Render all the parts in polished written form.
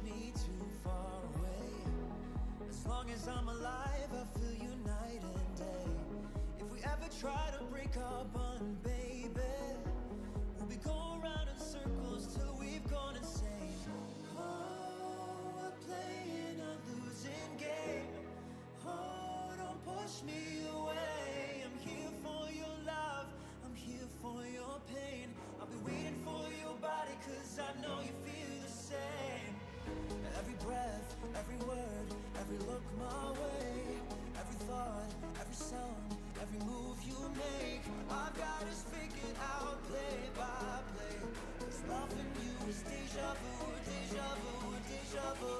me too far away. As long as I'm alive, I feel you night and day. If we ever try to break our bond, baby, we'll be going round in circles till we've gone insane. Oh, we're playing a losing game. Oh, don't push me away. I'm here for your love, I'm here for your pain. I'll be waiting for your body, cause I know you feel the same. Every breath, every word, every look my way, every thought, every sound, every move you make, I've got us figured out play by play. Cause loving you is deja vu, deja vu, deja vu.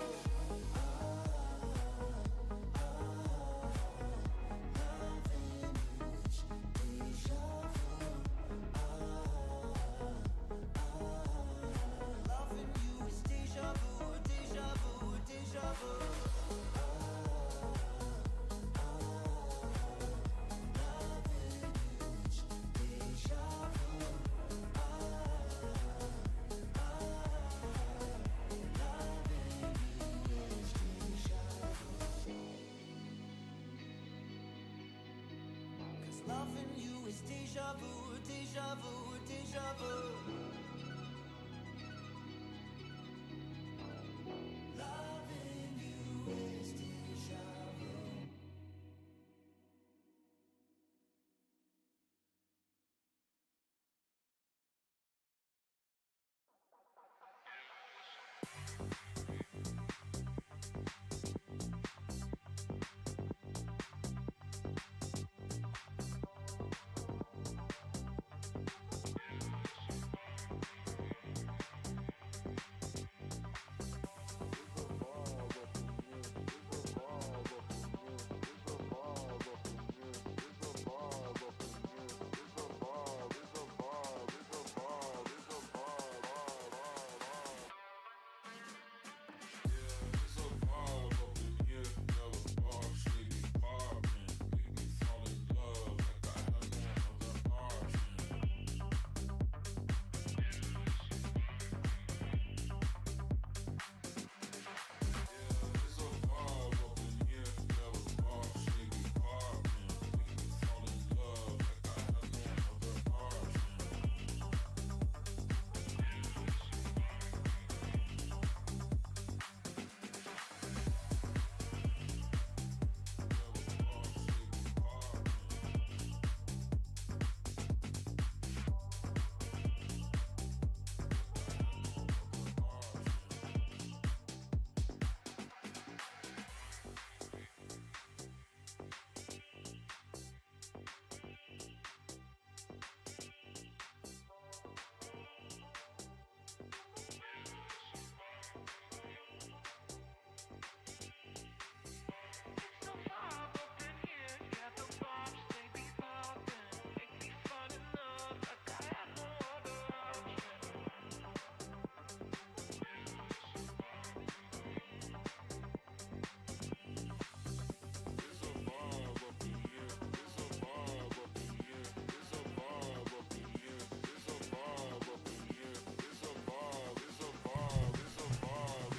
Loving you is deja vu, deja vu, deja vu. Loving you is deja vu.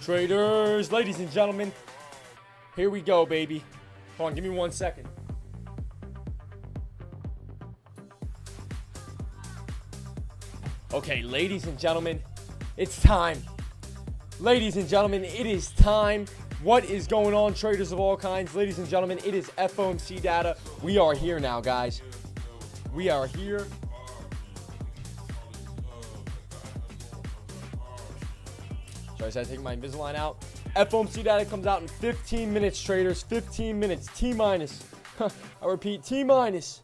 Traders, ladies and gentlemen, here we go, baby. Hold on, give me 1 second. Okay, ladies and gentlemen, it's time. Ladies and gentlemen, it is time. What is going on, traders of all kinds? Ladies and gentlemen, it is FOMC data. We are here now, guys. We are here. So I said take my Invisalign out. FOMC data comes out in 15 minutes, traders. 15 minutes. T minus. I repeat, T minus.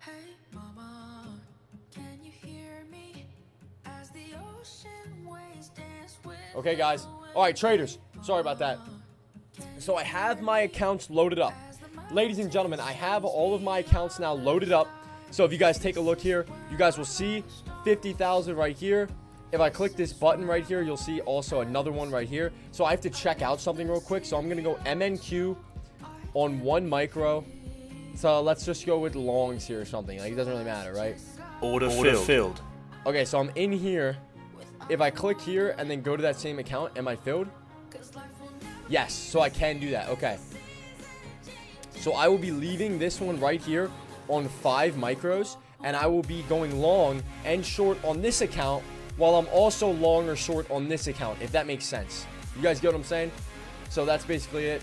Hey mama, can you hear me as the ocean waves dance with Okay, guys. All right, traders. Sorry about that. So I have my accounts loaded up. Ladies and gentlemen, I have all of my accounts now loaded up. So if you guys take a look here, you guys will see 50,000 right here. If I click this button right here, you'll see also another one right here. So I have to check out something real quick. So I'm going to go MNQ on 1 micro. So let's just go with longs here or something. Like, it doesn't really matter, right? Order filled. Okay, so I'm in here. If I click here and then go to that same account, am I filled? Yes, so I can do that. Okay. So I will be leaving this one right here on 5 micros, and I will be going long and short on this account while I'm also long or short on this account, if that makes sense. You guys get what I'm saying? So that's basically it.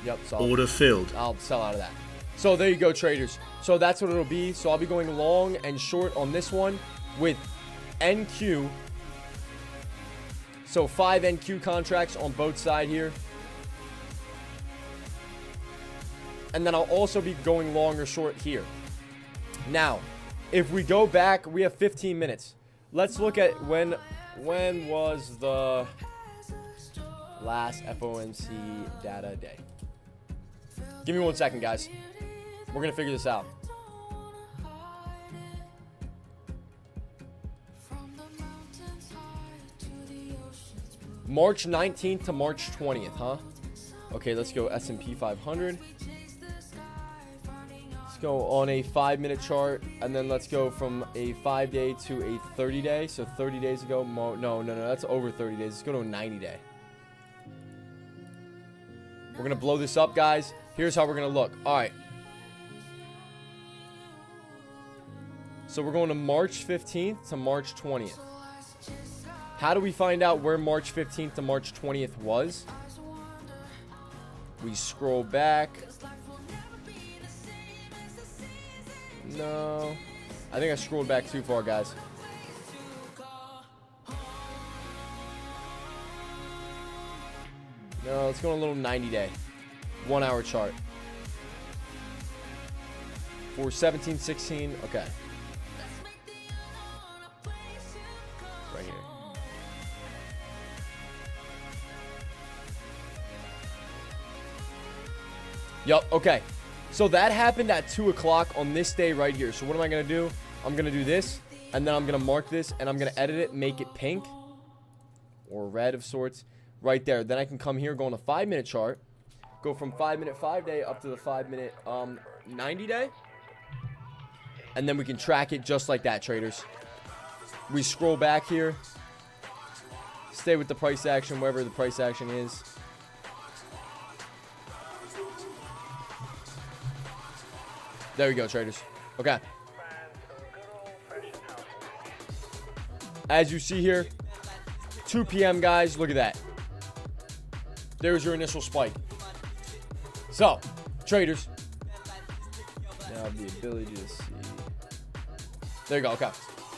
Yep. So Order filled. I'll sell out of that. So there you go, traders. So that's what it'll be. So I'll be going long and short on this one with NQ. So 5 NQ contracts on both sides here. And then I'll also be going long or short here. Now, if we go back, we have 15 minutes. Let's look at when was the last FOMC data day. Give me 1 second, guys. We're going to figure this out. March 19th to March 20th, huh? Okay, let's go S&P 500. Let's go on a 5-minute chart, and then let's go from a 5-day to a 30-day. So 30 days ago, no, that's over 30 days. Let's go to a 90-day. We're going to blow this up, guys. Here's how we're going to look. All right. So we're going to March 15th to March 20th. How do we find out where March 15th to March 20th was? We scroll back. No. I think I scrolled back too far, guys. No, let's go on a little 90-day. 1-hour chart. For 1716. Okay. Right here. Yup, okay. So that happened at 2 o'clock on this day right here. So what am I going to do? I'm going to do this, and then I'm going to mark this, and I'm going to edit it, make it pink or red of sorts right there. Then I can come here, go on a 5-minute chart, go from 5-minute 5-day up to the 5-minute 90-day, and then we can track it just like that, traders. We scroll back here, stay with the price action, wherever the price action is. There we go, traders. Okay. As you see here, 2 p.m., guys. Look at that. There's your initial spike. So, traders. Now the ability to see. There you go. Okay.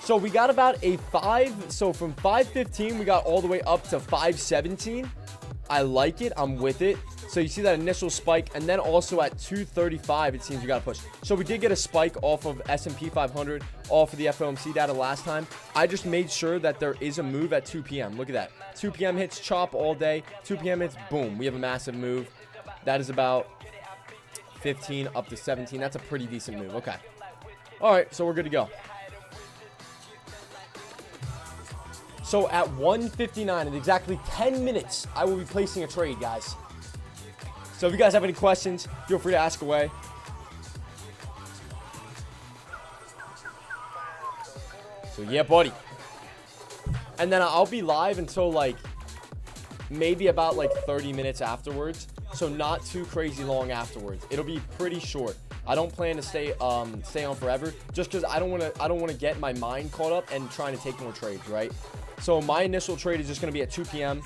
So we got about a 5. So from 515, we got all the way up to 517. I like it. I'm with it. So you see that initial spike, and then also at 235, it seems you got to push. So we did get a spike off of S&P 500, off of the FOMC data last time. I just made sure that there is a move at 2 p.m. Look at that. 2 p.m. hits chop all day. 2 p.m. hits boom. We have a massive move. That is about 15 up to 17. That's a pretty decent move. Okay. All right, so we're good to go. So at 1:59, in exactly 10 minutes, I will be placing a trade, guys. So if you guys have any questions, feel free to ask away. So yeah, buddy. And then I'll be live until like maybe about like 30 minutes afterwards. So not too crazy long afterwards. It'll be pretty short. I don't plan to stay on forever, just because I don't want to get my mind caught up and trying to take more trades, right? So my initial trade is just going to be at 2 p.m.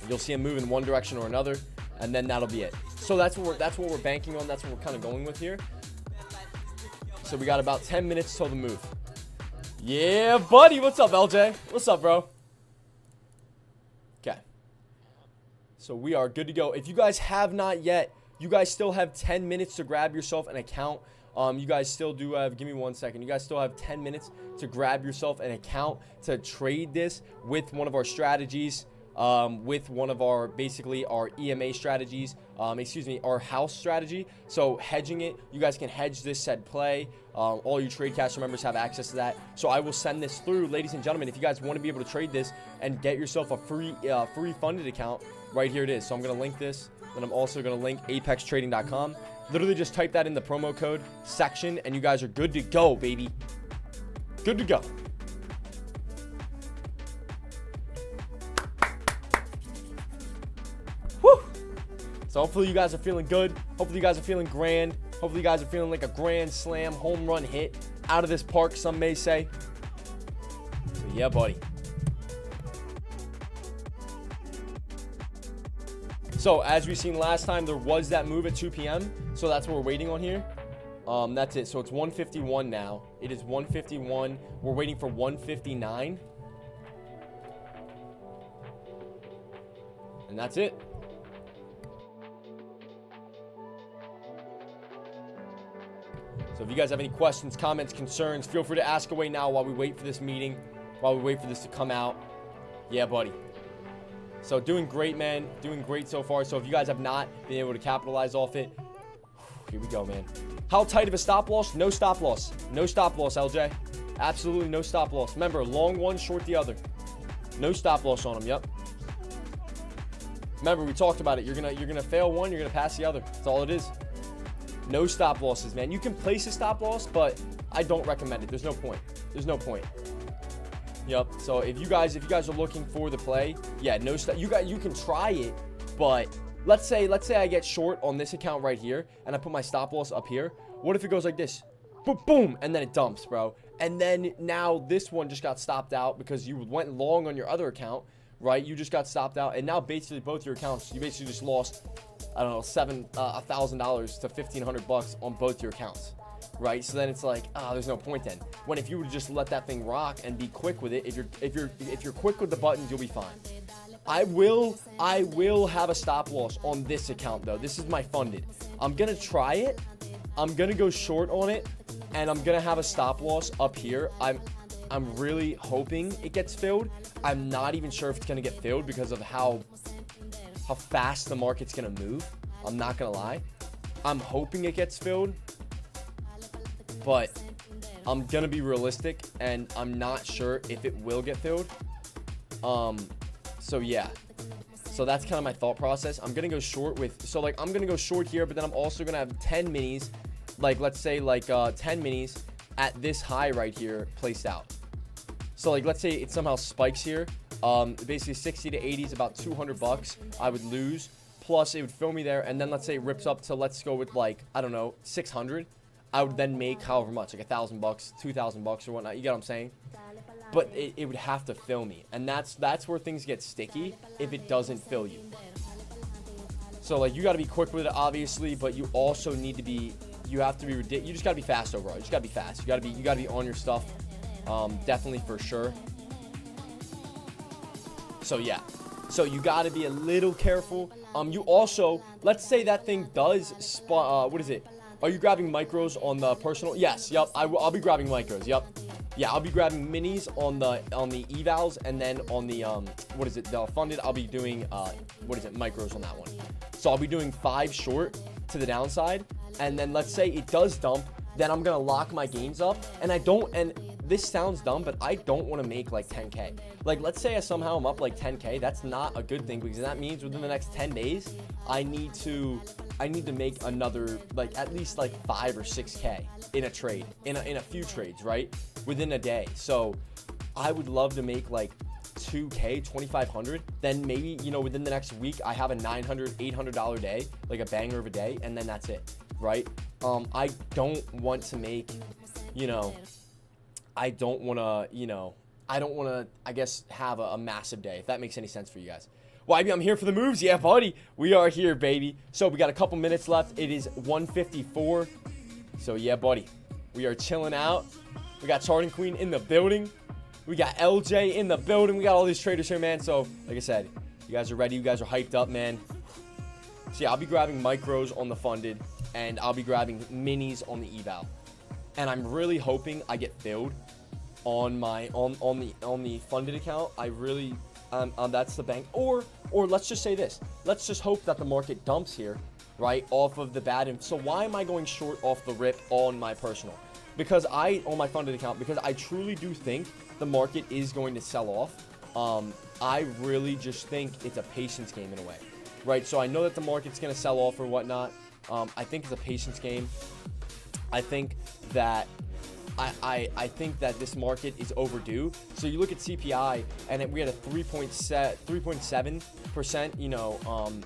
You'll see a move in one direction or another, and then that'll be it. So that's what we're banking on. That's what we're kind of going with here. So we got about 10 minutes till the move. Yeah, buddy. What's up, LJ? What's up, bro? Okay. So we are good to go. If you guys have not yet, you guys still have 10 minutes to grab yourself an account. You guys still do have, give me 1 second. You guys still have 10 minutes to grab yourself an account to trade this with one of our strategies, with one of our, basically our EMA strategies, our house strategy. So hedging it, you guys can hedge this said play. All you TradeCaster members have access to that. So I will send this through, ladies and gentlemen. If you guys want to be able to trade this and get yourself a free funded account, right here it is. So I'm going to link this. Then I'm also going to link apextrading.com. Literally just type that in the promo code section and you guys are good to go, baby. Good to go. Woo! So hopefully you guys are feeling good. Hopefully you guys are feeling grand. Hopefully you guys are feeling like a grand slam home run hit out of this park, some may say. So yeah, buddy. So as we seen last time, there was that move at 2 p.m. So that's what we're waiting on here. That's it. So it's 151 now. It is 151. We're waiting for 159. And that's it. So if you guys have any questions, comments, concerns, feel free to ask away now while we wait for this meeting, while we wait for this to come out. Yeah, buddy. So doing great, man. Doing great so far. So if you guys have not been able to capitalize off it, here we go, man. How tight of a stop loss? No stop loss. No stop loss, LJ. Absolutely no stop loss. Remember, long one, short the other. No stop loss on them. Yep. Remember, we talked about it. You're gonna fail one, you're gonna pass the other. That's all it is. No stop losses, man. You can place a stop loss, but I don't recommend it. There's no point. There's no point. Yep. So if you guys are looking for the play, yeah, no stop. You can try it, but let's say I get short on this account right here, and I put my stop loss up here. What if it goes like this? Boom, boom, and then it dumps, bro. And then now this one just got stopped out because you went long on your other account, right? You just got stopped out, and now basically both your accounts, you basically just lost, I don't know, $1,000 to $1,500 on both your accounts, right? So then it's like, there's no point then. When if you would just let that thing rock and be quick with it, if you're quick with the buttons, you'll be fine. I will have a stop loss on this account though. This is my funded. I'm gonna try it. I'm gonna go short on it, and I'm gonna have a stop loss up here. I'm really hoping it gets filled. I'm not even sure if it's gonna get filled because of how fast the market's gonna move. I'm not gonna lie. I'm hoping it gets filled, but I'm gonna be realistic, and I'm not sure if it will get filled. So yeah. So that's kind of my thought process. I'm gonna go short with, so like I'm gonna go short here, but then I'm also gonna have 10 minis, like let's say like 10 minis at this high right here placed out. So like let's say it somehow spikes here. Basically 60 to 80 is about $200 I would lose, plus it would fill me there, and then let's say it rips up to, let's go with like, I don't know, 600. I would then make however much, like $1,000, $2,000 or whatnot. You get what I'm saying? But it would have to fill me, and that's where things get sticky if it doesn't fill you. So like you got to be quick with it, obviously, but you also need to be, you have to be ridiculous. You just got to be fast overall. You just got to be fast. You got to be on your stuff. Definitely for sure. So yeah, so you got to be a little careful. You also, let's say that thing does what is it? Are you grabbing micros on the personal? Yes. Yep. I'll be grabbing micros. Yep. Yeah, I'll be grabbing minis on the evals, and then on the the funded, I'll be doing micros on that one. So I'll be doing 5 short to the downside, and then let's say it does dump, then I'm gonna lock my gains up, and this sounds dumb, but I don't want to make like 10K. Like let's say somehow I'm up like 10K, that's not a good thing, because that means within the next 10 days I need to make another, like at least like 5 or 6K in a trade, in a few trades, right? Within a day. So I would love to make like 2K, 2,500. Then maybe, within the next week, I have a $900, $800 day, like a banger of a day, and then that's it, right? I don't want to make, I don't want to, I guess, have a massive day, if that makes any sense for you guys. Well, I'm here for the moves. Yeah, buddy. We are here, baby. So we got a couple minutes left. It is 1:54. So yeah, buddy. We are chilling out. We got Charting Queen in the building. We got LJ in the building. We got all these traders here, man. So like I said, you guys are ready. You guys are hyped up, man. So yeah, I'll be grabbing micros on the funded, and I'll be grabbing minis on the eval. And I'm really hoping I get filled on my on the funded account. I really that's the bank. Or let's just say this. Let's just hope that the market dumps here, right, off of the bad. So why am I going short off the rip on my personal? Because on my funded account, because I truly do think the market is going to sell off. I really just think it's a patience game in a way, right? So I know that the market's going to sell off or whatnot, I think it's a patience game. I think that I think that this market is overdue. So you look at CPI, and we had a 3.7%.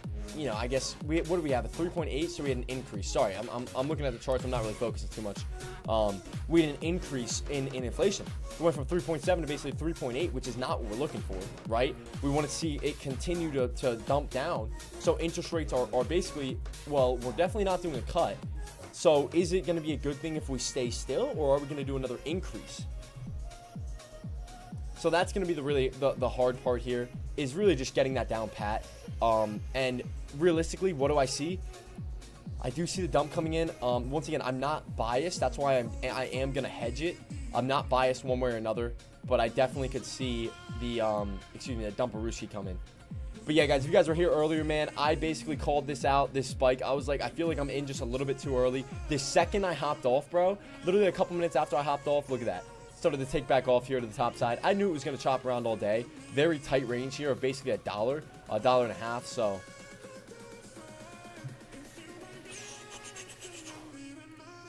I guess what do we have? A 3.8. So we had an increase. Sorry, I'm looking at the charts. I'm not really focusing too much. We had an increase in inflation. We went from 3.7 to basically 3.8, which is not what we're looking for, right? We want to see it continue to dump down. So interest rates are basically, well, we're definitely not doing a cut. So is it going to be a good thing if we stay still, or are we going to do another increase? So that's going to be the hard part here, is really just getting that down pat. And realistically, what do I see? I do see the dump coming in. Once again, I'm not biased. That's why I am going to hedge it. I'm not biased one way or another, but I definitely could see the dump-a-rooski come in. But yeah, guys, if you guys were here earlier, man, I basically called this out, this spike. I was like, I feel like I'm in just a little bit too early. The second I hopped off, bro, literally a couple minutes after I hopped off, look at that. Started to take back off here to the top side. I knew it was going to chop around all day. Very tight range here of basically $1, $1.50, so.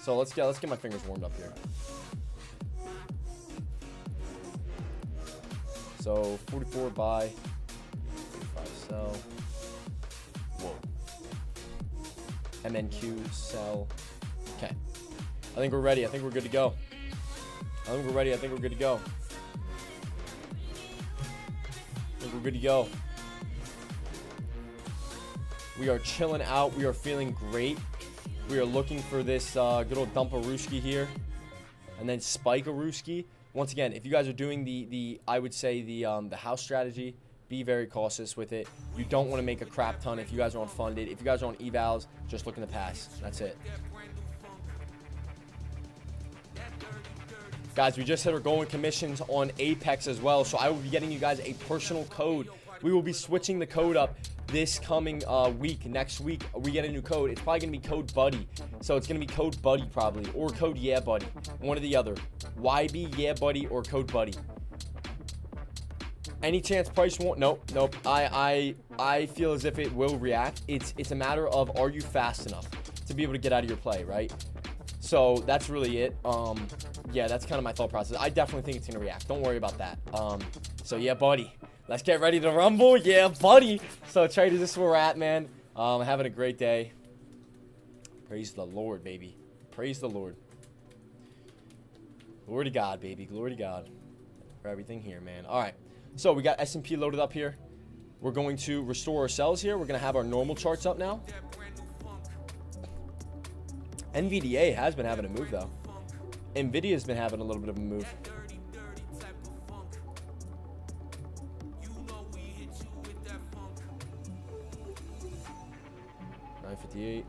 So let's get my fingers warmed up here. So 44 buy. Sell. Whoa. MNQ sell. Okay. I think we're ready. I think we're good to go. I think we're ready. I think we're good to go. I think we're good to go. We are chilling out. We are feeling great. We are looking for this good old dump-a-rooski here. And then spike-a-rooski. Once again, if you guys are doing the I would say the house strategy, be very cautious with it. You don't want to make a crap ton if you guys are on funded. If you guys are on evals, just looking to pass. That's it. Guys, we just hit our going commissions on Apex as well, so I will be getting you guys a personal code. We will be switching the code up this coming week. Next week, we get a new code. It's probably going to be code Buddy. So it's going to be code Buddy probably, or code Yeah Buddy. One or the other. YB Yeah Buddy or code Buddy. Any chance price won't? Nope. I feel as if it will react. It's a matter of, are you fast enough to be able to get out of your play, right? So that's really it. Yeah, that's kind of my thought process. I definitely think it's gonna react. Don't worry about that. So yeah, buddy, let's get ready to rumble. Yeah, buddy. So traders, this is where we're at, man. Having a great day. Praise the Lord, baby. Praise the Lord. Glory to God, baby. Glory to God for everything here, man. All right. So we got S&P loaded up here. We're going to restore ourselves here. We're going to have our normal charts up now. NVDA has been having a move, though. NVIDIA's been having a little bit of a move. $9.58.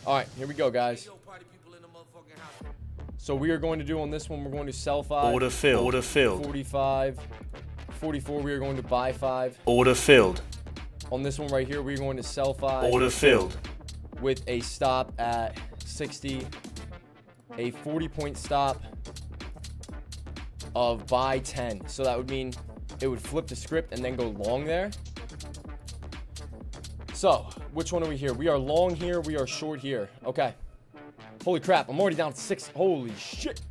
All right, here we go, guys. So we are going to do on this one, we're going to sell 5. Order filled. Order filled. 45. 44, we are going to buy 5. Order filled. On this one right here, we're going to sell 5. Order filled. With a stop at 60. A 40-point stop of buy 10. So that would mean it would flip the script and then go long there. So, which one are we here? We are long here. We are short here. Okay. Holy crap. I'm already down 6. Holy shit.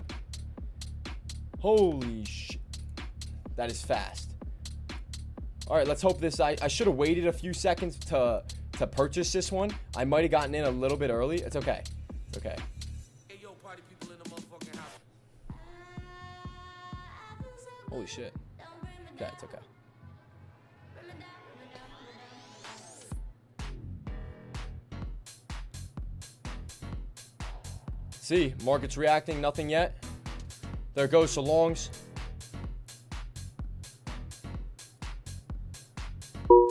Holy shit. That is fast. All right, let's hope this. I should have waited a few seconds to purchase this one. I might have gotten in a little bit early. It's okay. It's okay. Holy shit. Okay, it's okay. See, market's reacting, nothing yet. There goes the longs.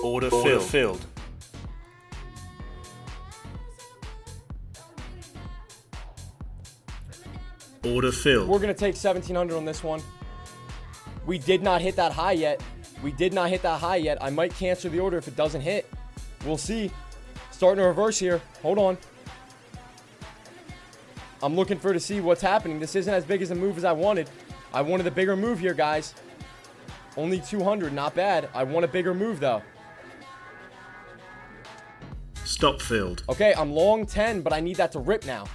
Order filled. Order filled. We're going to take 1,700 on this one. We did not hit that high yet. I might cancel the order if it doesn't hit. We'll see. Starting to reverse here. Hold on. I'm looking for to see what's happening. This isn't as big as a move as I wanted. I wanted a bigger move here, guys. Only 200, not bad. I want a bigger move, though. Stop filled. Okay, I'm long 10, but I need that to rip now.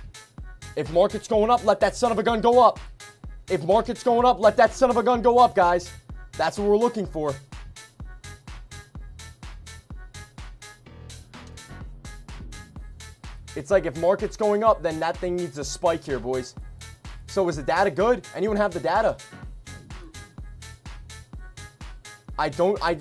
If market's going up, let that son of a gun go up. If market's going up, let that son of a gun go up, guys. That's what we're looking for. It's like if market's going up, then that thing needs a spike here, boys. So is the data good? Anyone have the data? I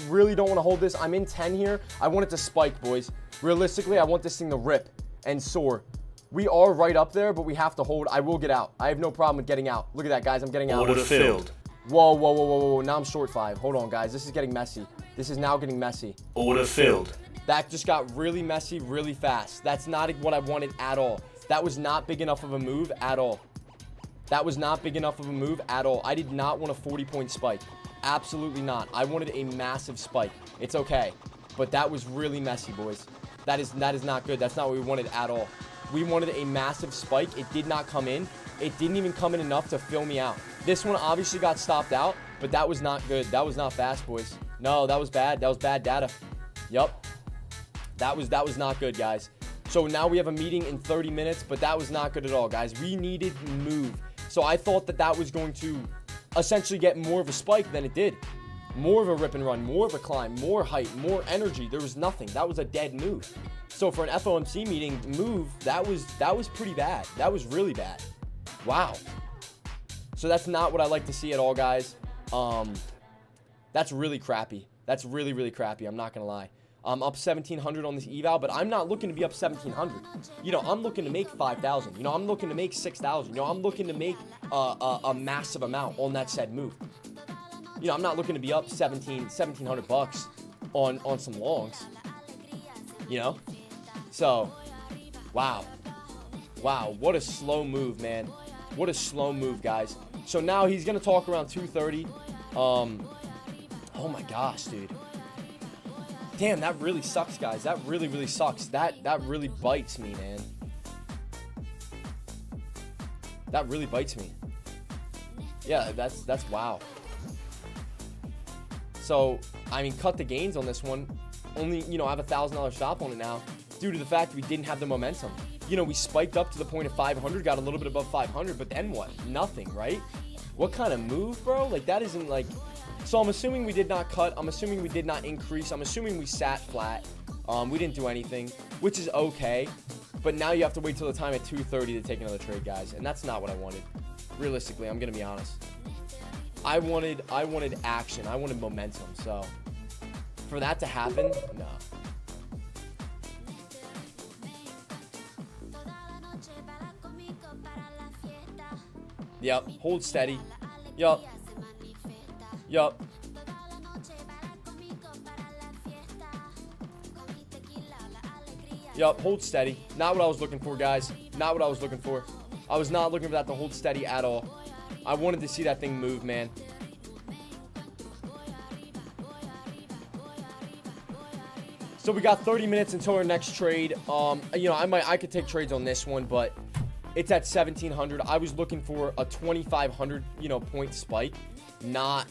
really don't want to hold this. I'm in 10 here. I want it to spike, boys. Realistically, I want this thing to rip and soar. We are right up there, but we have to hold. I will get out. I have no problem with getting out. Look at that, guys. I'm getting out. Order filled. Whoa, whoa, whoa, whoa, whoa. Now I'm short 5. Hold on, guys. This is getting messy. This is now getting messy. Order filled. That just got really messy really fast. That's not what I wanted at all. That was not big enough of a move at all. That was not big enough of a move at all. I did not want a 40-point spike. Absolutely not. I wanted a massive spike. It's okay. But that was really messy, boys. That is not good. That's not what we wanted at all. We wanted a massive spike. It did not come in. It didn't even come in enough to fill me out. This one obviously got stopped out, but that was not good. That was not fast, boys. No, that was bad. That was bad data. Yup. That was not good, guys. So now we have a meeting in 30 minutes, but that was not good at all, guys. We needed move. So I thought that was going to essentially get more of a spike than it did. More of a rip and run, more of a climb, more height, more energy. There was nothing. That was a dead move. So for an FOMC meeting move, that was pretty bad. That was really bad. Wow. So that's not what I like to see at all, guys. That's really crappy. That's really, really crappy. I'm not going to lie. I'm up 1,700 on this eval, but I'm not looking to be up 1,700. You know, I'm looking to make 5,000. You know, I'm looking to make 6,000. You know, I'm looking to make a massive amount on that said move. You know, I'm not looking to be up 1,700 bucks on some longs. You know? So, wow. Wow, what a slow move, man. What a slow move, guys. So now he's going to talk around 230. Oh my gosh, dude. Damn, that really sucks, guys. That really, really sucks. That really bites me, man. That really bites me. Yeah, that's wow. So, I mean, cut the gains on this one. Only, you know, I have a $1,000 stop on it now due to the fact that we didn't have the momentum. You know, we spiked up to the point of 500, got a little bit above 500, but then what? Nothing, right? What kind of move, bro? Like, that isn't like... So I'm assuming we did not cut. I'm assuming we did not increase. I'm assuming we sat flat. We didn't do anything, which is okay. But now you have to wait till the time at 2:30 to take another trade, guys. And that's not what I wanted. Realistically, I'm going to be honest. I wanted action. I wanted momentum. So for that to happen, no. Yep. Hold steady. Yup. Yup. Yup, hold steady. Not what I was looking for, guys. Not what I was looking for. I was not looking for that to hold steady at all. I wanted to see that thing move, man. So we got 30 minutes until our next trade. You know, I could take trades on this one, but it's at 1,700. I was looking for a 2,500, you know, point spike. Not,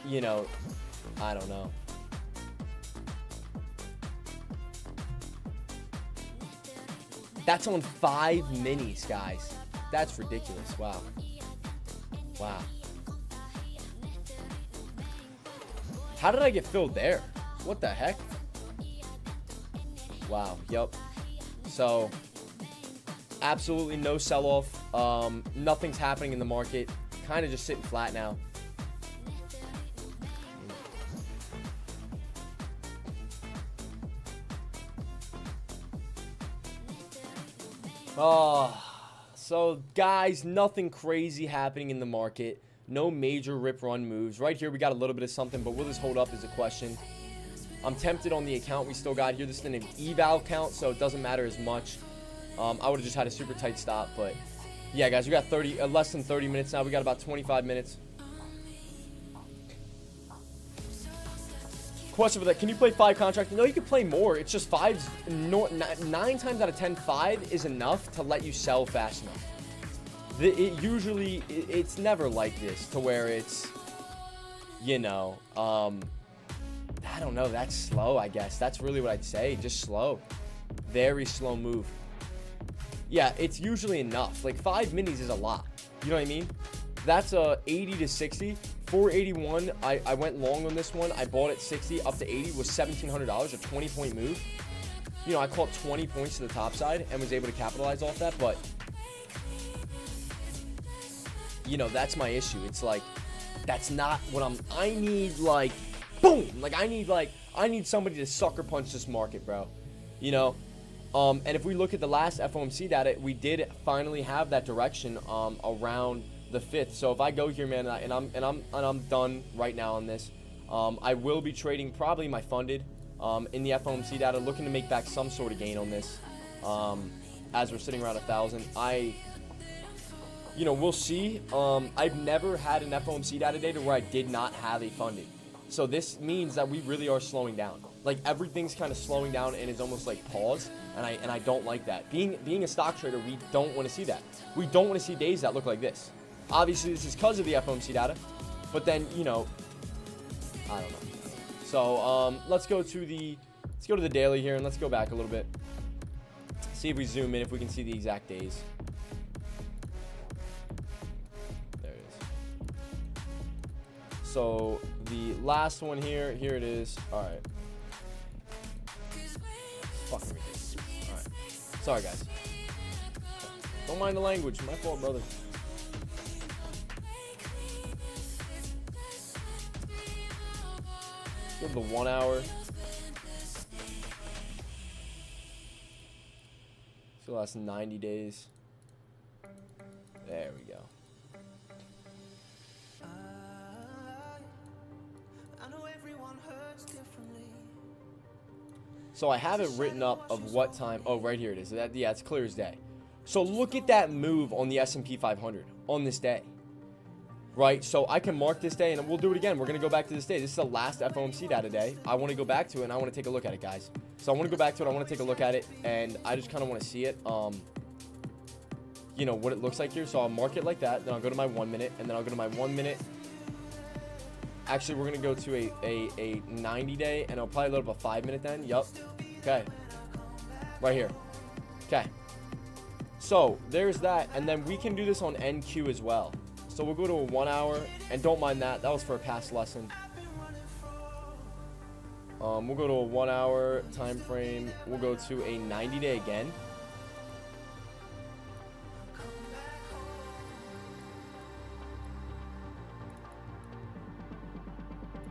you know, I don't know. That's on 5 minis, guys. That's ridiculous. Wow. Wow. How did I get filled there? What the heck? Wow. Yep. So, absolutely no sell-off. Nothing's happening in the market. Kind of just sitting flat now. So guys, nothing crazy happening in the market. No major rip run moves. Right here, we got a little bit of something, but will this hold up is a question. I'm tempted on the account we still got here. This is an eval count, so it doesn't matter as much. I would have just had a super tight stop, but yeah, guys, we got less than 30 minutes now. We got about 25 minutes. Question for that: can you play 5 contracts? No, you can play more. It's just 5's 9 times out of 10, 5 is enough to let you sell fast enough. It's never like this to where it's, you know, I don't know, that's slow, I guess. That's really what I'd say, just slow. Very slow move. Yeah, it's usually enough. Like 5 minis is a lot. You know what I mean? That's a 80 to 60. 481, I went long on this one. I bought it 60 up to 80 was $1,700, a 20-point move. You know, I caught 20 points to the top side and was able to capitalize off that, but you know, that's my issue. It's like, that's not what I need, like, boom. Like, I need somebody to sucker punch this market, bro. You know? And if we look at the last FOMC data, we did finally have that direction around the 5th. So if I go here, man, and I'm done right now on this, I will be trading probably my funded in the FOMC data, looking to make back some sort of gain on this. As we're sitting around 1,000, you know, we'll see. I've never had an FOMC data day where I did not have a funded. So this means that we really are slowing down. Like, everything's kind of slowing down and it's almost like pause, and I don't like that. Being a stock trader, we don't want to see that. We don't want to see days that look like this. Obviously, this is because of the FOMC data, but then, you know, I don't know. So let's go to the daily here, and let's go back a little bit. See if we zoom in, if we can see the exact days. There it is. So the last one here it is. All right. Fucking ridiculous. All right. Sorry, guys. Don't mind the language. My fault, brother. Give the 1 hour. So the last 90 days. There we go. I know everyone hurts differently. So I have it written up of what time. Oh, right here it is. Yeah, it's clear as day. So look at that move on the S&P 500 on this day. Right, so I can mark this day, and we'll do it again. We're going to go back to this day. This is the last FOMC data day. I want to go back to it, and I want to take a look at it, guys. So I want to go back to it. I want to take a look at it, and I just kind of want to see it, you know, what it looks like here. So I'll mark it like that. Then I'll go to my 1 minute, and then I'll go to my 1 minute. Actually, we're going to go to a 90-day, and I'll probably load up a 5 minute then. Yup. Okay. Right here. Okay. So there's that, and then we can do this on NQ as well. So we'll go to a 1 hour, and don't mind that. That was for a past lesson. We'll go to a 1 hour time frame. We'll go to a 90-day again.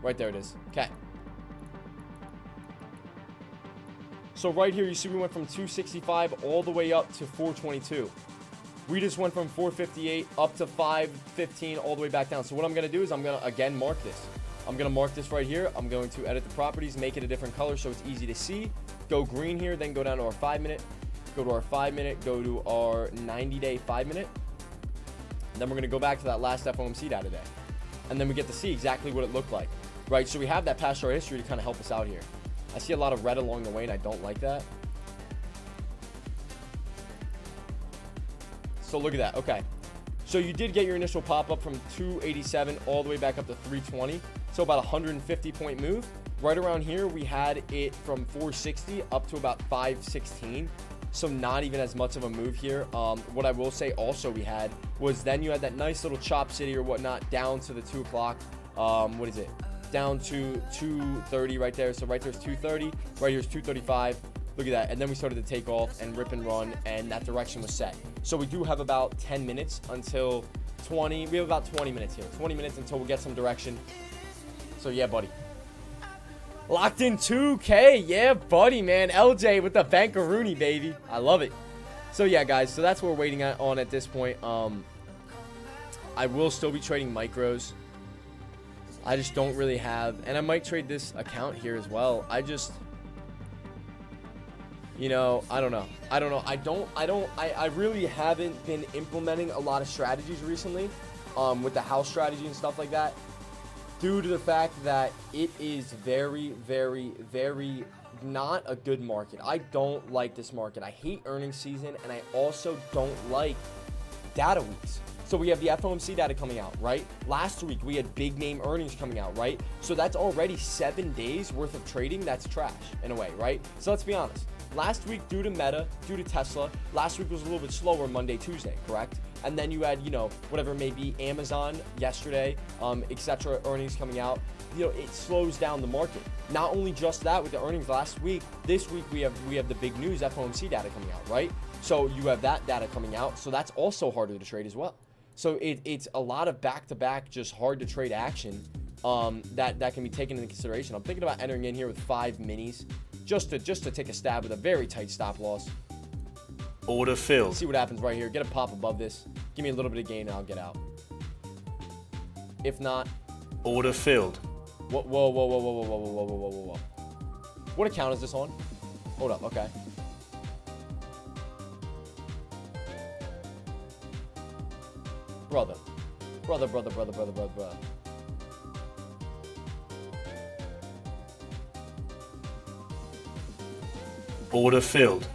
Right there it is. Okay. So right here, you see we went from 265 all the way up to 422. We just went from 458 up to 515 all the way back down. So what I'm going to do is I'm going to, again, mark this. I'm going to mark this right here. I'm going to edit the properties, make it a different color so it's easy to see. Go green here, then go down to our 5 minute. Go to our 5 minute, go to our 90-day 5 minute. And then we're going to go back to that last FOMC data day. And then we get to see exactly what it looked like. Right, so we have that past chart history to kind of help us out here. I see a lot of red along the way, and I don't like that. So look at that. Okay. So you did get your initial pop-up from 287 all the way back up to 320. So about 150 point move. Right around here, we had it from 460 up to about 516. So not even as much of a move here. What I will say also we had was then you had that nice little chop city or whatnot down to the 2 o'clock. What is it? Down to 230 right there. So right there's 230. Right here's 235. Look at that. And then we started to take off and rip and run, and that direction was set. So we do have about 10 minutes until 20. We have about 20 minutes here. 20 minutes until we get some direction. So yeah, buddy. Locked in 2K. Yeah, buddy, man. LJ with the Bankaroonie, baby. I love it. So yeah, guys. So that's what we're waiting on at this point. I will still be trading micros. I just don't really have, and I might trade this account here as well. I just, you know, I don't know. I really haven't been implementing a lot of strategies recently, with the house strategy and stuff like that, due to the fact that it is very, very, very not a good market. I don't like this market. I hate earnings season, and I also don't like data weeks. So we have the FOMC data coming out, right? Last week, we had big name earnings coming out, right? So that's already 7 days worth of trading. That's trash in a way, right? So let's be honest. Last week, due to Meta, due to Tesla, last week was a little bit slower Monday, Tuesday, correct? And then you had, whatever it may be, Amazon yesterday, etc. earnings coming out. It slows down the market. Not only just that with the earnings last week, this week we have the big news FOMC data coming out, right? So you have that data coming out. So that's also harder to trade as well. So it's a lot of back-to-back, just hard to trade action that can be taken into consideration. I'm thinking about entering in here with 5 minis just to take a stab with a very tight stop loss. Order filled. See what happens right here. Get a pop above this. Give me a little bit of gain and I'll get out. If not, order filled. Whoa. What account is this on? Hold up. Okay. Brother. Order filled.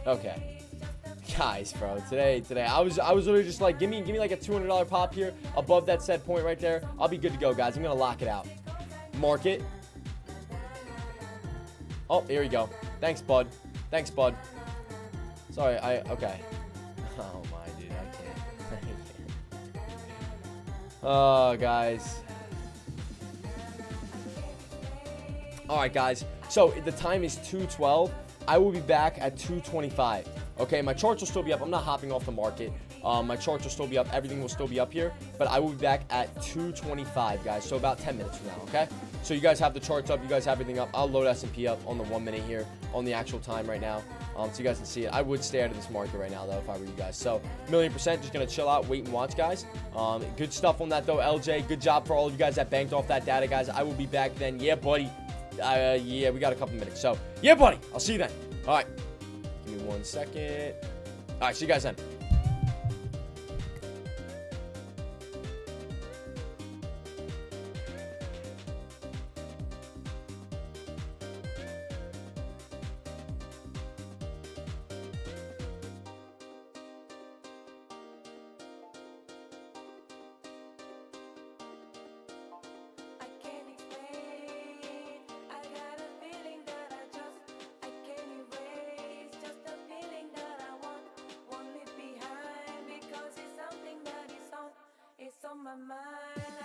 Okay. Guys, bro, today, I was literally just like, give me like a $200 pop here above that set point right there. I'll be good to go, guys. I'm gonna lock it out. Market. Oh, here we go. Thanks, bud. Sorry, okay. Oh my dude, I can't. Oh, guys. All right, guys. So the time is 2:12. I will be back at 2:25. Okay, my charts will still be up. I'm not hopping off the market. My charts will still be up. Everything will still be up here. But I will be back at 2:25, guys. So about 10 minutes from now, okay? So you guys have the charts up. You guys have everything up. I'll load S&P up on the 1 minute here on the actual time right now. So you guys can see it. I would stay out of this market right now, though, if I were you guys. So, 1,000,000%, just going to chill out, wait and watch, guys. Good stuff on that, though, LJ. Good job for all of you guys that banked off that data, guys. I will be back then. Yeah, buddy. Yeah, we got a couple minutes. So, yeah, buddy. I'll see you then. All right. Give me 1 second. All right, see you guys then. My mind,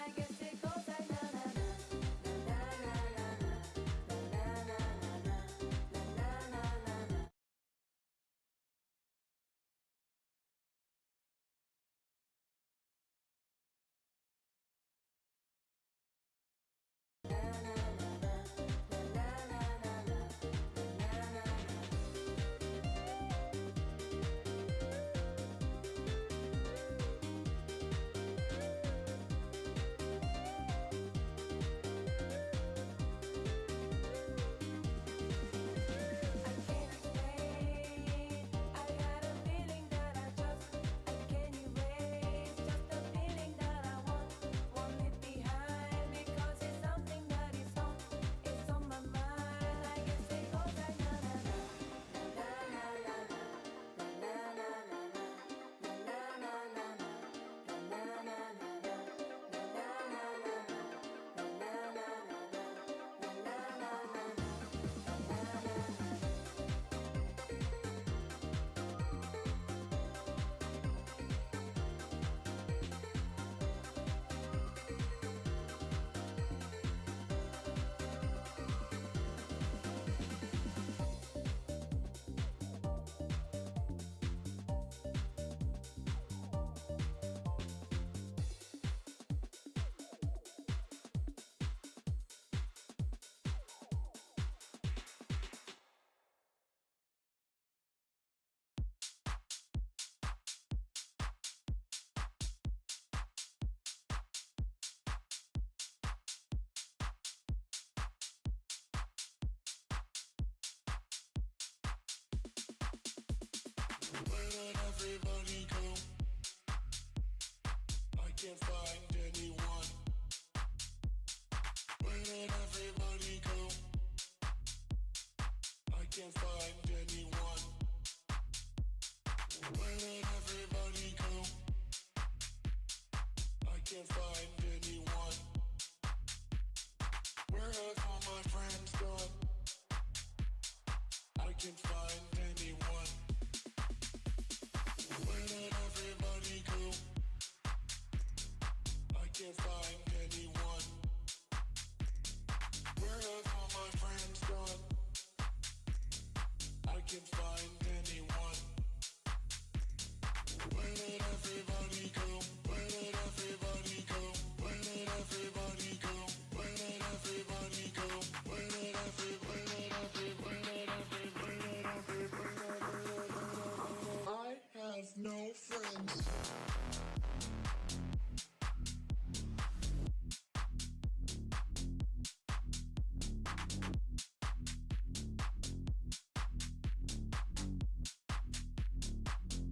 I guess it goes like na na na na na na na na. Everybody go. I can't find anyone. Where did everybody go? I can't find anyone. can't find anyone. Where have all my friends gone? I can't find anyone. Where did everybody go? I can't find anyone. Where have all my friends gone? I can't find anyone. Where did everybody go? Where did everybody go? Where did everybody go? Where did everybody go? Where did I have no friends.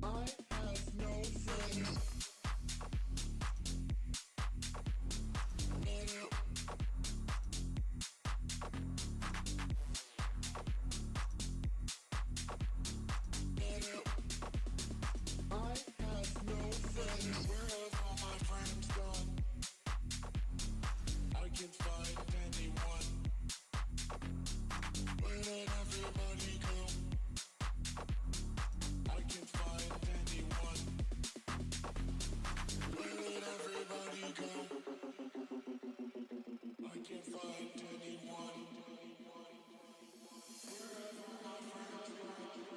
I have no friends. I have no friends. Where have all my friends gone? I can't find anyone. Where did everybody go? I can't find anyone. Where did everybody go? I can't find anyone. Where have all my friends gone?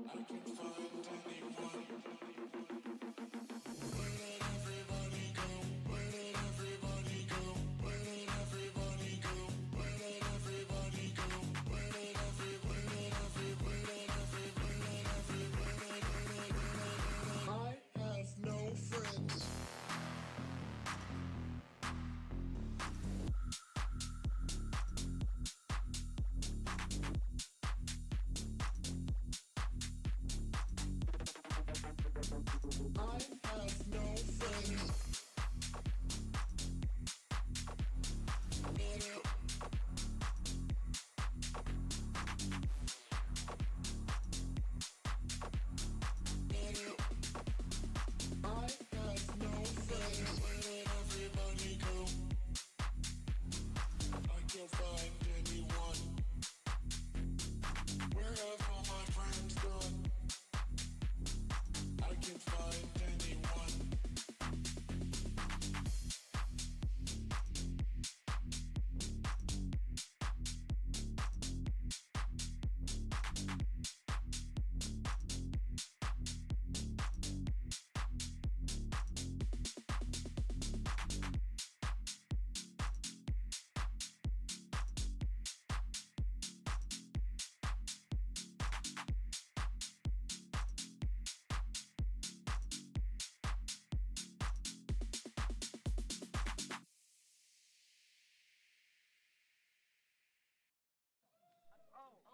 I can't find anyone. Where did everybody go? Where did everybody go? Where did everybody go? Where did everybody go? Where did I have no friends. I have no friends. I have no friends. Where did everybody go? I can't find anyone. Where have all my friends gone? I can't find anyone.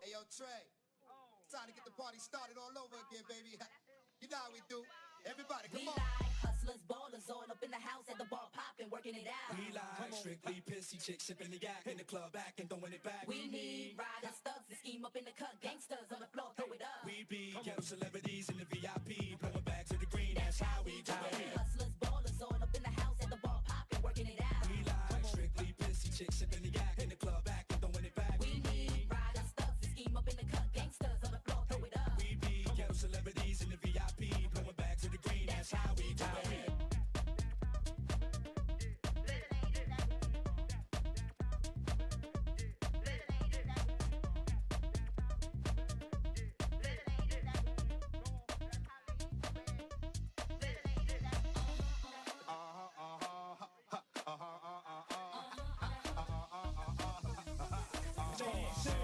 Hey, yo, Trey. Time to get the party started all over again, baby. You know how we do. Everybody, We come on. like hustlers, ballers, all up in the house at the bar popping, working it out. We like strictly pissy chicks sipping the yak in the club back and throwing it back. We need riders, thugs, and scheme up in the cut, gangsters on the floor, throw it up. We be ghetto celebrities in the VIP, blowing back to the green. That's how we do it. Hustlers, ballers, all up in the house at the bar popping, working it out. We like strictly pissy chicks sipping the yak in the club back and throwing it back. We need riders, thugs, and scheme up in the cut, gangsters on the floor, throw it up. We be ghetto celebrities in the VIP, blowing back to the green. That's how we do it.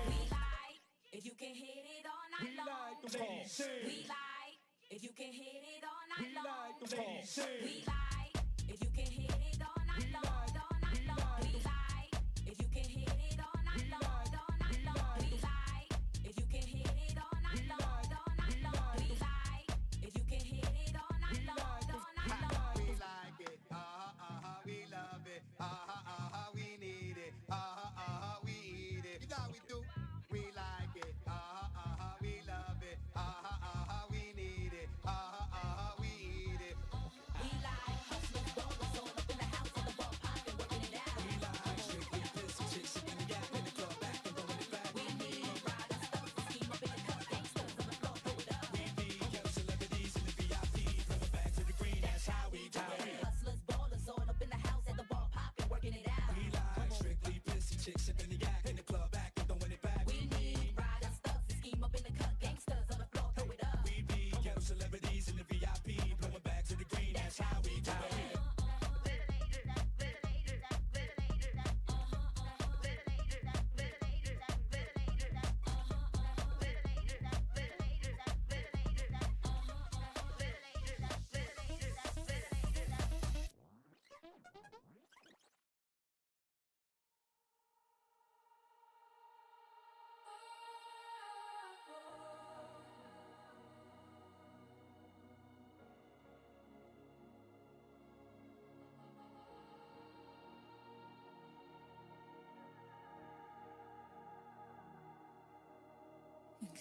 We like if you can hit it all night We long. like them ladies sing. We like if you can hit it all night We long. like them ladies sing. We like if you can hit it all night long, all night long. We like if you can hit it all night long, all night long. We like if you can hit it all night long, all night long. We like if you can hit it all night long, all night long. We like it. We love it. We need it. We eat it. You know how we do. We like it. We love it. We need it. We eat it. We like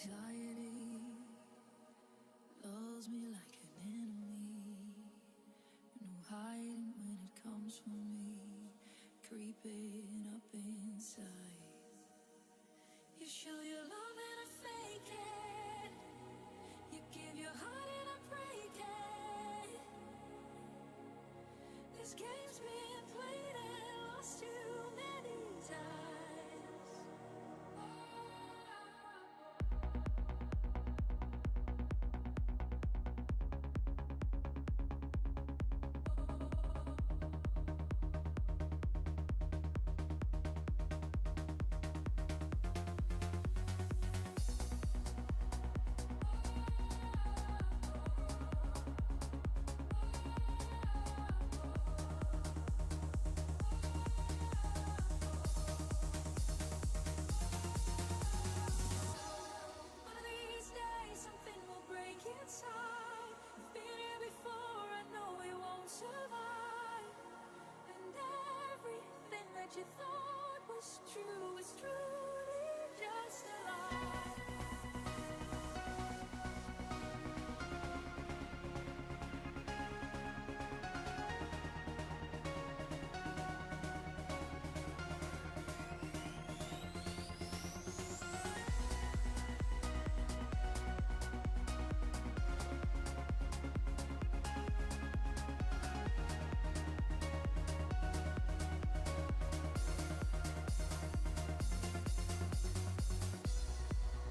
Anxiety loves me like an enemy. No hiding when it comes for me, creeping up inside. You show your love and I fake it. You give your heart and I break it. This game's been played and lost too many times. One of these days, something will break inside. You've been here before, I know we won't survive. And everything that you thought was true is truly just a lie.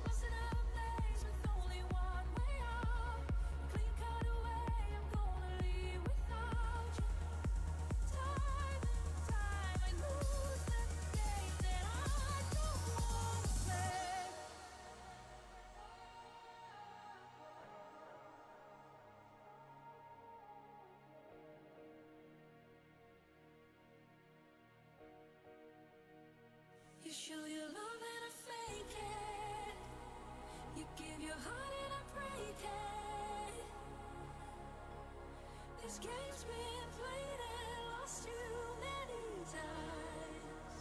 Busting out a blaze with only one way out. Clean cut away, I'm gonna leave without you. Time and time I lose the game that I don't wanna play. You show your love and I fake it. You give your heart and I break it. This game's been played and lost too many times.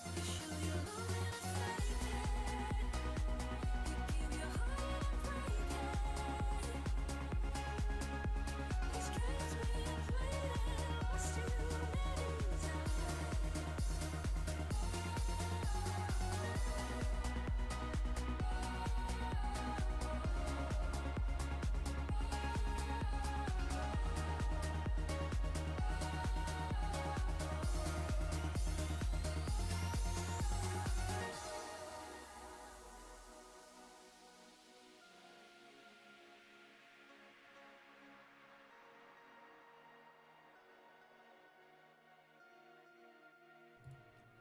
You show your love and I fake it. You give your heart and I break it. This game's been played and lost too many times.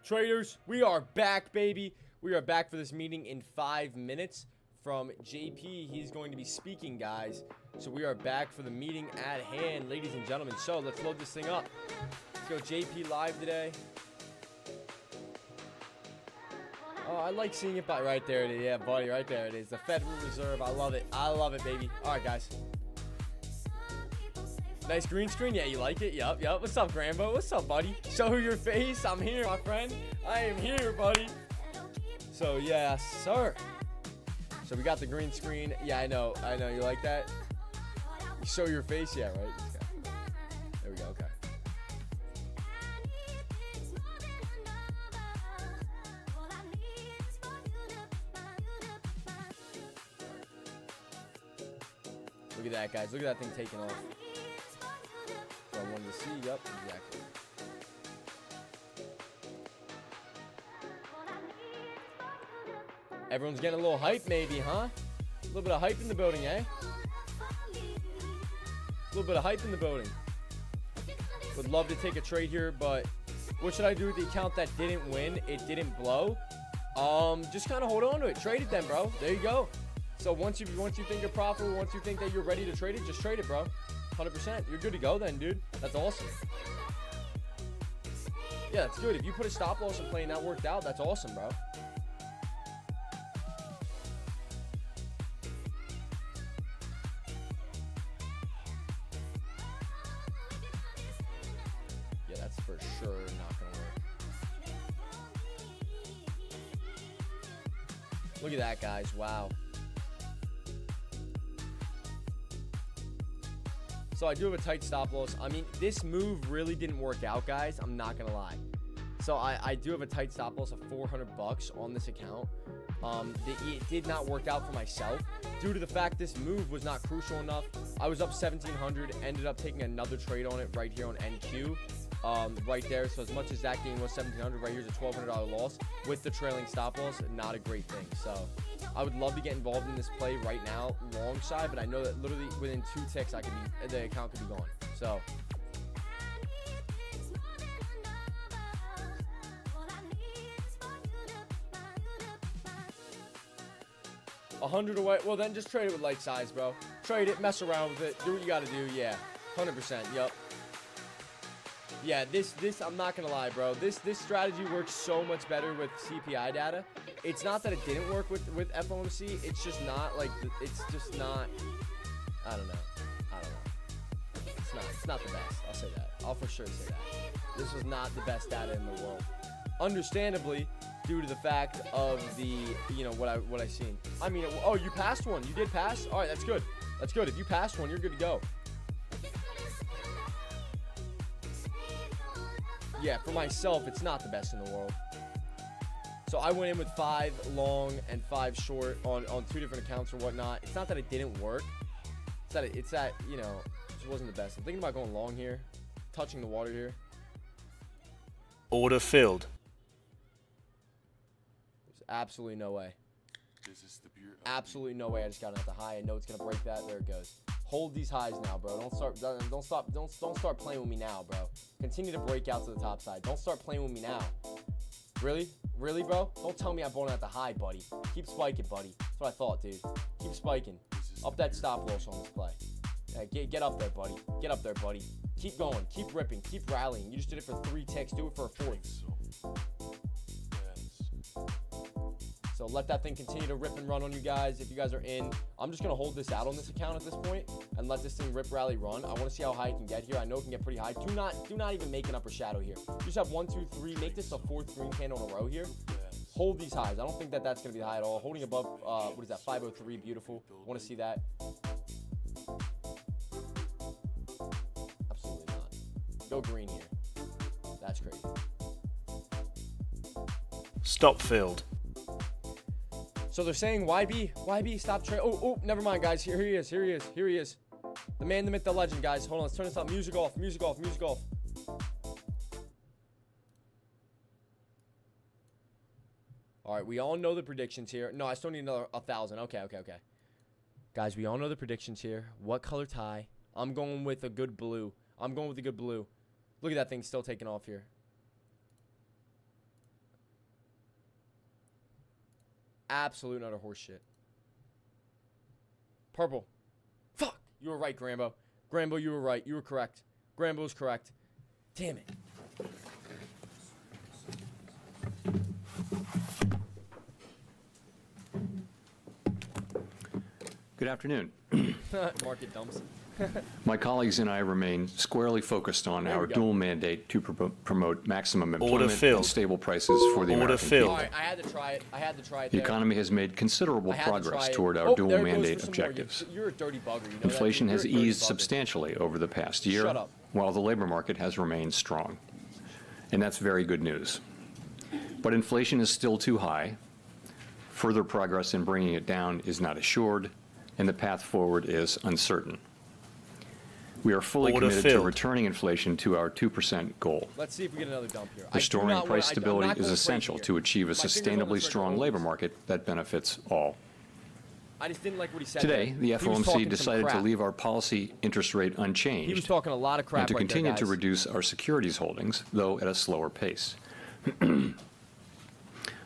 Traders, we are back, baby. We are back for this meeting in 5 minutes from JP. He's going to be speaking, guys. So we are back for the meeting at hand, ladies and gentlemen. So let's load this thing up. Let's go JP live today. Oh, I like seeing it by right there. It is. Yeah, buddy, right there it is. The Federal Reserve. I love it. I love it, baby. All right, guys. Nice green screen. Yeah, you like it? Yup, yup. What's up, Grambo? What's up, buddy? Show your face. I'm here, my friend. I am here, buddy. So, yeah, sir. So, we got the green screen. Yeah, I know. I know. You like that? You show your face? Yeah, right? This guy. There we go. Okay. Look at that, guys. Look at that thing taking off. So I wanted to see. Yep, exactly. Everyone's getting a little hype, maybe, huh? little bit of hype in the building, eh? A little bit of hype in the building. Would love to take a trade here, but what should I do with the account that didn't win? It didn't blow. Just kind of hold on to it. Trade it then, bro. There you go. So once you think you're profitable, once you think that you're ready to trade it, just trade it, bro. 100%. You're good to go then, dude. That's awesome. Yeah, that's good. If you put a stop loss in play and that worked out, that's awesome, bro. Yeah, that's for sure not gonna work. Look at that, guys. Wow. So I do have a tight stop loss. I mean, this move really didn't work out, guys. I'm not gonna lie. So I do have a tight stop loss of $400 on this account. It did not work out for myself due to the fact this move was not crucial enough. I was up 1,700, ended up taking another trade on it right here on NQ, right there. So as much as that game was 1,700, right here's a $1,200 loss with the trailing stop loss. Not a great thing. So I would love to get involved in this play right now, long side, but I know that literally within 2 ticks, the account could be gone. So 100 away. Well, then just trade it with light size, bro. Trade it, mess around with it, do what you gotta do. Yeah, 100%. Yup. Yeah, this I'm not gonna lie, bro. This strategy works so much better with CPI data. It's not that it didn't work with FOMC. It's just not like it's just not. I don't know. It's not the best. I'll say that. I'll for sure say that. This was not the best data in the world. Understandably, due to the fact of the what I seen. I mean, oh, you passed one. You did pass. All right, that's good. That's good. If you passed one, you're good to go. Yeah, for myself, it's not the best in the world. So I went in with 5 long and 5 short on 2 different accounts or whatnot. It's not that it didn't work. It's that it just wasn't the best. I'm thinking about going long here, touching the water here. Order filled. There's absolutely no way. Absolutely no way. I just got it at the high. I know it's gonna break that. There it goes. Hold these highs now, bro. Don't start playing with me now, bro. Continue to break out to the top side. Don't start playing with me now. Really, bro? Don't tell me I'm going at the high, buddy. Keep spiking, buddy. That's what I thought, dude. Keep spiking. Up that stop loss on this play. Yeah, get up there, buddy. Get up there, buddy. Keep going. Keep ripping. Keep rallying. You just did it for 3 ticks. Do it for a 4th. So let that thing continue to rip and run on you guys. If you guys are in, I'm just going to hold this out on this account at this point and let this thing rip, rally, run. I want to see how high it can get here. I know it can get pretty high. Do not even make an upper shadow here. You just have 1, 2, 3. Make this a 4th green candle in a row here. Hold these highs. I don't think that that's going to be the high at all. Holding above, what is that, 503, beautiful. Want to see that. Absolutely not. Go green here. That's crazy. Stop filled. So they're saying YB, stop trade. Oh, never mind, guys. Here he is. The man, the myth, the legend, guys. Hold on, let's turn this up. Music off. All right, we all know the predictions here. No, I still need another 1,000. Okay. Guys, we all know the predictions here. What color tie? I'm going with a good blue. Look at that thing still taking off here. Absolute utter horse shit. Purple. Fuck. You were right, Grambo. You were right. You were correct. Grambo's correct. Damn it. Good afternoon. Market dumps. My colleagues and I remain squarely focused on our dual mandate to promote maximum employment and stable prices for the American people. All right, I had to try it. The economy has made considerable progress toward our dual mandate objectives. You're a dirty bugger. You know Inflation has eased substantially over the past year, while the labor market has remained strong. And that's very good news. But inflation is still too high. Further progress in bringing it down is not assured, and the path forward is uncertain. We are fully committed to returning inflation to our 2% goal. Let's see if we get another dump here. Restoring price stability is essential to achieve a sustainably strong labor market that benefits all. I just didn't like what he said. Today, there. the He was FOMC talking some decided to crap. leave our policy interest rate unchanged. He was talking a lot of crap and to right continue there, to guys. reduce our securities holdings, though at a slower pace.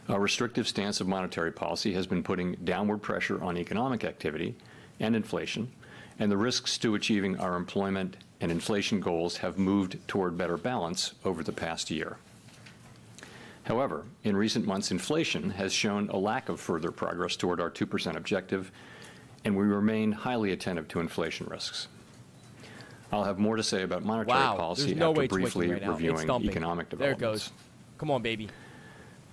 Our restrictive stance of monetary policy has been putting downward pressure on economic activity and inflation, and the risks to achieving our employment and inflation goals have moved toward better balance over the past year. However, in recent months, inflation has shown a lack of further progress toward our 2% objective, and we remain highly attentive to inflation risks. I'll have more to say about monetary Wow, policy there's no after way it's briefly wicking right now. It's reviewing dumping. economic There it developments. goes. Come on, baby.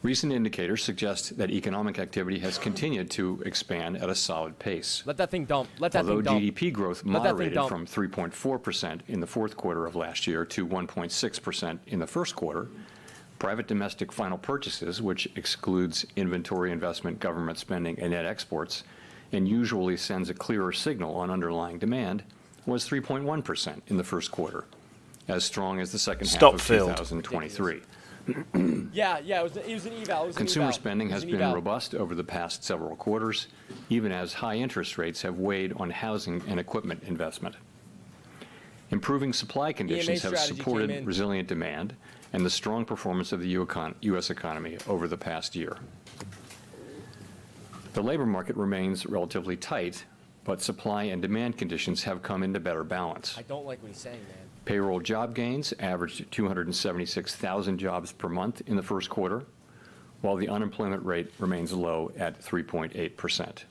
Recent indicators suggest that economic activity has continued to expand at a solid pace. Let that thing dump. Let that Although thing dump. GDP growth Let that thing moderated dump. from 3.4% in the fourth quarter of last year to 1.6% in the first quarter, private domestic final purchases, which excludes inventory investment, government spending, and net exports, and usually sends a clearer signal on underlying demand, was 3.1% in the first quarter, as strong as the second Stop half of filled. 2023. Yeah, it was an eval. It was an Consumer eval. spending It was has an been eval. robust over the past several quarters, even as high interest rates have weighed on housing and equipment investment. Improving supply conditions have strategy came supported in. resilient demand and the strong performance of the U.S. economy over the past year. The labor market remains relatively tight, but supply and demand conditions have come into better balance. I don't like what he's saying, man. Payroll job gains averaged 276,000 jobs per month in the first quarter, while the unemployment rate remains low at 3.8%.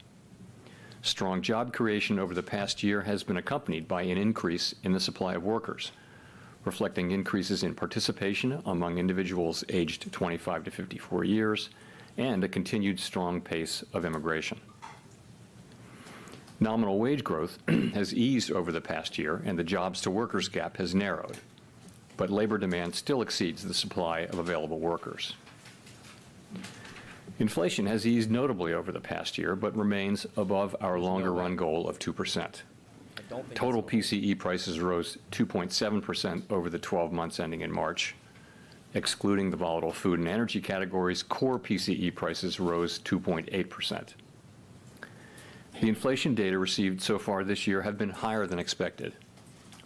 Strong job creation over the past year has been accompanied by an increase in the supply of workers, reflecting increases in participation among individuals aged 25 to 54 years and a continued strong pace of immigration. Nominal wage growth has eased over the past year, and the jobs-to-workers gap has narrowed, but labor demand still exceeds the supply of available workers. Inflation has eased notably over the past year, but remains above our longer-run goal of 2%. I don't think Total it's- PCE prices rose 2.7% over the 12 months ending in March. Excluding the volatile food and energy categories, core PCE prices rose 2.8%. The inflation data received so far this year have been higher than expected.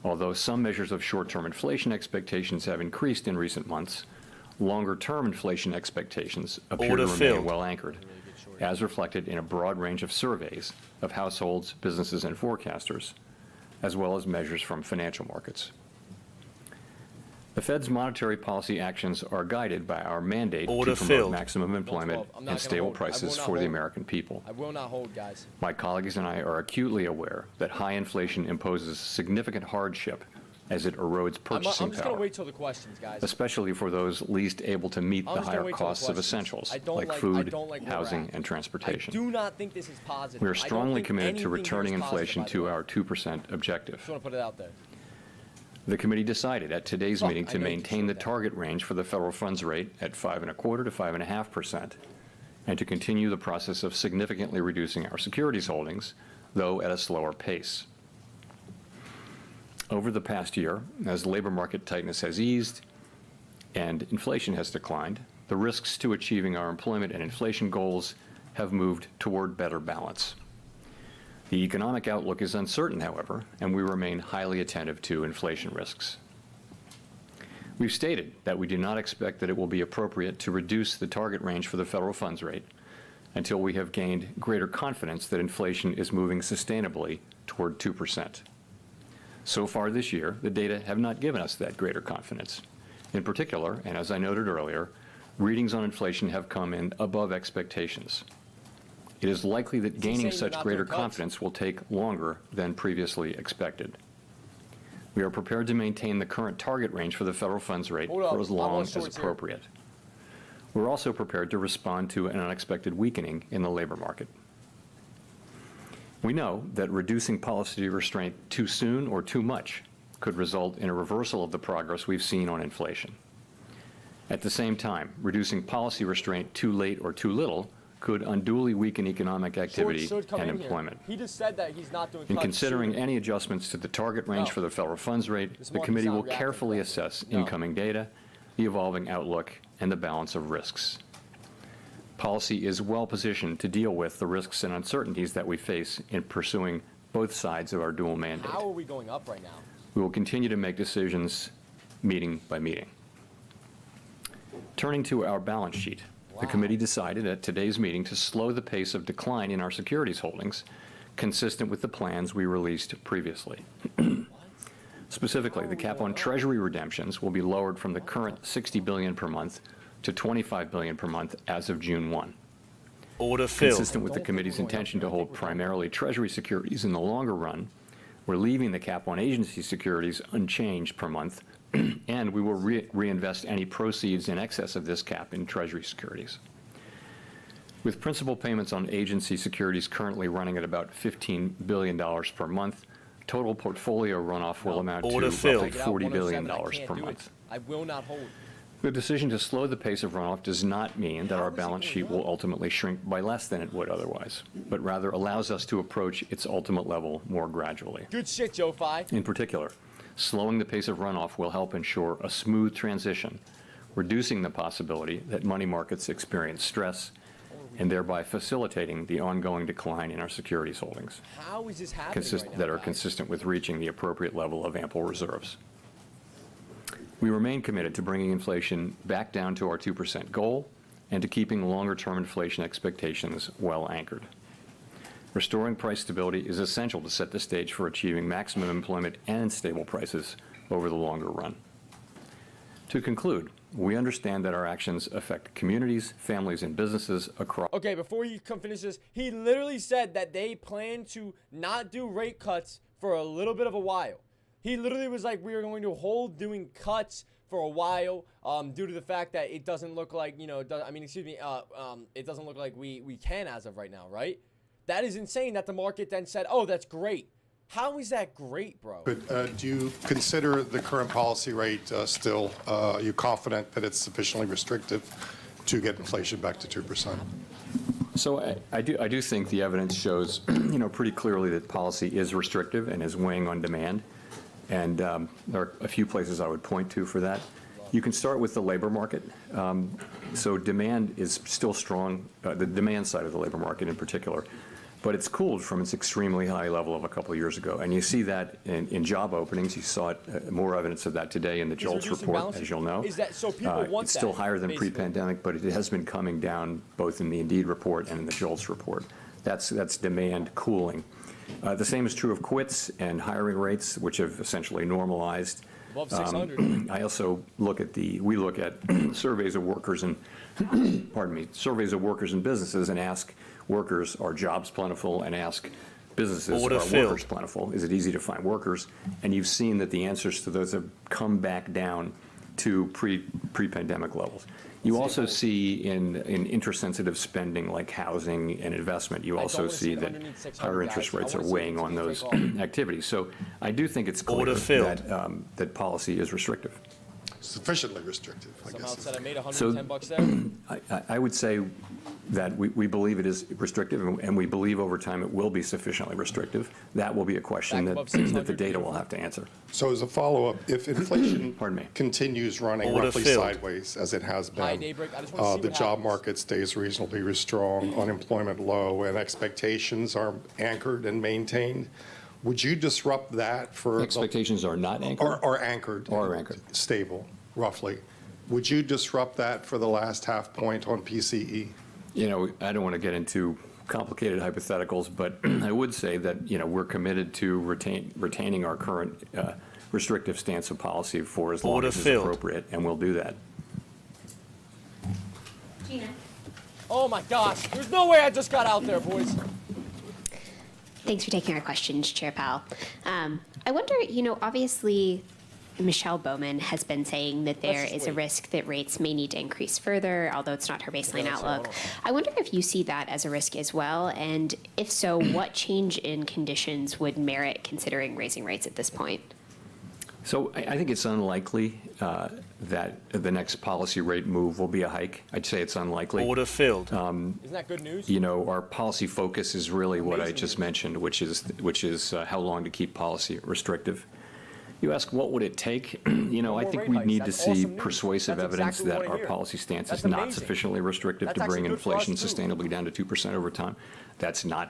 Although some measures of short-term inflation expectations have increased in recent months, longer-term inflation expectations appear Order to remain filled. well anchored, as reflected in a broad range of surveys of households, businesses, and forecasters, as well as measures from financial markets. The Fed's monetary policy actions are guided by our mandate Order to promote filled. maximum employment 12. I'm not and gonna stable hold. I will prices not for the hold. American people. I will not hold, guys. My colleagues and I are acutely aware that high inflation imposes significant hardship as it erodes I'm purchasing just going power, to wait till the questions, guys. especially for those least able to meet I'm the just gonna higher wait till the costs of questions. essentials I don't like like- I food, don't like where we're housing, at. and I transportation. do not think this is positive. We are I don't strongly think committed to anything here returning is positive, inflation by the to way. our 2% objective. Just want to put it out there. The committee decided at today's Fuck, meeting I to know you maintain showed the that. target range for the federal funds rate at 5.25% to 5.5%, and to continue the process of significantly reducing our securities holdings, though at a slower pace. Over the past year, as labor market tightness has eased and inflation has declined, the risks to achieving our employment and inflation goals have moved toward better balance. The economic outlook is uncertain, however, and we remain highly attentive to inflation risks. We've stated that we do not expect that it will be appropriate to reduce the target range for the federal funds rate until we have gained greater confidence that inflation is moving sustainably toward 2%. So far this year, the data have not given us that greater confidence. In particular, and as I noted earlier, readings on inflation have come in above expectations. It is likely that he gaining saying such you're not greater doing cuts? confidence will take longer than previously expected. We are prepared to maintain the current target range for the federal funds rate Hold up. for as I want long as shorts here. appropriate. We're also prepared to respond to an unexpected weakening in the labor market. We know that reducing policy restraint too soon or too much could result in a reversal of the progress we've seen on inflation. At the same time, reducing policy restraint too late or too little could unduly weaken economic activity Should come and in here. employment. He just said that he's not doing In cuts considering soon. any adjustments to the target range No. for the federal funds rate, This the market's committee not will reacting carefully correctly. assess No. incoming data, the evolving outlook, and the balance of risks. Policy is well positioned to deal with the risks and uncertainties that we face in pursuing both sides of our dual mandate. How are we going up right now? We will continue to make decisions meeting by meeting. Turning to our balance sheet, the committee decided at today's meeting to slow the pace of decline in our securities holdings, consistent with the plans we released previously. Specifically, the cap on Treasury redemptions will be lowered from the current $60 billion per month to $25 billion per month as of June 1. Order filled. Consistent with the committee's intention to hold primarily Treasury securities in the longer run, we're leaving the cap on agency securities unchanged per month, and we will reinvest any proceeds in excess of this cap in Treasury securities. With principal payments on agency securities currently running at about $15 billion per month, total portfolio runoff will amount to Order roughly filled. $40 billion per month. I will not hold. The decision to slow the pace of runoff does not mean that our balance sheet will ultimately shrink by less than it would otherwise, but rather allows us to approach its ultimate level more gradually. Good shit, Joe Fi. In particular, slowing the pace of runoff will help ensure a smooth transition, reducing the possibility that money markets experience stress, and thereby facilitating the ongoing decline in our securities holdings How is this happening right now, that are guys? consistent with reaching the appropriate level of ample reserves. We remain committed to bringing inflation back down to our 2% goal and to keeping longer-term inflation expectations well anchored. Restoring price stability is essential to set the stage for achieving maximum employment and stable prices over the longer run. To conclude, we understand that our actions affect communities, families, and businesses across. Okay, before you come finish this, he literally said that they plan to not do rate cuts for a little bit of a while. He literally was like, we are going to hold doing cuts for a while due to the fact that it doesn't look like, it doesn't look like we can as of right now, right? That is insane that the market then said, oh, that's great. How is that great, bro? But do you consider the current policy rate still, are you confident that it's sufficiently restrictive to get inflation back to 2%? So I do think the evidence shows, pretty clearly that policy is restrictive and is weighing on demand. And there are a few places I would point to for that. You can start with the labor market. So demand is still strong, the demand side of the labor market in particular, but it's cooled from its extremely high level of a couple of years ago. And you see that in job openings. You saw it, more evidence of that today in the JOLTS report, as you'll know. Is that so people want it's still that, higher than basically? pre-pandemic, but it has been coming down both in the Indeed report and in the JOLTS report. That's demand cooling. The same is true of quits and hiring rates, which have essentially normalized. Above 600. I also we look at surveys of workers and, surveys of workers and businesses and ask workers, are jobs plentiful, and ask businesses, Order are filled. workers plentiful? Is it easy to find workers? And you've seen that the answers to those have come back down to pre-pandemic levels. You also see in interest-sensitive spending like housing and investment, you also see that higher interest rates are weighing on those activities. So I do think it's clear Order filled. that policy is restrictive. Sufficiently restrictive, I Somehow guess. said I made So- $110 there. I would say that we believe it is restrictive, and we believe over time it will be sufficiently restrictive. That will be a question Back that above 600, the data will have to answer. So as a follow-up, if inflation Pardon me. continues running Order roughly filled. sideways as it has Hi, been, Daybreak. I just want to see the what job happens. market stays reasonably strong, unemployment low, and expectations are anchored and maintained, would you disrupt that for? Expectations are not anchored. Or anchored. Or anchored. Stable, roughly. Would you disrupt that for the last half point on PCE? I don't want to get into complicated hypotheticals, but I would say that, we're committed to retaining our current restrictive stance of policy for as long Order as it's filled. appropriate, and we'll do that. Gina. Oh my gosh, there's no way I just got out there, boys. Thanks for taking our questions, Chair Powell. I wonder, obviously, Michelle Bowman has been saying that there Let's is a wait. risk that rates may need to increase further, although it's not her baseline that's outlook. right. I wonder if you see that as a risk as well, and if so, what change in conditions would merit considering raising rates at this point? So I think it's unlikely that the next policy rate move will be a hike. I'd say it's unlikely. Order filled. Isn't that good news? Our policy focus is really what I just mentioned, which is how long to keep policy restrictive. You ask, what would it take? You know, I more think rate we hikes. need to That's see awesome news. persuasive That's evidence exactly what that I our hear. policy stance That's is not amazing. sufficiently restrictive That's to bring actually good for us, inflation too. sustainably down to 2% over time. That's not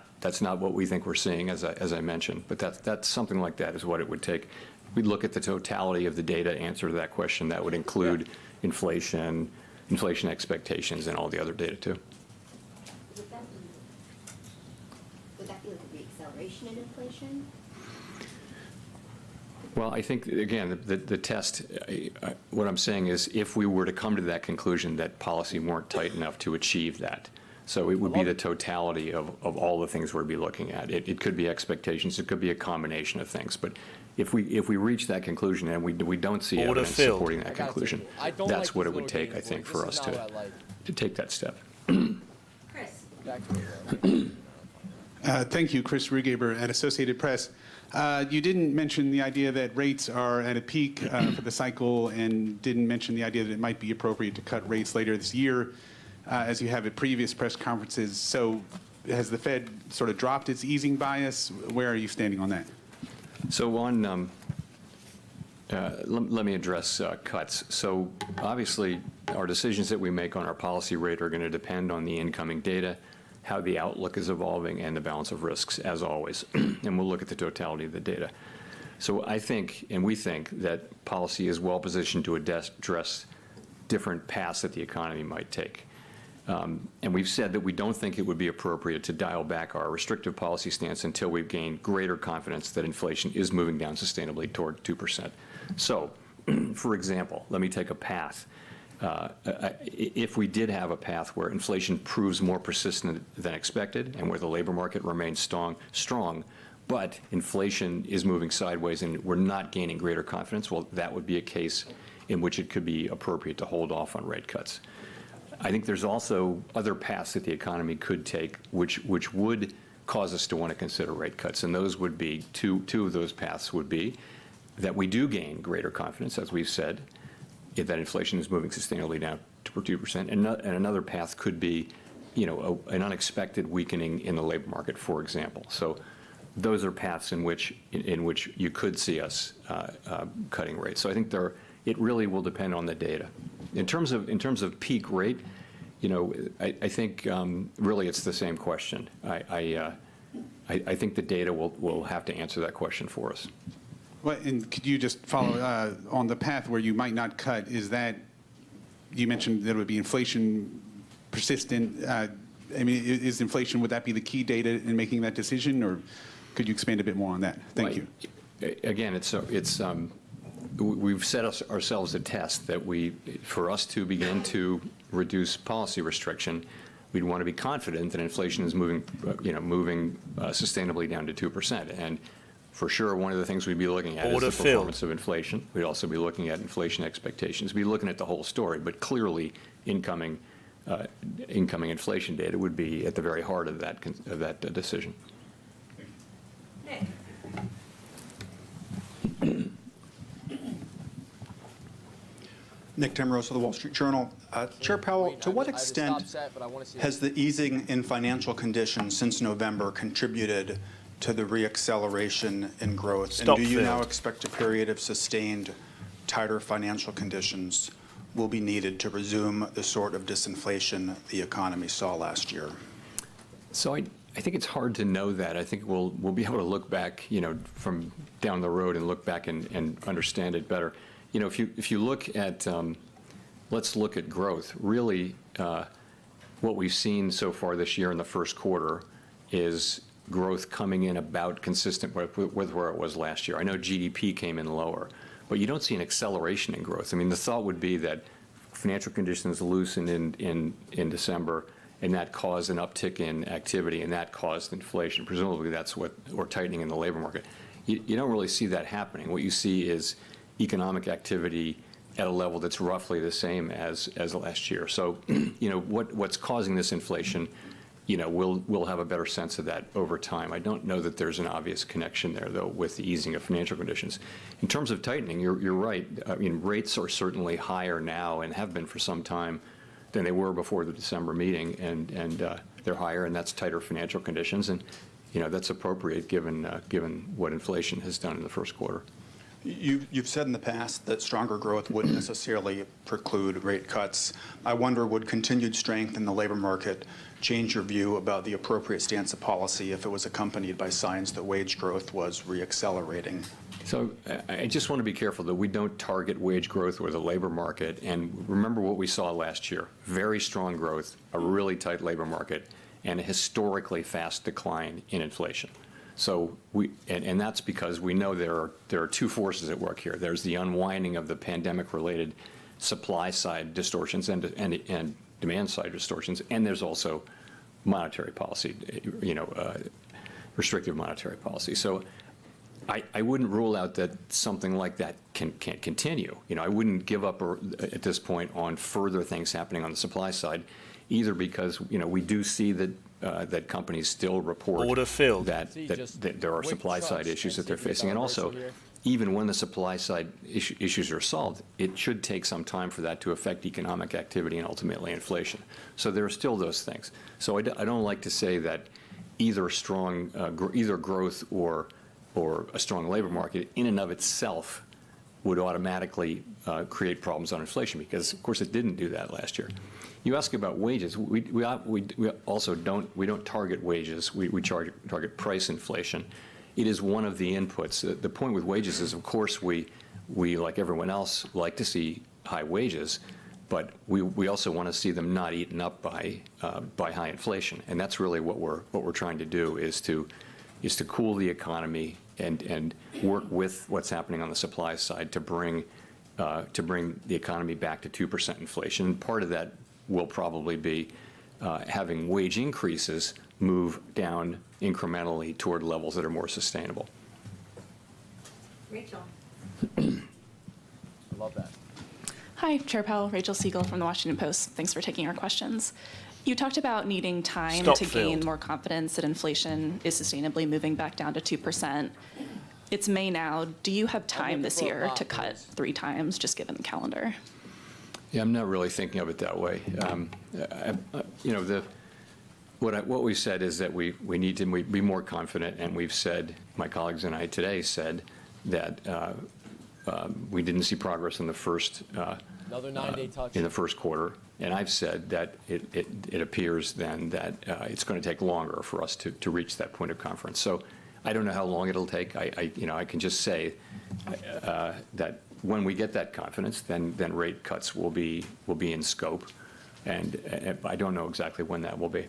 what we think we're seeing, as I mentioned. But that's something like that is what it would take. We'd look at the totality of the data to answer that question. That would include inflation expectations, and all the other data too. Would that be like a reacceleration in inflation? Well, I think, again, the test, what I'm saying is if we were to come to that conclusion that policy weren't tight enough to achieve that, so it would be the totality of all the things we'd be looking at. It could be expectations, it could be a combination of things. But if we reach that conclusion and we don't see Order evidence filled. supporting that conclusion, I don't that's like what these it would little take, I games, think, boys. for This us is not what I like. to take that step. Chris? Back to you. Thank you, Chris Rugaber at Associated Press. You didn't mention the idea that rates are at a peak for the cycle, and didn't mention the idea that it might be appropriate to cut rates later this year, as you have at previous press conferences. So has the Fed sort of dropped its easing bias? Where are you standing on that? So on, let me address cuts. So obviously, our decisions that we make on our policy rate are going to depend on the incoming data, how the outlook is evolving, and the balance of risks, as always. And we'll look at the totality of the data. So I think, and we think, that policy is well positioned to address different paths that the economy might take. And we've said that we don't think it would be appropriate to dial back our restrictive policy stance until we've gained greater confidence that inflation is moving down sustainably toward 2%. So, for example, let me take a path. If we did have a path where inflation proves more persistent than expected and where the labor market remains strong, but inflation is moving sideways and we're not gaining greater confidence, well, that would be a case in which it could be appropriate to hold off on rate cuts. I think there's also other paths that the economy could take which would cause us to want to consider rate cuts, and those would be, two of those paths would be that we do gain greater confidence, as we've said, that inflation is moving sustainably down to 2%. And another path could be, an unexpected weakening in the labor market, for example. So those are paths in which you could see us cutting rates. So I think it really will depend on the data. In terms of peak rate, I think really it's the same question. I think the data will have to answer that question for us. Well, and could you just follow on the path where you might not cut? Is that, you mentioned that it would be inflation persistent. I mean, is inflation, would that be the key data in making that decision, or could you expand a bit more on that? Thank you. Again, we've set ourselves a test that for us to begin to reduce policy restriction, we'd want to be confident that inflation is moving sustainably down to 2%. And for sure, one of the things we'd be looking at is the performance of inflation. We'd also be looking at inflation expectations. We'd be looking at the whole story, but clearly incoming inflation data would be at the very heart of that decision. Nick? Nick Timrose of the Wall Street Journal. Chair Powell, to what extent has the easing in financial conditions since November contributed to the reacceleration in growth? And do you now expect a period of sustained tighter financial conditions will be needed to resume the sort of disinflation the economy saw last year? So I think it's hard to know that. I think we'll be able to look back, from down the road and look back and understand it better. If you look at, let's look at growth. Really, what we've seen so far this year in the first quarter is growth coming in about consistent with where it was last year. I know GDP came in lower, but you don't see an acceleration in growth. I mean, the thought would be that financial conditions loosened in December, and that caused an uptick in activity, and that caused inflation. Presumably that's or tightening in the labor market. You don't really see that happening. What you see is economic activity at a level that's roughly the same as last year. So, what's causing this inflation, we'll have a better sense of that over time. I don't know that there's an obvious connection there, though, with the easing of financial conditions. In terms of tightening, you're right. I mean, rates are certainly higher now and have been for some time than they were before the December meeting, and they're higher, and that's tighter financial conditions, and that's appropriate given what inflation has done in the first quarter. You've said in the past that stronger growth wouldn't necessarily preclude rate cuts. I wonder, would continued strength in the labor market change your view about the appropriate stance of policy if it was accompanied by signs that wage growth was reaccelerating? So I just want to be careful that we don't target wage growth or the labor market. And remember what we saw last year: very strong growth, a really tight labor market, and a historically fast decline in inflation. So and that's because we know there are two forces at work here. There's the unwinding of the pandemic-related supply side distortions and demand side distortions, and there's also monetary policy, restrictive monetary policy. So I wouldn't rule out that something like that can't continue. I wouldn't give up at this point on further things happening on the supply side, either because we do see that that companies still report that there are supply side issues that they're facing, and also even when the supply side issues are solved, it should take some time for that to affect economic activity and ultimately inflation. So there are still those things. So I don't like to say that either either growth or a strong labor market in and of itself would automatically create problems on inflation, because of course it didn't do that last year. You ask about wages. We also don't target wages. We target price inflation. It is one of the inputs. The point with wages is, of course, we like everyone else like to see high wages, but we also want to see them not eaten up by high inflation. And that's really what we're trying to do, is to cool the economy and work with what's happening on the supply side to bring the economy back to 2% inflation. And part of that will probably be having wage increases move down incrementally toward levels that are more sustainable. Rachel. I love that. Hi, Chair Powell, Rachel Siegel from the Washington Post. Thanks for taking our questions. You talked about needing time to gain more confidence that inflation is sustainably moving back down to 2%. It's May now. Do you have time this year to cut 3 times, just given the calendar? Yeah, I'm not really thinking of it that way. What we've said is that we need to be more confident, and we've said, my colleagues and I today said, that we didn't see progress in the first Another 9-day touch in the first quarter, and I've said that it appears then that it's going to take longer for us to reach that point of conference. So I don't know how long it'll take. I can just say that when we get that confidence, then rate cuts will be in scope, and I don't know exactly when that will be.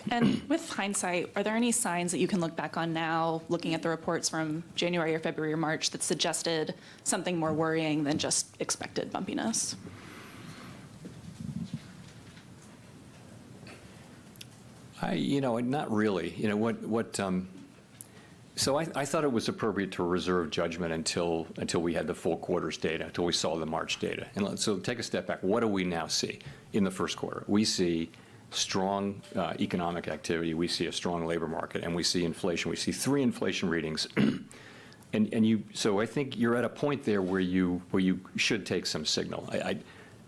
And with hindsight, are there any signs that you can look back on now, looking at the reports from January or February or March, that suggested something more worrying than just expected bumpiness? Not really. So I thought it was appropriate to reserve judgment until we had the full quarter's data, until we saw the March data. And so take a step back. What do we now see in the first quarter? We see strong economic activity. We see a strong labor market, and we see inflation. We see 3 inflation readings. So I think you're at a point there where you should take some signal.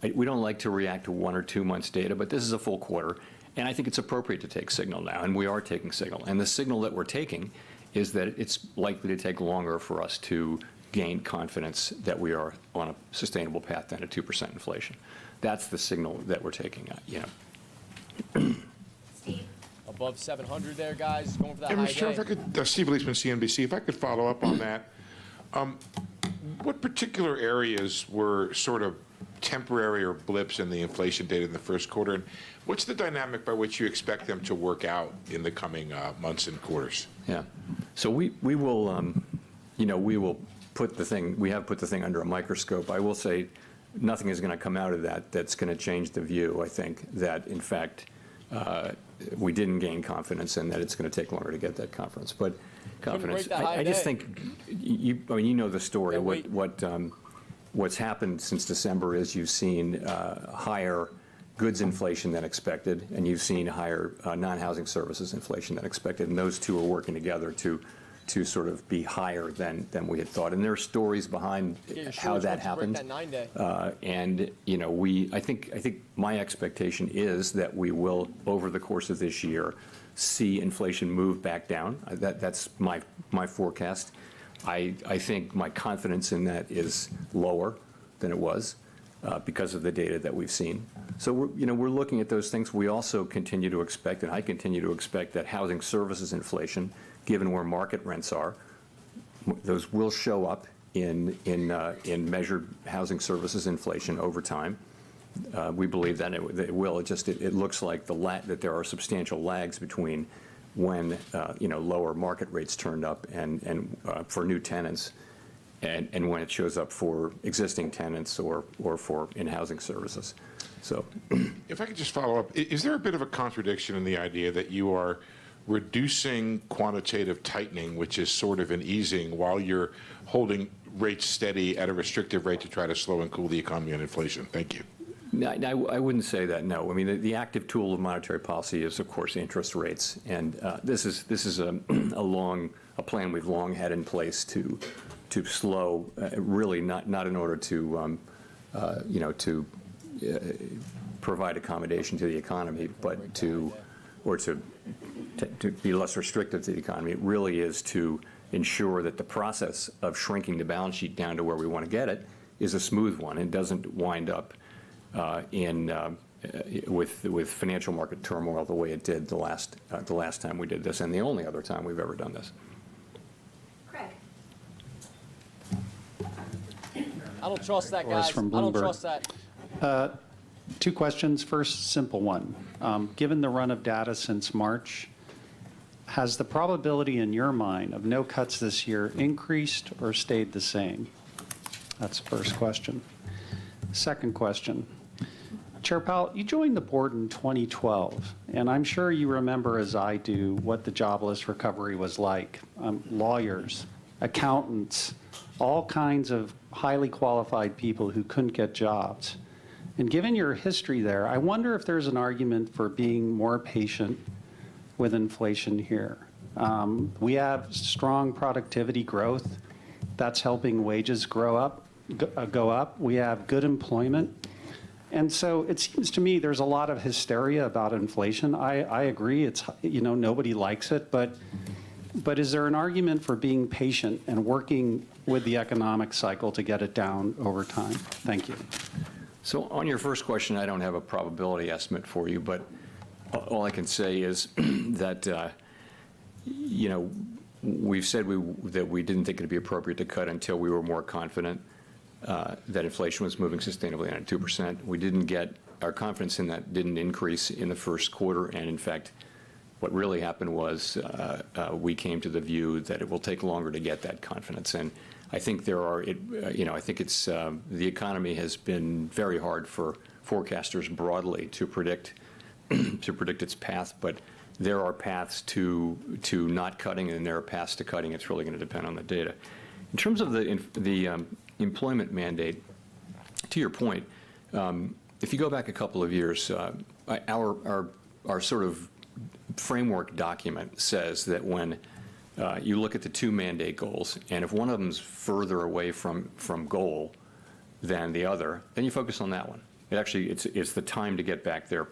We don't like to react to 1 or 2 months' data, but this is a full quarter, and I think it's appropriate to take signal now, and we are taking signal. And the signal that we're taking is that it's likely to take longer for us to gain confidence that we are on a sustainable path down to 2% inflation. That's the signal that we're taking. Steve. Above 700 there, guys. Going for that high Mr. Chair, day. if I could, Steve Leisman, CNBC, if I could follow up on that. What particular areas were sort of temporary or blips in the inflation data in the first quarter? And what's the dynamic by which you expect them to work out in the coming months and quarters? Yeah. So we will, we will put the thing, we have put the thing under a microscope. I will say nothing is going to come out of that that's going to change the view, I think, that in fact we didn't gain confidence and that it's going to take longer to get that confidence. But confidence, I just think, you know the story. What's happened since December is you've seen higher goods inflation than expected, and you've seen higher non-housing services inflation than expected, and those two are working together to sort of be higher than we had thought. And there are stories behind how that happened. And I think my expectation is that we will, over the course of this year, see inflation move back down. That's my forecast. I think my confidence in that is lower than it was because of the data that we've seen. So we're looking at those things. We also continue to expect, and I continue to expect, that housing services inflation, given where market rents are, those will show up in measured housing services inflation over time. We believe that it will. It looks like that there are substantial lags between when lower market rates turned up and for new tenants, and when it shows up for existing tenants or for in housing services. So, if I could just follow up, is there a bit of a contradiction in the idea that you are reducing quantitative tightening, which is sort of an easing, while you're holding rates steady at a restrictive rate to try to slow and cool the economy and inflation? Thank you. No, I wouldn't say that, no. I mean, the active tool of monetary policy is, of course, interest rates. And this is a plan we've long had in place to slow, really not in order to, to provide accommodation to the economy, but to be less restrictive to the economy. It really is to ensure that the process of shrinking the balance sheet down to where we want to get it is a smooth one and doesn't wind up with financial market turmoil the way it did the last time we did this, and the only other time we've ever done this. Craig. I don't trust that, guys. From I don't Bloomberg. trust that. Two questions. First, simple one. Given the run of data since March, has the probability in your mind of no cuts this year increased or stayed the same? That's the first question. Second question. Chair Powell, you joined the board in 2012, and I'm sure you remember, as I do, what the jobless recovery was like. Lawyers, accountants, all kinds of highly qualified people who couldn't get jobs. And given your history there, I wonder if there's an argument for being more patient with inflation here. We have strong productivity growth. That's helping wages go up. We have good employment. And so it seems to me there's a lot of hysteria about inflation. I agree, it's, nobody likes it, but is there an argument for being patient and working with the economic cycle to get it down over time? Thank you. So on your first question, I don't have a probability estimate for you, but all I can say is that, we've said that we didn't think it'd be appropriate to cut until we were more confident that inflation was moving sustainably on at 2%. We didn't get, our confidence in that didn't increase in the first quarter, and in fact, what really happened was we came to the view that it will take longer to get that confidence. And I think I think it's, the economy has been very hard for forecasters broadly to predict its path, but there are paths to not cutting, and there are paths to cutting. It's really going to depend on the data. In terms of the employment mandate, to your point, if you go back a couple of years, our sort of framework document says that when you look at the two mandate goals, and if one of them's further away from goal than the other, then you focus on that one. It actually, it's the time to get back there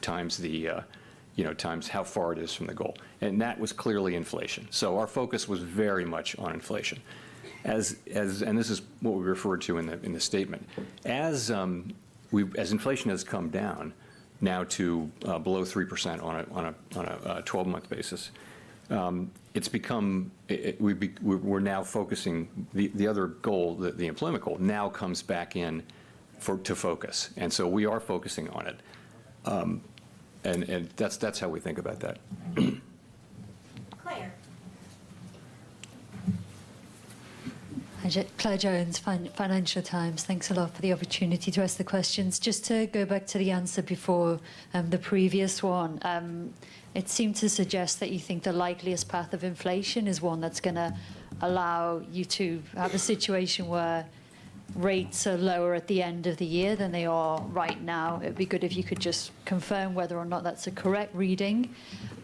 times the, times how far it is from the goal. And that was clearly inflation. So our focus was very much on inflation. And this is what we referred to in the statement. As inflation has come down now to below 3% on a 12-month basis, it's become, we're now focusing, the other goal, the employment goal, now comes back in to focus. And so we are focusing on it. And that's how we think about that. Claire. Claire Jones, Financial Times. Thanks a lot for the opportunity to ask the questions. Just to go back to the answer before the previous one, it seemed to suggest that you think the likeliest path of inflation is one that's going to allow you to have a situation where rates are lower at the end of the year than they are right now. It'd be good if you could just confirm whether or not that's a correct reading.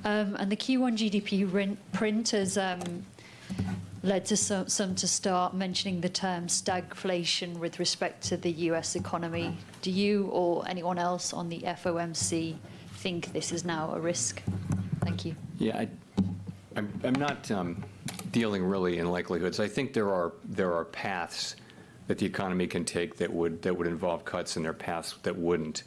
And the Q1 GDP print has led to some to start mentioning the term stagflation with respect to the US economy. Do you or anyone else on the FOMC think this is now a risk? Thank you. Yeah, I'm not dealing really in likelihoods. I think there are paths that the economy can take that would involve cuts, and there are paths that wouldn't.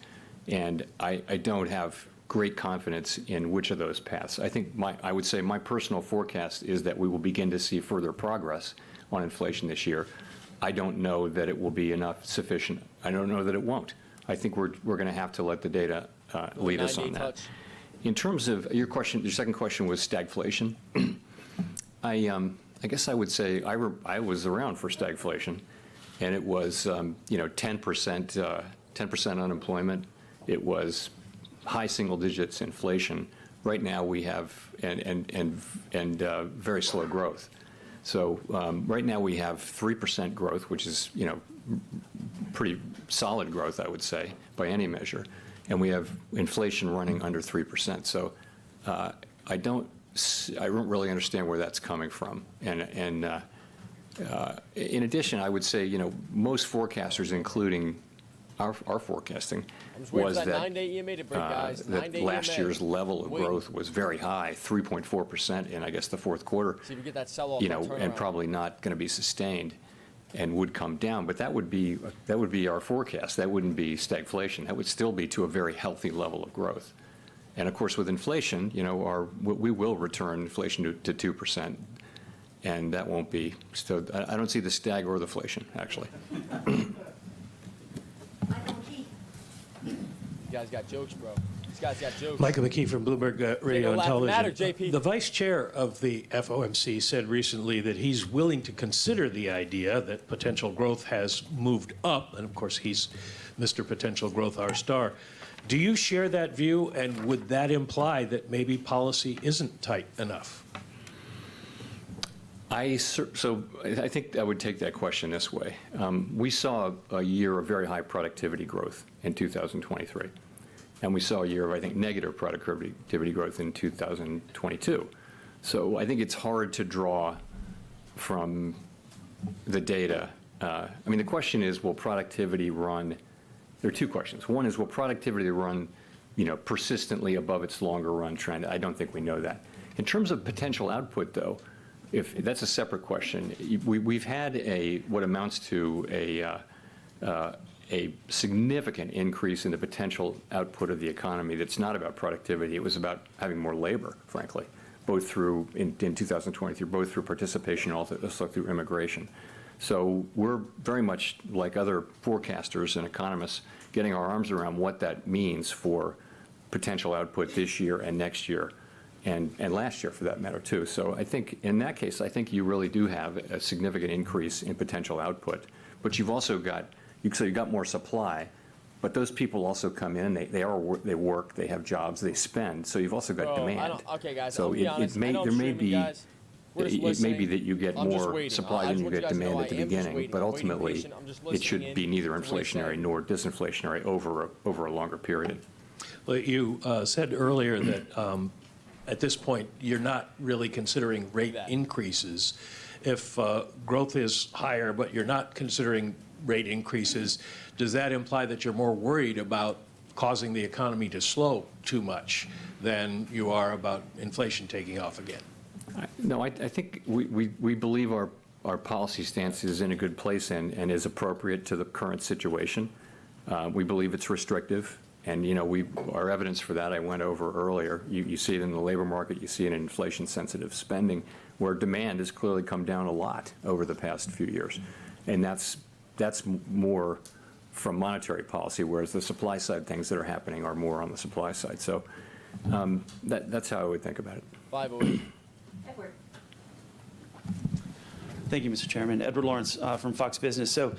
And I don't have great confidence in which of those paths. I would say my personal forecast is that we will begin to see further progress on inflation this year. I don't know that it will be sufficient. I don't know that it won't. I think we're going to have to let the data lead us on that. In terms of your second question was stagflation. I guess I would say I was around for stagflation, and it was 10% unemployment. It was high single digits inflation. Right now we have very slow growth. So right now we have 3% growth, which is pretty solid growth, I would say, by any measure, and we have inflation running under 3%. So I don't really understand where that's coming from. And in addition, I would say most forecasters, including our forecasting, was that last year's level of growth was very high, 3.4% in, I guess, the fourth quarter, See if you get that sell-off, and probably not going to be sustained and would come down. But that would be our forecast. That wouldn't be stagflation. That would still be to a very healthy level of growth. And of course, with inflation, we will return inflation to 2%, and that won't be. So I don't see the stag or the inflation, actually. You guys got jokes, bro. These guys got jokes. Michael McKee from Bloomberg Radio and Television. Matter, JP. The vice chair of the FOMC said recently that he's willing to consider the idea that potential growth has moved up, and of course he's Mr. Potential Growth, our star. Do you share that view, and would that imply that maybe policy isn't tight enough? So I think I would take that question this way. We saw a year of very high productivity growth in 2023, and we saw a year of, I think, negative productivity growth in 2022. So I think it's hard to draw from the data. The question is, will productivity run? There are two questions. One is, will productivity run, persistently above its longer run trend? I don't think we know that. In terms of potential output, though, if that's a separate question. We've had what amounts to a significant increase in the potential output of the economy that's not about productivity. It was about having more labor, frankly, both through, in 2023, both through participation and also through immigration. So we're very much like other forecasters and economists getting our arms around what that means for potential output this year and next year. And last year, for that matter, too. So I think in that case, I think you really do have a significant increase in potential output. But you've also got, you've got more supply, but those people also come in, they work, they have jobs, they spend. So you've also got demand. Okay, guys, so it may be that you get more supply than you get demand at the beginning, but ultimately it should be neither inflationary nor disinflationary over a longer period. Well, you said earlier that at this point, you're not really considering rate increases. If growth is higher, but you're not considering rate increases, does that imply that you're more worried about causing the economy to slow too much than you are about inflation taking off again? No, I think we believe our policy stance is in a good place and is appropriate to the current situation. We believe it's restrictive. And, our evidence for that I went over earlier. You see it in the labor market, you see it in inflation-sensitive spending, where demand has clearly come down a lot over the past few years. And that's more from monetary policy, whereas the supply side things that are happening are more on the supply side. So that's how I would think about it. 508. Edward. Thank you, Mr. Chairman. Edward Lawrence from Fox Business. So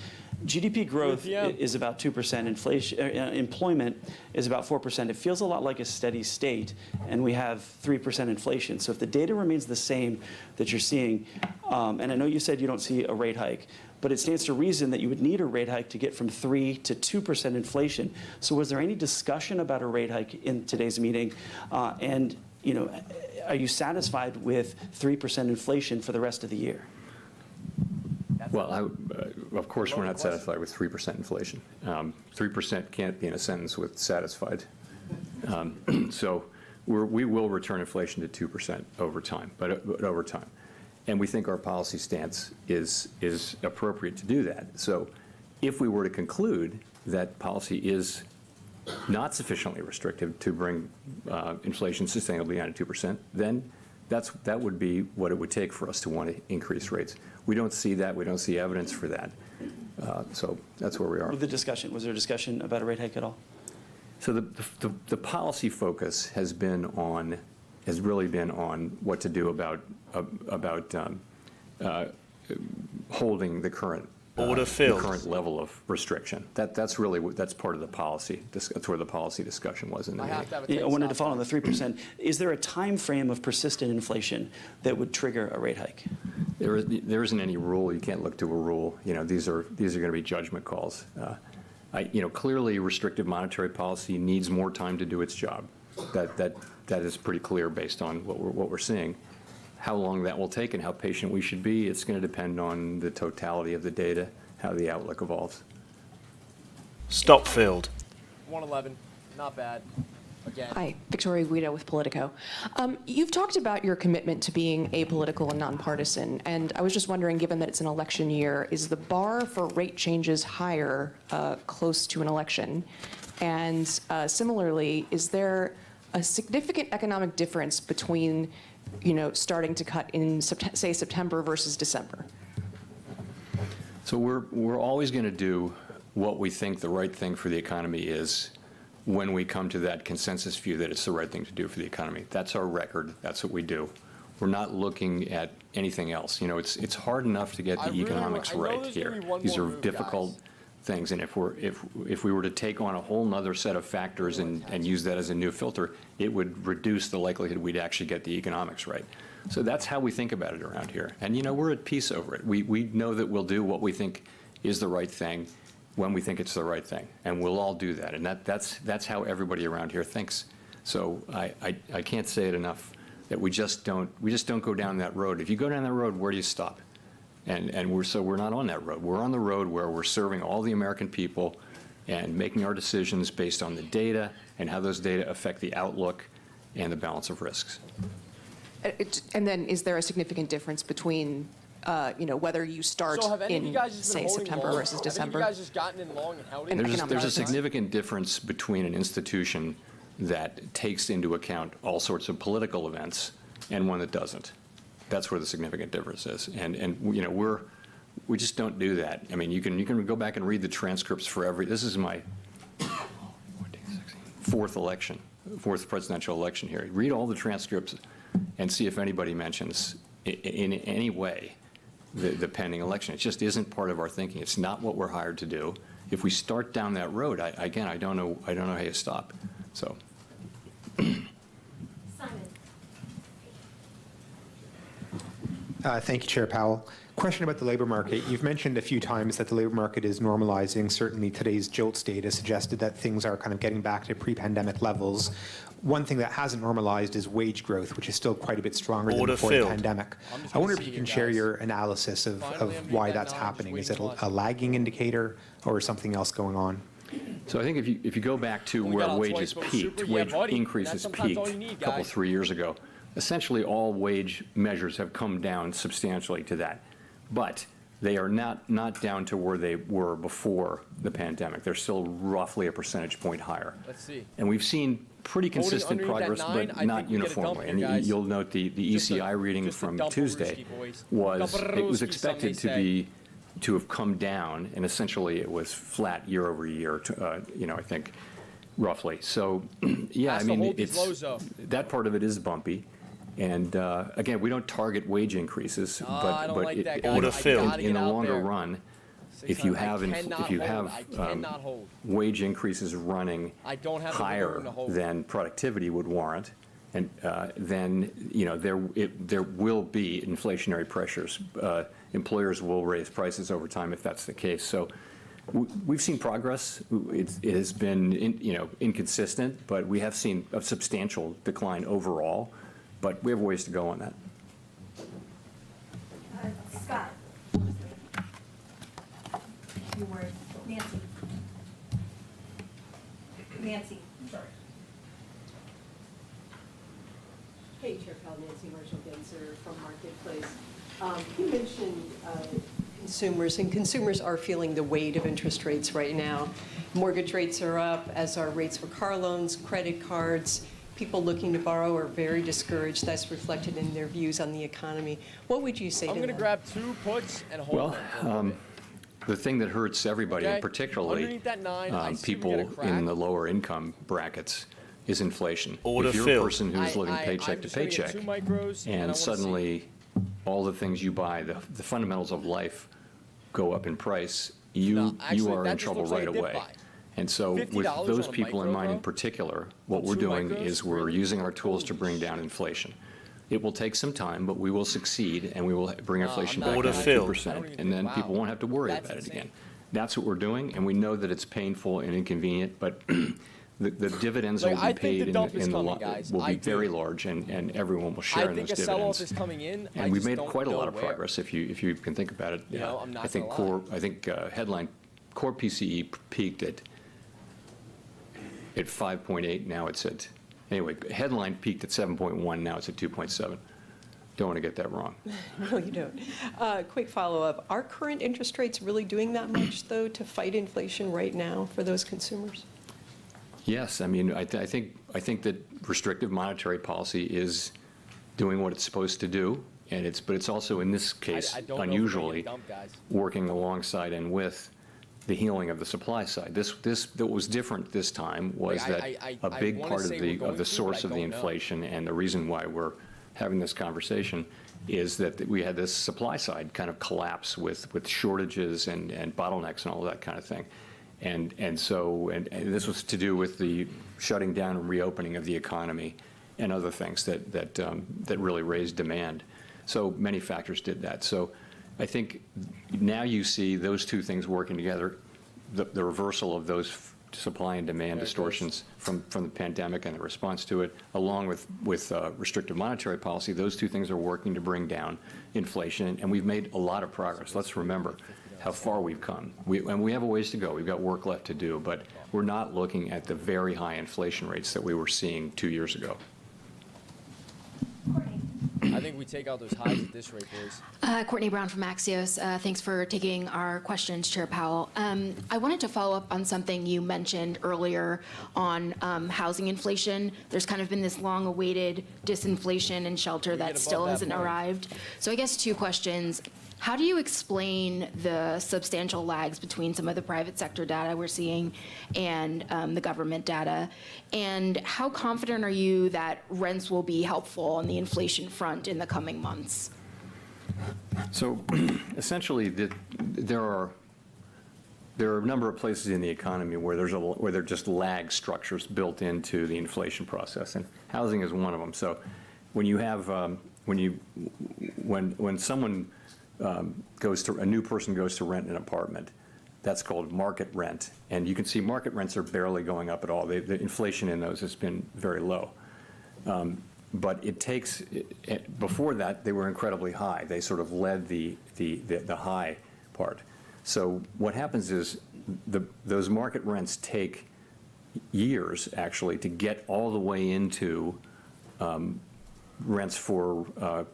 GDP growth is about 2%. Inflation, employment is about 4%. It feels a lot like a steady state, and we have 3% inflation. So if the data remains the same that you're seeing, and I know you said you don't see a rate hike, but it stands to reason that you would need a rate hike to get from 3 to 2% inflation. So was there any discussion about a rate hike in today's meeting? And are you satisfied with 3% inflation for the rest of the year? Well, of course, we're not satisfied with 3% inflation. 3% can't be in a sentence with satisfied. So we will return inflation to 2% over time, but over time. And we think our policy stance is appropriate to do that. So if we were to conclude that policy is not sufficiently restrictive to bring inflation sustainably down to 2%, then that would be what it would take for us to want to increase rates. We don't see that. We don't see evidence for that. So that's where we are. Was there a discussion about a rate hike at all? So the policy focus has really been on what to do about holding the current the current level of restriction. That's part of the policy. That's where the policy discussion was in the meeting. I wanted to follow on the 3%. Is there a time frame of persistent inflation that would trigger a rate hike? There isn't any rule. You can't look to a rule. These are going to be judgment calls. Clearly, restrictive monetary policy needs more time to do its job. That is pretty clear based on what we're seeing. How long that will take and how patient we should be, it's going to depend on the totality of the data, how the outlook evolves. Stopfield. 111, not bad. Again. Hi, Victoria Guido with Politico. You've talked about your commitment to being apolitical and nonpartisan, and I was just wondering, given that it's an election year, is the bar for rate changes higher close to an election? And similarly, is there a significant economic difference between, starting to cut in, say, September versus December? So we're always going to do what we think the right thing for the economy is when we come to that consensus view that it's the right thing to do for the economy. That's our record. That's what we do. We're not looking at anything else. It's hard enough to get the economics right here. These are difficult things, and if we were to take on a whole nother set of factors and use that as a new filter, it would reduce the likelihood we'd actually get the economics right. So that's how we think about it around here. And we're at peace over it. We know that we'll do what we think is the right thing when we think it's the right thing, and we'll all do that. And that's how everybody around here thinks. So I can't say it enough that we just don't go down that road. If you go down that road, where do you stop? And we're not on that road. We're on the road where we're serving all the American people and making our decisions based on the data and how those data affect the outlook and the balance of risks. And then is there a significant difference between, whether you start in, say, September versus December? Have you guys just gotten in long and held it? There's a significant difference between an institution that takes into account all sorts of political events and one that doesn't. That's where the significant difference is. And we just don't do that. I mean, you can go back and read the transcripts for this is my fourth presidential election here. Read all the transcripts and see if anybody mentions in any way the pending election. It just isn't part of our thinking. It's not what we're hired to do. If we start down that road, I don't know how you stop. So. Thank you, Chair Powell. Question about the labor market. You've mentioned a few times that the labor market is normalizing. Certainly today's JOLTS data suggested that things are kind of getting back to pre-pandemic levels. One thing that hasn't normalized is wage growth, which is still quite a bit stronger than before the pandemic. I wonder if you can share your analysis of why that's happening. Is it a lagging indicator or something else going on? So I think if you go back to where wages peaked, wage increases peaked a couple, 3 years ago, essentially all wage measures have come down substantially to that. But they are not down to where they were before the pandemic. They're still roughly a percentage point higher. Let's see. And we've seen pretty consistent progress, but not uniformly. And you'll note the ECI reading from Tuesday was expected to have come down, and essentially it was flat year over year, I think, roughly. So, yeah, I mean, that part of it is bumpy. And again, we don't target wage increases, but in the longer run, if you have wage increases running higher than productivity would warrant, and then there will be inflationary pressures. Employers will raise prices over time if that's the case. So we've seen progress. It has been inconsistent, but we have seen a substantial decline overall. But we have ways to go on that. Scott. You were Nancy. Nancy, sorry. Hey, Chair Powell, Nancy Marshall-Genzer from Marketplace. You mentioned consumers, and consumers are feeling the weight of interest rates right now. Mortgage rates are up, as are rates for car loans, credit cards. People looking to borrow are very discouraged. That's reflected in their views on the economy. What would you say to them? I'm going to grab 2 puts and hold Well, them. the thing that hurts everybody, Okay. and particularly Underneath that 9, I see we people get a crack. in the lower income brackets, is inflation. Order if you're filled. a person who's living I'm paycheck to just gonna get paycheck, 2 micros, and I and wanna see. suddenly all the things you buy, the fundamentals of life go up in price, you actually, are that in just trouble looks like right a dip away. buy. And so with $50 those on a people in micro, mind in bro? particular, what On we're 2 doing micros? is we're using our tools to bring down inflation. It will take some time, but we will succeed, and we will bring inflation back Order down to filled. 2%, and then people won't have to worry That's about it insane. again. That's what we're doing, and we know that it's painful and inconvenient, but the dividends Like, that I will be think the paid dump is in the coming, lot guys. will I be do. very large, and everyone will share I in think those a sell-off dividends. is coming in. I And we've just made don't quite a know lot of where. progress if you can think about it. You know, I'm not I think gonna headline core PCE peaked at 5.8. Now it's at, anyway, headline peaked at 7.1. Now it's at 2.7. Don't want to get that wrong. No, you don't. Quick follow-up. Are current interest rates really doing that much, though, to fight inflation right now for those consumers? Yes, I mean, I think that restrictive monetary policy is doing what it's supposed to do, and but it's also in this case I don't know if we're gonna unusually get dumped, guys. working alongside and with the healing of the supply side. That was different this time was Like, that I a big wanna part of say we're the going to, but source I of the don't know. inflation and the reason why we're having this conversation is that we had this supply side kind of collapse with shortages and bottlenecks and all that kind of thing. And so this was to do with the shutting down and reopening of the economy and other things that really raised demand. So many factors did that. So I think now you see those two things working together, the reversal of those supply and demand distortions from the pandemic and the response to it, along with restrictive monetary policy. Those two things are working to bring down inflation, and we've made a lot of progress. Let's remember how far we've come. And we have a ways to go. We've got work left to do, but we're not looking at the very high inflation rates that we were seeing 2 years ago. I think we take out those highs at this rate, boys. Courtney Brown from Axios. Thanks for taking our questions, Chair Powell. I wanted to follow up on something you mentioned earlier on housing inflation. There's kind of been this long-awaited disinflation in shelter that still hasn't arrived. So I guess 2 questions. How do you explain the substantial lags between some of the private sector data we're seeing and the government data? And how confident are you that rents will be helpful on the inflation front in the coming months? So essentially, there are a number of places in the economy where there are just lag structures built into the inflation process, and housing is one of them. So when you have when someone a new person goes to rent an apartment, that's called market rent, and you can see market rents are barely going up at all. The inflation in those has been very low. But it takes, before that, they were incredibly high. They sort of led the high part. So what happens is those market rents take years, actually, to get all the way into rents for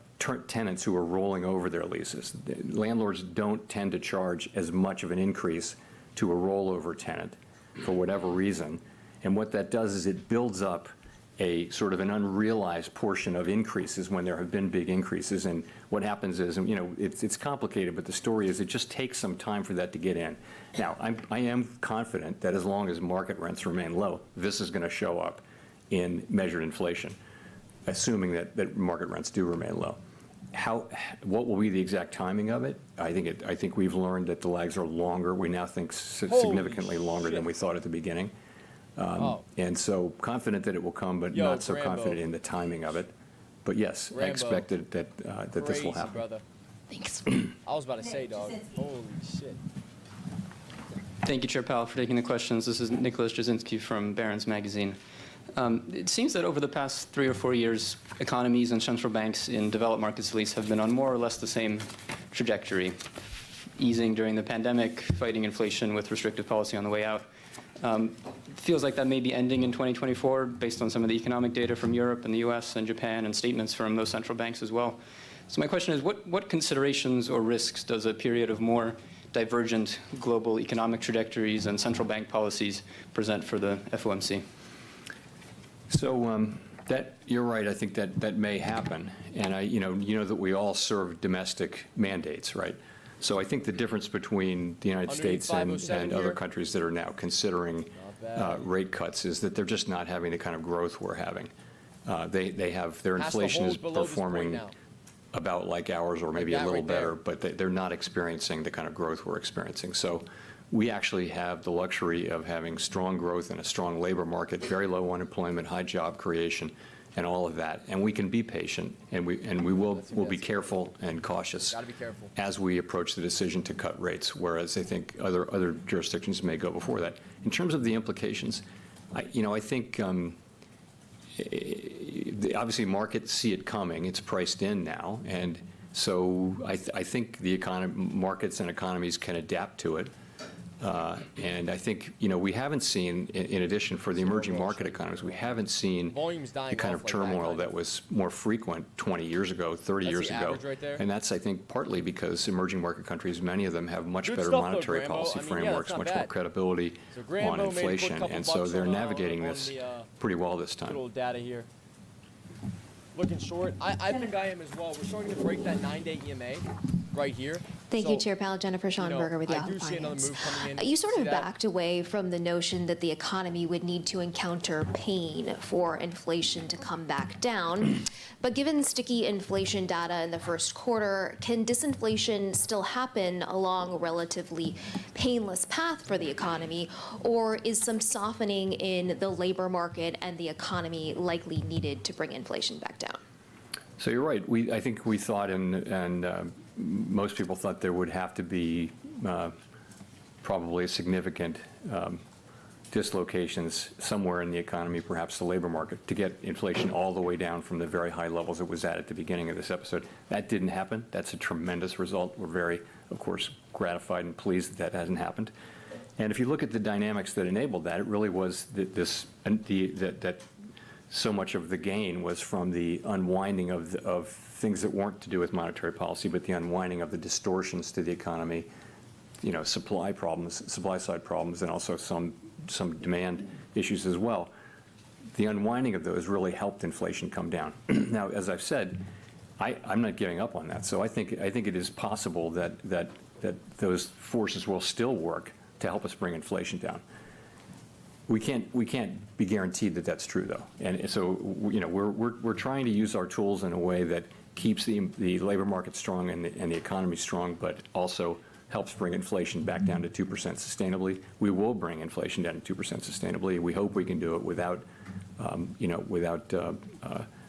tenants who are rolling over their leases. Landlords don't tend to charge as much of an increase to a rollover tenant for whatever reason. And what that does is it builds up a sort of an unrealized portion of increases when there have been big increases. And what happens is, you know, it's complicated, but the story is it just takes some time for that to get in. Now, I am confident that as long as market rents remain low, this is going to show up in measured inflation, assuming that market rents do remain low. What will be the exact timing of it? I think we've learned that the lags are longer. We now think significantly longer than we thought at the beginning. And so confident that it will come, but not so confident in the timing of it. But yes, I expected that this will happen. Brother. Thanks. I was about to say, dog. Holy shit. Thank you, Chair Powell, for taking the questions. This is Nicholas Jasinski from Barron's Magazine. It seems that over the past 3 or 4 years, economies and central banks in developed markets at least have been on more or less the same trajectory, easing during the pandemic, fighting inflation with restrictive policy on the way out. Feels like that may be ending in 2024 based on some of the economic data from Europe and the US and Japan and statements from those central banks as well. So my question is, what considerations or risks does a period of more divergent global economic trajectories and central bank policies present for the FOMC? So that you're right. I think that may happen, and you know that we all serve domestic mandates, right? So I think the difference between the United States and other countries that are now considering rate cuts is that they're just not having the kind of growth we're having. They have their inflation is performing about like ours or maybe a little better, but they're not experiencing the kind of growth we're experiencing. So we actually have the luxury of having strong growth and a strong labor market, very low unemployment, high job creation, and all of that. And we can be patient, and we will be careful and cautious as we approach the decision to cut rates, whereas I think other jurisdictions may go before that. In terms of the implications, I think obviously markets see it coming. It's priced in now, and so I think the markets and economies can adapt to it. And I think, we haven't seen, in addition for the emerging market economies, we haven't seen the kind of turmoil that was more frequent 20 years ago, 30 years ago. And that's, I think, partly because emerging market countries, many of them have much better monetary policy frameworks, much more credibility on inflation. And so they're navigating this pretty well this time. Little data here. Looking short. I think I am as well. We're starting to break that 9-day EMA right here. Thank you, Chair Powell. Jennifer Schonberger with Yahoo Finance. You sort of backed away from the notion that the economy would need to encounter pain for inflation to come back down. But given sticky inflation data in the first quarter, can disinflation still happen along a relatively painless path for the economy, or is some softening in the labor market and the economy likely needed to bring inflation back down? So you're right. I think we thought, and most people thought there would have to be probably significant dislocations somewhere in the economy, perhaps the labor market, to get inflation all the way down from the very high levels it was at the beginning of this episode. That didn't happen. That's a tremendous result. We're very, of course, gratified and pleased that hasn't happened. And if you look at the dynamics that enabled that, it really was that so much of the gain was from the unwinding of things that weren't to do with monetary policy, but the unwinding of the distortions to the economy, supply side problems, and also some demand issues as well. The unwinding of those really helped inflation come down. Now, as I've said, I'm not giving up on that. So I think it is possible that those forces will still work to help us bring inflation down. We can't be guaranteed that that's true, though. And so we're trying to use our tools in a way that keeps the labor market strong and the economy strong, but also helps bring inflation back down to 2% sustainably. We will bring inflation down to 2% sustainably. We hope we can do it without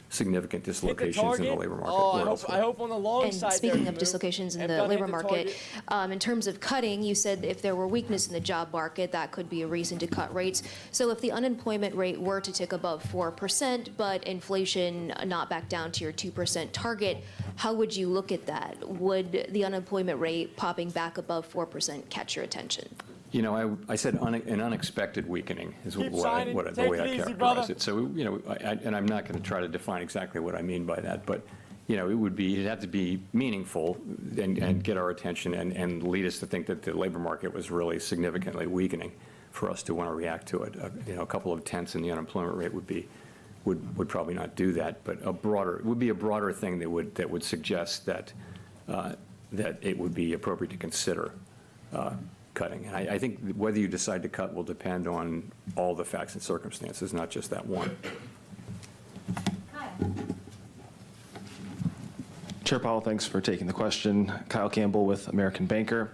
significant dislocations in the labor market. I hope on the long and side. Speaking of dislocations in the labor market, in terms of cutting, you said if there were weakness in the job market, that could be a reason to cut rates. So if the unemployment rate were to tick above 4%, but inflation not back down to your 2% target, how would you look at that? Would the unemployment rate popping back above 4% catch your attention? I said an unexpected weakening is the way I characterize it. So, and I'm not going to try to define exactly what I mean by that, but, it'd have to be meaningful and get our attention and lead us to think that the labor market was really significantly weakening for us to want to react to it. A couple of tenths in the unemployment rate would probably not do that, but it would be a broader thing that would suggest that it would be appropriate to consider cutting. And I think whether you decide to cut will depend on all the facts and circumstances, not just that one. Chair Powell, thanks for taking the question. Kyle Campbell with American Banker.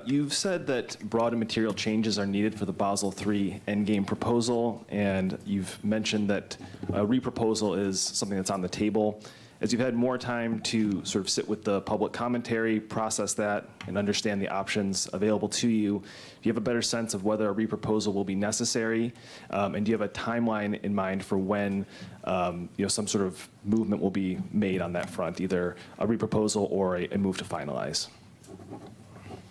You've said that broad and material changes are needed for the Basel III endgame proposal, and you've mentioned that a reproposal is something that's on the table. As you've had more time to sort of sit with the public commentary, process that, and understand the options available to you, do you have a better sense of whether a reproposal will be necessary? And do you have a timeline in mind for when some sort of movement will be made on that front, either a reproposal or a move to finalize?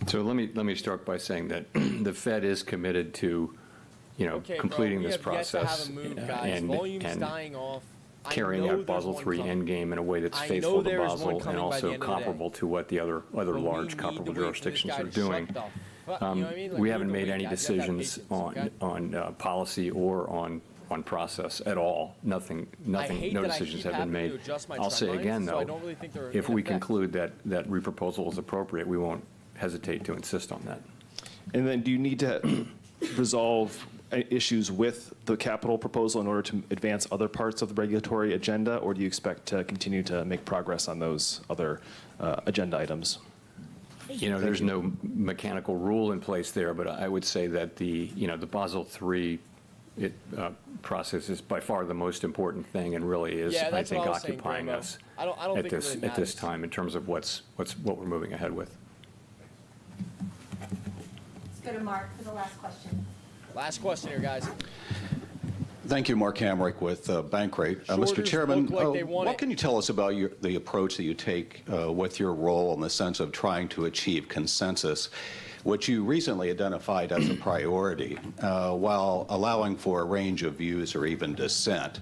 So let me start by saying that the Fed is committed to completing this process. Volume's dying off. carrying out Basel III endgame in a way that's faithful to Basel and also comparable to what the other large comparable jurisdictions are doing. We haven't made any decisions on policy or on process at all. Nothing, no decisions have been made. I'll say again, though, if we conclude that reproposal is appropriate, we won't hesitate to insist on that. And then do you need to resolve issues with the capital proposal in order to advance other parts of the regulatory agenda, or do you expect to continue to make progress on those other agenda items? There's no mechanical rule in place there, but I would say that the Basel III process is by far the most important thing, and really is, I think, occupying us at this time in terms of what we're moving ahead with. Let's go to Mark for the last question. Last question here, guys. Thank you, Mark Hamrick with Bankrate. Mr. Chairman, what can you tell us about the approach that you take with your role in the sense of trying to achieve consensus, which you recently identified as a priority, while allowing for a range of views or even dissent?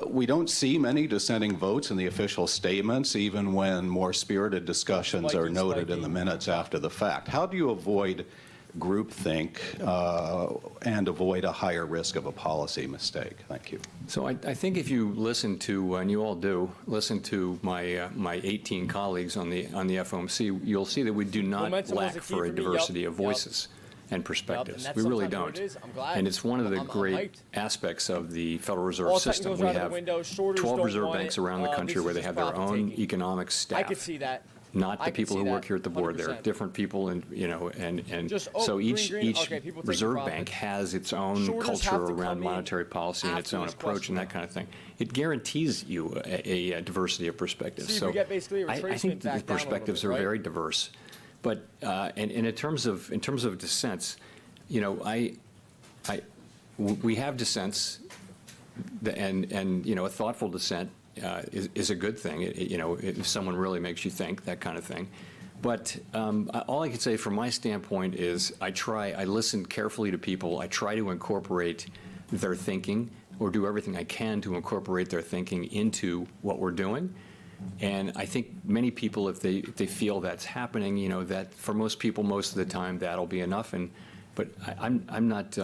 We don't see many dissenting votes in the official statements, even when more spirited discussions are noted in the minutes after the fact. How do you avoid groupthink and avoid a higher risk of a policy mistake? Thank you. So I think if you listen to, and you all do, listen to my 18 colleagues on the Fomc, you'll see that we do not lack for a diversity of voices and perspectives. We really don't. And it's one of the great aspects of the Federal Reserve System. We have 12 reserve banks around the country where they have their own economic staff. I could see that. Not the people who work here at the board. There are different people, and so each reserve bank has its own culture around monetary policy and its own approach and that kind of thing. It guarantees you a diversity of perspectives. So I think the perspectives are very diverse, but and in terms of dissents, we have dissents, and a thoughtful dissent is a good thing, if someone really makes you think, that kind of thing. But all I can say from my standpoint is I listen carefully to people. I try to incorporate their thinking, or do everything I can to incorporate their thinking into what we're doing. And I think many people, if they feel that's happening, that for most people, most of the time, that'll be enough. But I'm not,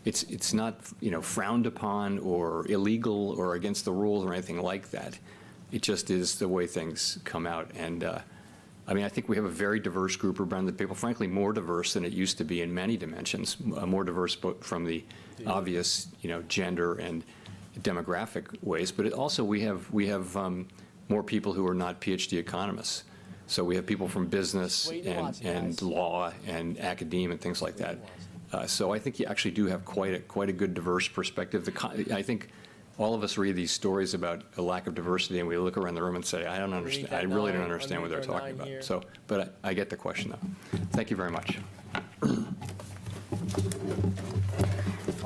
It's not, frowned upon or illegal or against the rules or anything like that. It just is the way things come out. And I think we have a very diverse group around the people, frankly, more diverse than it used to be in many dimensions, more diverse from the obvious, gender and demographic ways. But also we have more people who are not PhD economists. So we have people from business and law and academia and things like that. So I think you actually do have quite a good diverse perspective. I think all of us read these stories about a lack of diversity, and we look around the room and say, I don't understand. I really don't understand what they're talking about. So, but I get the question, though. Thank you very much. All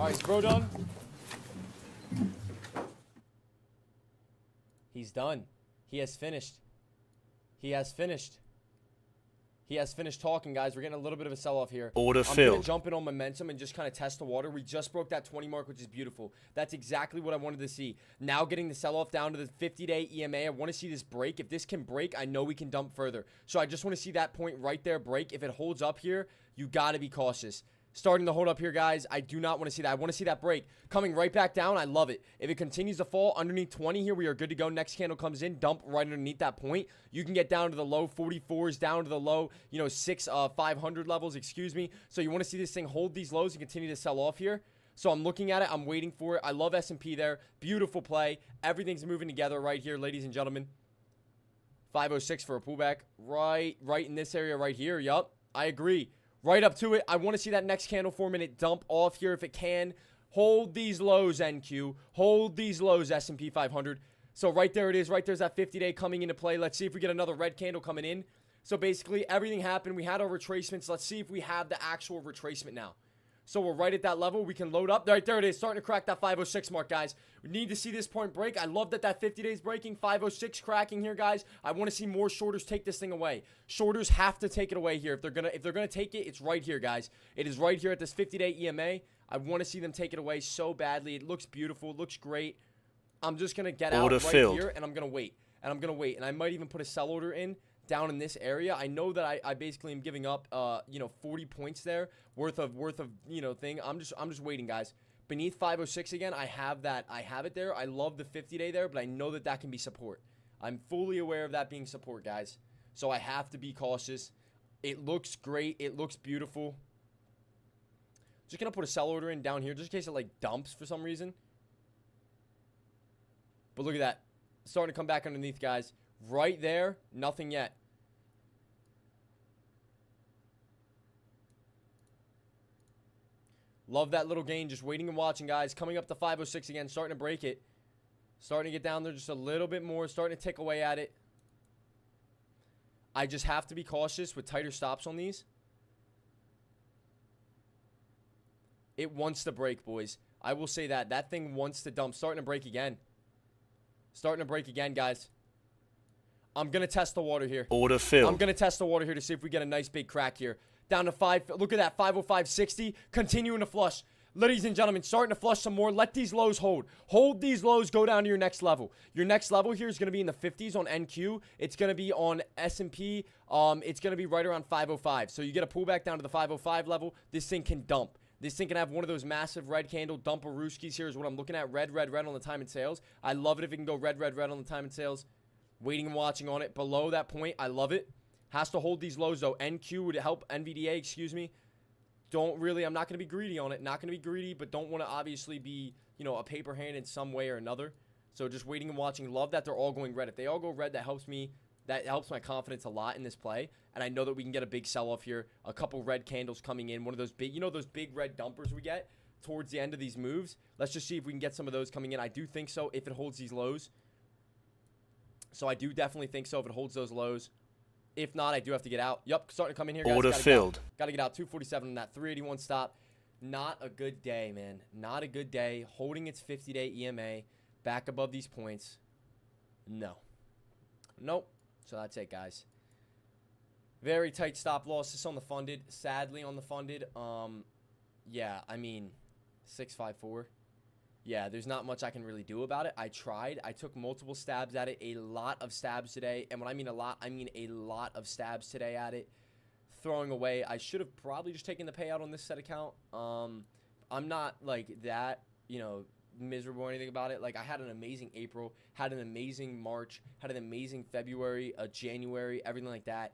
right, is Bro done? He's done. He has finished. He has finished. He has finished talking, guys. We're getting a little bit of a sell-off here. Order I'm filled. going to jump in on momentum and just kind of test the water. We just broke that 20 mark, which is beautiful. That's exactly what I wanted to see. Now getting the sell-off down to the 50-day EMA. I want to see this break. If this can break, I know we can dump further. So I just want to see that point right there break. If it holds up here, you got to be cautious. Starting to hold up here, guys. I do not want to see that. I want to see that break. Coming right back down, I love it. If it continues to fall underneath 20 here, we are good to go. Next candle comes in, dump right underneath that point. You can get down to the low 44s, down to the low, 500 levels, excuse me. So you want to see this thing hold these lows and continue to sell off here. So I'm looking at it. I'm waiting for it. I love S&P there. Beautiful play. Everything's moving together right here, ladies and gentlemen. 506 for a pullback. Right in this area right here. Yup, I agree. Right up to it. I want to see that next candle form and it dump off here if it can. Hold these lows, NQ. Hold these lows, S&P 500. So right there it is. Right there's that 50-day coming into play. Let's see if we get another red candle coming in. So basically everything happened. We had our retracements. Let's see if we have the actual retracement now. So we're right at that level. We can load up. Right there it is. Starting to crack that 506 mark, guys. We need to see this point break. I love that 50 days breaking. 506 cracking here, guys. I want to see more shorters take this thing away. Shorters have to take it away here. If they're gonna take it, it's right here, guys. It is right here at this 50-day EMA. I want to see them take it away so badly. It looks beautiful. It looks great. I'm just going to get out right here, and I'm going to wait. And I'm going to wait. And I might even put a sell order in down in this area. I know that I basically am giving up, 40 points there worth of, thing. I'm just waiting, guys. Beneath 506 again, I have it there. I love the 50-day there, but I know that can be support. I'm fully aware of that being support, guys. So I have to be cautious. It looks great. It looks beautiful. Just going to put a sell order in down here just in case it, like, dumps for some reason. But look at that. Starting to come back underneath, guys. Right there, nothing yet. Love that little gain. Just waiting and watching, guys. Coming up to 506 again. Starting to break it. Starting to get down there just a little bit more. Starting to tick away at it. I just have to be cautious with tighter stops on these. It wants to break, boys. I will say that. That thing wants to dump. Starting to break again. Starting to break again, guys. I'm going to test the water here. Order filled. I'm going to test the water here to see if we get a nice big crack here. Down to 5. Look at that. 505.60. Continuing to flush. Ladies and gentlemen, starting to flush some more. Let these lows hold. Hold these lows. Go down to your next level. Your next level here is going to be in the 50s on NQ. It's going to be on S&P. It's going to be right around 505. So you get a pullback down to the 505 level. This thing can dump. This thing can have one of those massive red candle dumper-rooskies here is what I'm looking at. Red, red, red on the time and sales. I love it if it can go red, red, red on the time and sales. Waiting and watching on it. Below that point, I love it. Has to hold these lows, though. NQ would help. NVDA, excuse me. I'm not going to be greedy on it. Not going to be greedy, but don't want to obviously be, a paper hand in some way or another. So just waiting and watching. Love that they're all going red. If they all go red, that helps me. That helps my confidence a lot in this play. And I know that we can get a big sell-off here. A couple red candles coming in. One of those big, those big red dumpers we get towards the end of these moves. Let's just see if we can get some of those coming in. I do think so if it holds these lows. So I do definitely think so if it holds those lows. If not, I do have to get out. Yup, starting to come in here, guys. Order filled. Got to get out. 247 on that 381 stop. Not a good day, man. Not a good day. Holding its 50-day EMA back above these points. No. Nope. So that's it, guys. Very tight stop loss. This on the funded. Sadly on the funded. Yeah, I mean, 654. Yeah, there's not much I can really do about it. I tried. I took multiple stabs at it. A lot of stabs today. And when I mean a lot, I mean a lot of stabs today at it. Throwing away. I should have probably just taken the payout on this set account. I'm not like that, miserable or anything about it. Like, I had an amazing April, had an amazing March, had an amazing February, January, everything like that.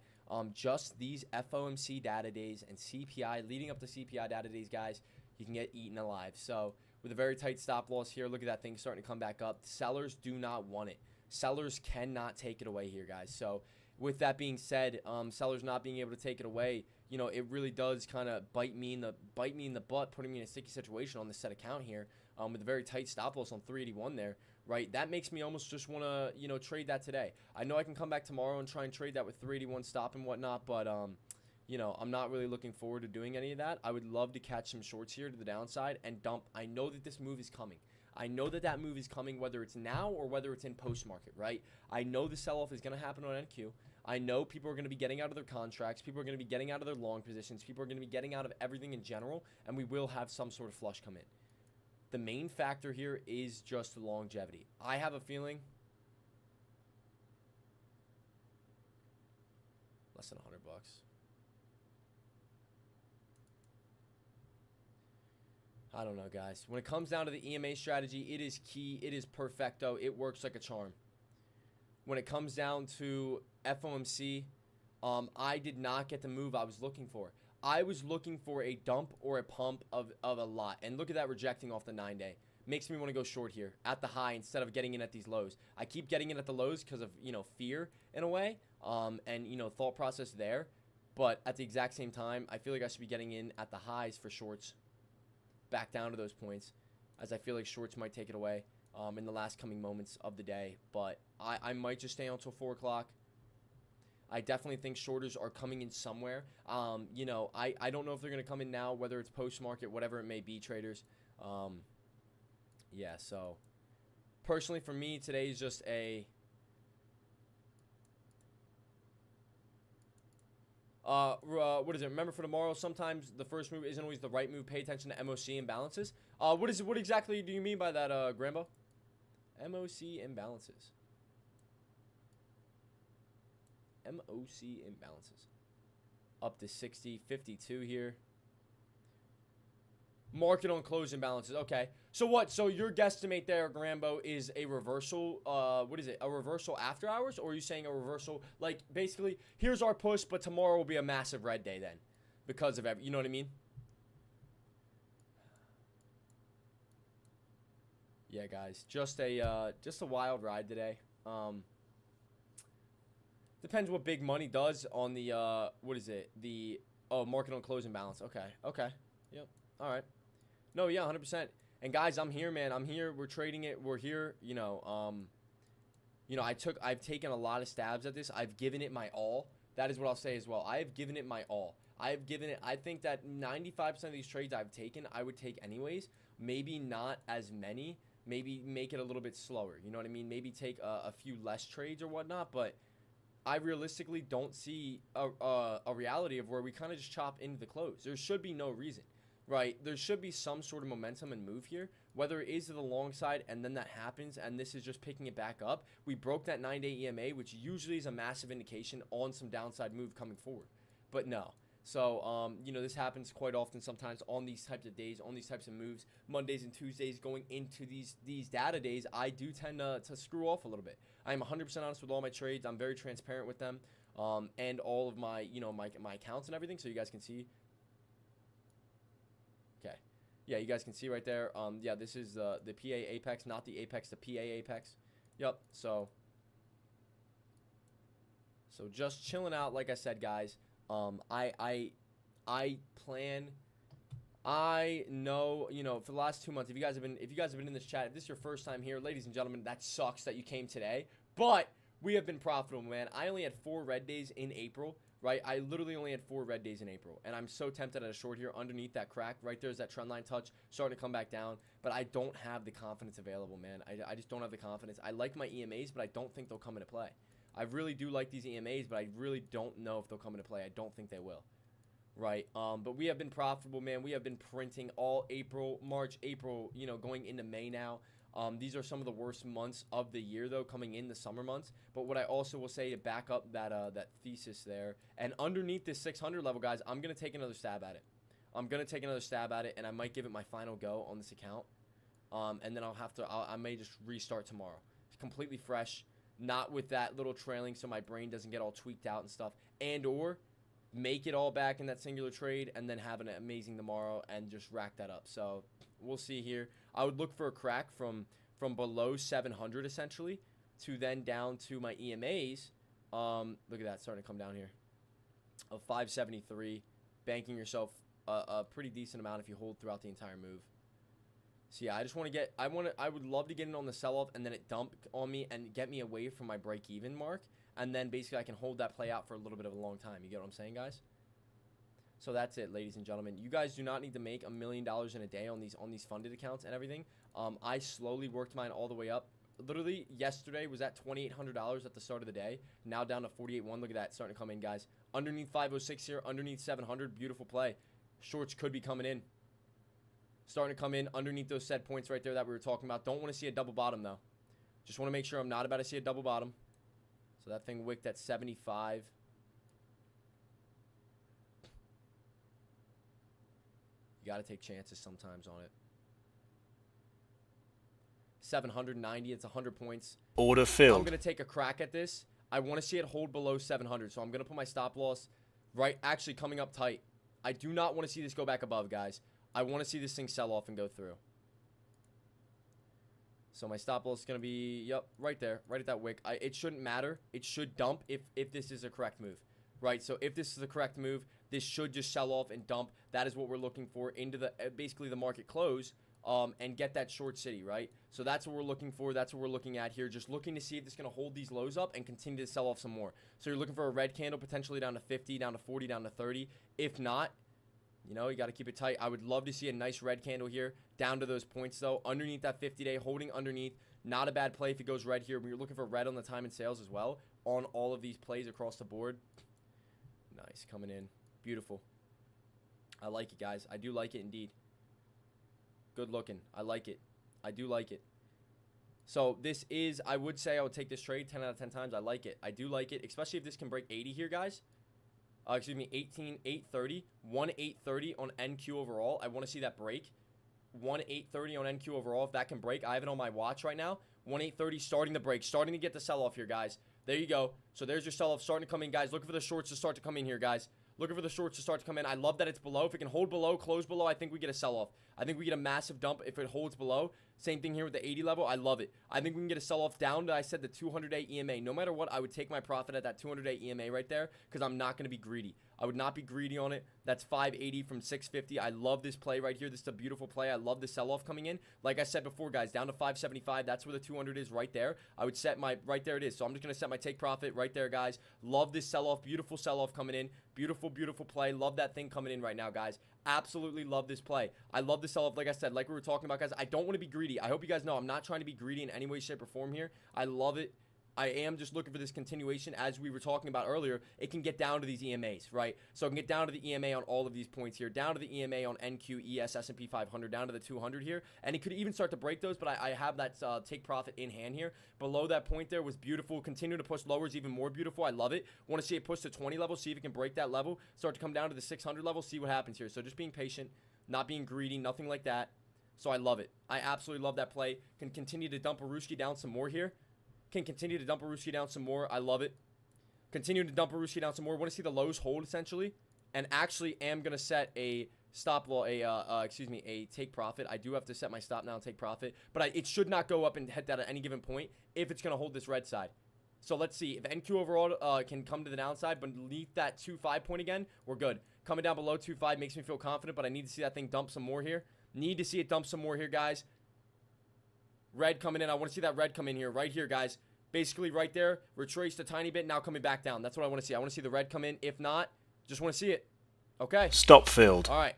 Just these FOMC data days and CPI, leading up to CPI data days, guys, you can get eaten alive. So with a very tight stop loss here, look at that thing starting to come back up. Sellers do not want it. Sellers cannot take it away here, guys. So with that being said, sellers not being able to take it away, it really does kind of bite me in the butt, putting me in a sticky situation on this set account here, with a very tight stop loss on 381 there, right? That makes me almost just want to, trade that today. I know I can come back tomorrow and try and trade that with 381 stop and whatnot, but, I'm not really looking forward to doing any of that. I would love to catch some shorts here to the downside and dump. I know that this move is coming. I know that move is coming, whether it's now or whether it's in post-market, right? I know the sell-off is going to happen on NQ. I know people are going to be getting out of their contracts. People are going to be getting out of their long positions. People are going to be getting out of everything in general, and we will have some sort of flush come in. The main factor here is just longevity. I have a feeling less than $100. I don't know, guys. When it comes down to the EMA strategy, it is key. It is perfecto. It works like a charm. When it comes down to FOMC, I did not get the move I was looking for. I was looking for a dump or a pump of a lot. And look at that rejecting off the 9-day. Makes me want to go short here at the high instead of getting in at these lows. I keep getting in at the lows because of, fear in a way, and, thought process there. But at the exact same time, I feel like I should be getting in at the highs for shorts. Back down to those points, as I feel like shorts might take it away in the last coming moments of the day. But I might just stay until 4 o'clock. I definitely think shorters are coming in somewhere. I don't know if they're going to come in now, whether it's post-market, whatever it may be, traders. Yeah, so personally for me, today is just a... what is it? Remember for tomorrow, sometimes the first move isn't always the right move. Pay attention to MOC imbalances. What exactly do you mean by that, Grambo? MOC imbalances. MOC imbalances. Up to 60, 52 here. Market on close imbalances. Okay. So what? So your guesstimate there, Grambo, is a reversal. What is it? A reversal after hours? Or are you saying a reversal? Like, basically, here's our push, but tomorrow will be a massive red day then. Because of you know what I mean? Yeah, guys. Just a wild ride today. Depends what big money does on the, what is it? The, market on close imbalance. Okay. Okay. Yep. All right. No, yeah, 100%. And guys, I'm here, man. I'm here. We're trading it. We're here. You know, I've taken a lot of stabs at this. I've given it my all. That is what I'll say as well. I have given it my all. I think that 95% of these trades I've taken, I would take anyways. Maybe not as many. Maybe make it a little bit slower. You know what I mean? Maybe take a few less trades or whatnot. But I realistically don't see a reality of where we kind of just chop into the close. There should be no reason. Right, there should be some sort of momentum and move here, whether it is to the long side and then that happens and this is just picking it back up. We broke that 9-day EMA, which usually is a massive indication on some downside move coming forward. But no. So, you know, this happens quite often sometimes on these types of days, on these types of moves. Mondays and Tuesdays going into these data days, I do tend to screw off a little bit. I am 100% honest with all my trades. I'm very transparent with them and all of my, you know, my accounts and everything so you guys can see. Okay. Yeah, you guys can see right there. Yeah, this is the PA Apex, not the Apex, the PA Apex. Yep. So just chilling out, like I said, guys. I know, you know, for the last 2 months, if you guys have been in this chat, if this is your first time here, ladies and gentlemen, that sucks that you came today. But we have been profitable, man. I only had 4 red days in April. Right, I literally only had 4 red days in April, and I'm so tempted at a short here underneath that crack. Right there's that trend line touch, starting to come back down, but I don't have the confidence available, man. I just don't have the confidence. I like my EMAs, but I don't think they'll come into play. I really do like these EMAs, but I really don't know if they'll come into play. I don't think they will. Right, but we have been profitable, man. We have been printing all April, March, April, you know, going into May now. These are some of the worst months of the year, though, coming in the summer months. But what I also will say to back up that thesis there, and underneath this 600 level, guys, I'm going to take another stab at it. And I might give it my final go on this account. And then I may just restart tomorrow. It's completely fresh, not with that little trailing so my brain doesn't get all tweaked out and stuff. And or make it all back in that singular trade and then have an amazing tomorrow and just rack that up. So we'll see here. I would look for a crack from below 700 essentially to then down to my EMAs. Look at that starting to come down here of 573, banking yourself a pretty decent amount if you hold throughout the entire move. So yeah, I would love to get in on the sell-off and then it dump on me and get me away from my break-even mark. And then basically I can hold that play out for a little bit of a long time. You get what I'm saying, guys? So that's it, ladies and gentlemen. You guys do not need to make $1 million in a day on these funded accounts and everything. I slowly worked mine all the way up. Literally yesterday was at $2,800 at the start of the day. Now down to 48.1. Look at that starting to come in, guys. Underneath 506 here, underneath 700. Beautiful play. Shorts could be coming in. Starting to come in underneath those set points right there that we were talking about. Don't want to see a double bottom, though. Just want to make sure I'm not about to see a double bottom. So that thing wicked at 75. You got to take chances sometimes on it. 790, it's 100 points. Order filled. I'm going to take a crack at this. I want to see it hold below 700, so I'm going to put my stop loss right, actually coming up tight. I do not want to see this go back above, guys. I want to see this thing sell off and go through. So my stop loss is going to be, yep, right there, right at that wick. It shouldn't matter. It should dump if this is a correct move, right? So if this is the correct move, this should just sell off and dump. That is what we're looking for into the basically the market close and get that short city, right? So that's what we're looking for. That's what we're looking at here. Just looking to see if it's going to hold these lows up and continue to sell off some more. So you're looking for a red candle potentially down to 50, down to 40, down to 30. If not, you know, you got to keep it tight. I would love to see a nice red candle here down to those points, though. Underneath that 50-day, holding underneath. Not a bad play if it goes red here. We're looking for red on the time and sales as well on all of these plays across the board. Nice. Coming in. Beautiful. I like it, guys. I do like it indeed. Good looking. I like it. I do like it. So this is, I would say I would take this trade 10 out of 10 times. I like it. I do like it, especially if this can break 80 here, guys. Excuse me, 18,830, 1,830 on NQ overall. I want to see that break. 1,830 on NQ overall. If that can break, I have it on my watch right now. 1,830 starting the break, starting to get the sell-off here, guys. There you go. So there's your sell-off starting to come in, guys. Looking for the shorts to start to come in here, guys. Looking for the shorts to start to come in. I love that it's below. If it can hold below, close below, I think we get a sell-off. I think we get a massive dump if it holds below. Same thing here with the 80 level. I love it. I think we can get a sell-off down to, I said, the 200-day EMA. No matter what, I would take my profit at that 200-day EMA right there because I'm not going to be greedy. I would not be greedy on it. That's 580 from 650. I love this play right here. This is a beautiful play. I love the sell-off coming in. Like I said before, guys, down to 575. That's where the 200 is right there. I would set my, right there it is. So I'm just going to set my take profit right there, guys. Love this sell-off. Beautiful sell-off coming in. Beautiful, beautiful play. Love that thing coming in right now, guys. Absolutely love this play. I love the sell-off, like I said, like we were talking about, guys. I don't want to be greedy. I hope you guys know I'm not trying to be greedy in any way, shape, or form here. I love it. I am just looking for this continuation as we were talking about earlier. It can get down to these EMAs, right? So it can get down to the EMA on all of these points here, down to the EMA on NQ, ES, S&P 500, down to the 200 here. And it could even start to break those, but I have that take profit in hand here. Below that point there was beautiful. Continue to push lower is even more beautiful. I love it. Want to see it push to 20 level, see if it can break that level, start to come down to the 600 level, see what happens here. So just being patient, not being greedy, nothing like that. So I love it. I absolutely love that play. Can continue to dump Aruski down some more here. Can continue to dump Aruski down some more. I love it. Continue to dump Aruski down some more. Want to see the lows hold essentially, and actually am gonna set a stop loss, a take profit. I do have to set my stop now and take profit, but it should not go up and hit that at any given point if it's gonna hold this red side. So let's see if NQ overall can come to the downside, but beneath that 2.5 point again, we're good. Coming down below 2.5 makes me feel confident, but I need to see that thing dump some more here. Need to see it dump some more here, guys. Red coming in. I want to see that red come in here. Right here, guys. Basically right there. Retraced a tiny bit. Now coming back down. That's what I want to see. I want to see the red come in. If not, just want to see it. Okay. Stop filled. All right.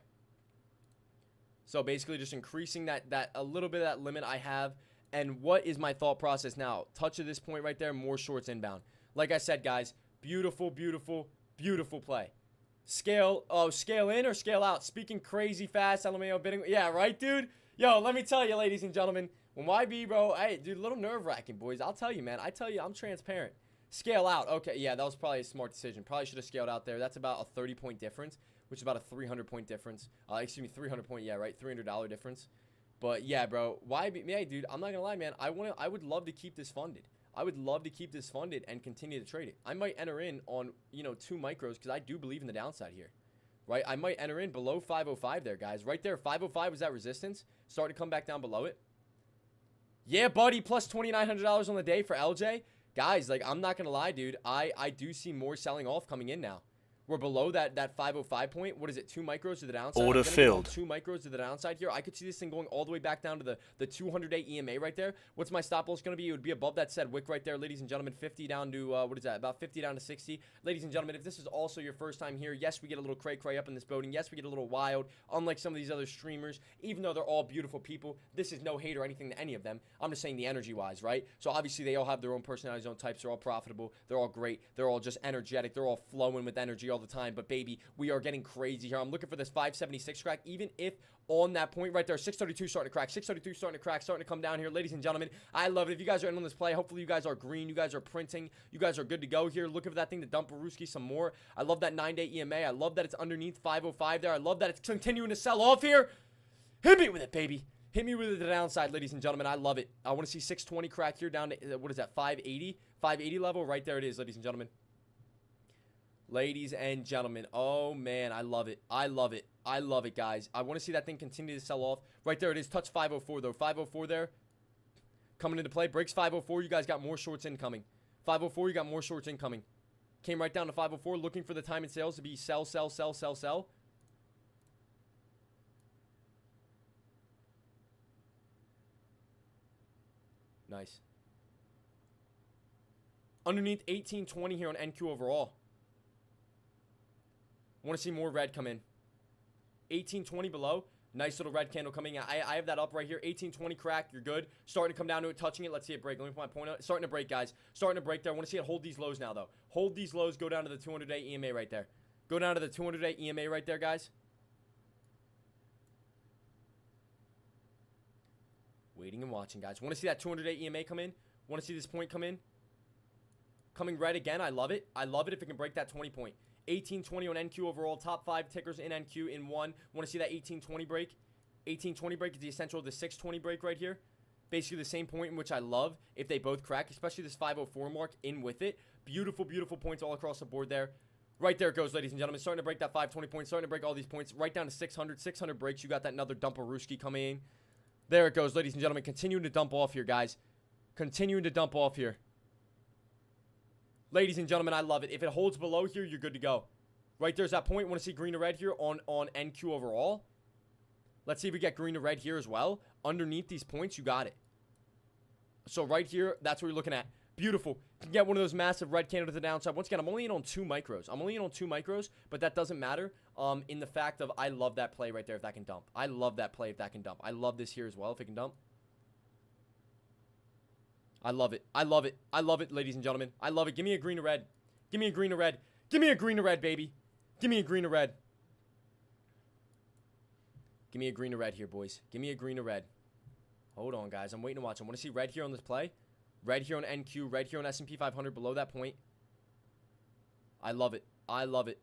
So basically just increasing that a little bit of that limit I have. And what is my thought process now? Touch of this point right there. More shorts inbound. Like I said, guys. Beautiful, beautiful, beautiful play. Scale in or scale out? Speaking crazy fast. LMAO bidding. Yeah, right, dude? Yo, let me tell you, ladies and gentlemen. When YB, bro, hey, dude, a little nerve-wracking, boys. I'll tell you, man. I tell you, I'm transparent. Scale out. Okay, yeah, that was probably a smart decision. Probably should have scaled out there. That's about a 30-point difference, which is about a 300-point difference. Excuse me, 300-point, yeah, right? $300 difference. But, yeah, bro, YB, yeah, dude, I'm not going to lie, man. I would love to keep this funded. I would love to keep this funded and continue to trade it. I might enter in on, 2 micros because I do believe in the downside here. Right? I might enter in below 505 there, guys. Right there, 505 was that resistance. Start to come back down below it. Yeah, buddy, plus $2,900 on the day for LJ. Guys, like, I'm not going to lie, dude. I do see more selling off coming in now. We're below that 505 point. What is it, 2 micros to the downside? Order filled. 2 micros to the downside here. I could see this thing going all the way back down to the 200-day EMA right there. What's my stop loss going to be? It would be above that said wick right there, ladies and gentlemen. 50 down to, what is that? About 50 down to 60. Ladies and gentlemen, if this is also your first time here, yes, we get a little cray-cray up in this building. Yes, we get a little wild, unlike some of these other streamers. Even though they're all beautiful people, this is no hate or anything to any of them. I'm just saying the energy-wise, right? So obviously they all have their own personalities, own types. They're all profitable. They're all great. They're all just energetic. They're all flowing with energy all the time. But baby, we are getting crazy here. I'm looking for this 576 crack, even if on that point right there, 632 starting to crack, 632 starting to crack, starting to come down here. Ladies and gentlemen, I love it. If you guys are in on this play, hopefully you guys are green. You guys are printing. You guys are good to go here. Looking for that thing to dump Aruski some more. I love that 9-day EMA. I love that it's underneath 505 there. I love that it's continuing to sell off here. Hit me with it, baby. Hit me with the downside, ladies and gentlemen. I love it. I want to see 620 crack here down to, what is that, 580? 580 level? Right there it is, ladies and gentlemen. Ladies and gentlemen, oh man, I love it. I love it. I love it, guys. I want to see that thing continue to sell off. Right there it is. Touch 504, though. 504 there. Coming into play. Breaks 504. You guys got more shorts incoming. 504, you got more shorts incoming. Came right down to 504. Looking for the time in sales to be sell, sell, sell, sell, sell. Nice. Underneath 1820 here on NQ overall. Want to see more red come in. 1820 below. Nice little red candle coming out. I have that up right here. 1820 crack. You're good. Starting to come down to it. Touching it. Let's see it break. Let me put my point out. Starting to break, guys. Starting to break there. I want to see it hold these lows now, though. Hold these lows. Go down to the 200-day EMA right there. Go down to the 200-day EMA right there, guys. Waiting and watching, guys. Want to see that 200-day EMA come in? Want to see this point come in? Coming red again. I love it. I love it if it can break that 20 point. 1820 on NQ overall. Top 5 tickers in NQ in 1. Want to see that 1820 break? 1820 break is the essential of the 620 break right here. Basically the same point in which I love if they both crack, especially this 504 mark in with it. Beautiful, beautiful points all across the board there. Right there it goes, ladies and gentlemen. Starting to break that 520 point. Starting to break all these points. Right down to 600. 600 breaks. You got that another dumper-rooski coming in. There it goes, ladies and gentlemen. Continuing to dump off here, guys. Continuing to dump off here. Ladies and gentlemen, I love it. If it holds below here, you're good to go. Right there's that point. Want to see green or red here on NQ overall? Let's see if we get green or red here as well. Underneath these points, you got it. So right here, that's what you're looking at. Beautiful. You can get one of those massive red candles to the downside. Once again, I'm only in on 2 micros. I'm only in on 2 micros, but that doesn't matter in the fact of I love that play right there if that can dump. I love that play if that can dump. I love this here as well if it can dump. I love it. I love it. I love it, ladies and gentlemen. I love it. Give me a green or red. Give me a green or red. Give me a green or red, baby. Give me a green or red. Give me a green or red here, boys. Give me a green or red. Hold on, guys. I'm waiting to watch. I want to see red here on this play. Red here on NQ. Red here on S&P 500 below that point. I love it. I love it.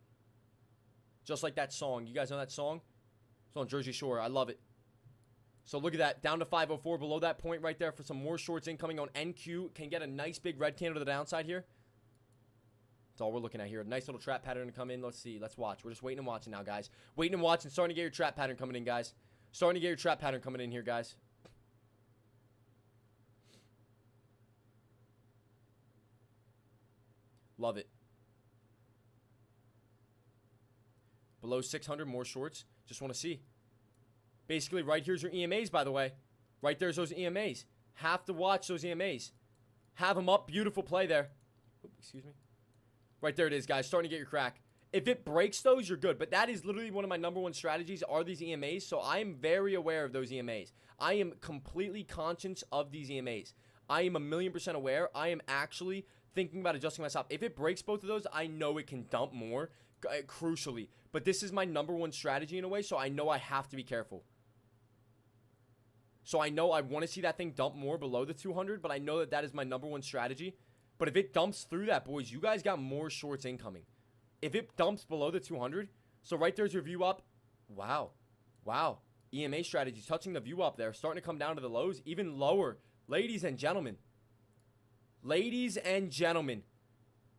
Just like that song. You guys know that song? It's on Jersey Shore. I love it. So look at that. Down to 504 below that point right there for some more shorts incoming on NQ. Can get a nice big red candle to the downside here. That's all we're looking at here. A nice little trap pattern to come in. Let's see. Let's watch. We're just waiting and watching now, guys. Waiting and watching. Starting to get your trap pattern coming in, guys. Starting to get your trap pattern coming in here, guys. Love it. Below 600, more shorts. Just want to see. Basically, right here's your EMAs, by the way. Right there's those EMAs. Have to watch those EMAs. Have them up. Beautiful play there. Oops, excuse me. Right there it is, guys. Starting to get your crack. If it breaks those, you're good. But that is literally one of my #1 strategies are these EMAs. So I am very aware of those EMAs. I am completely conscious of these EMAs. I am 1,000,000% aware. I am actually thinking about adjusting my stop. If it breaks both of those, I know it can dump more, crucially. But this is my #1 strategy in a way, so I know I have to be careful. So I know I want to see that thing dump more below the 200, but I know that that is my #1 strategy. But if it dumps through that, boys, you guys got more shorts incoming. If it dumps below the 200, so right there's your view up. Wow. Wow. EMA strategy touching the view up there, starting to come down to the lows, even lower. Ladies and gentlemen. Ladies and gentlemen.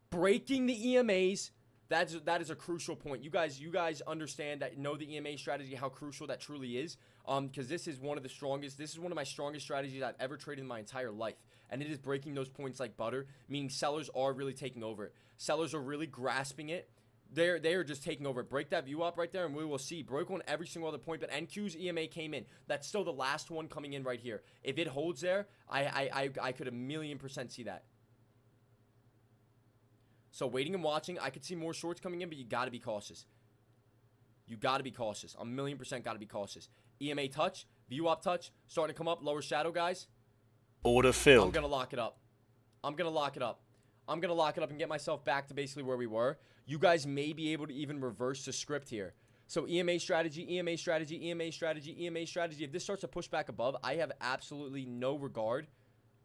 Breaking the EMAs. That is a crucial point. You guys understand that, know the EMA strategy, how crucial that truly is. Because this is one of the strongest, this is one of my strongest strategies I've ever traded in my entire life. And it is breaking those points like butter, meaning sellers are really taking over it. Sellers are really grasping it. They are just taking over it. Break that view up right there, and we will see. Broke on every single other point, but NQ's EMA came in. That's still the last one coming in right here. If it holds there, I could 1,000,000% see that. So waiting and watching. I could see more shorts coming in, but you got to be cautious. You got to be cautious. 1,000,000% got to be cautious. EMA touch, view up touch, starting to come up, lower shadow, guys. Order filled. I'm going to lock it up. I'm going to lock it up. I'm going to lock it up and get myself back to basically where we were. You guys may be able to even reverse the script here. So EMA strategy, EMA strategy, EMA strategy, EMA strategy. If this starts to push back above, I have absolutely no regard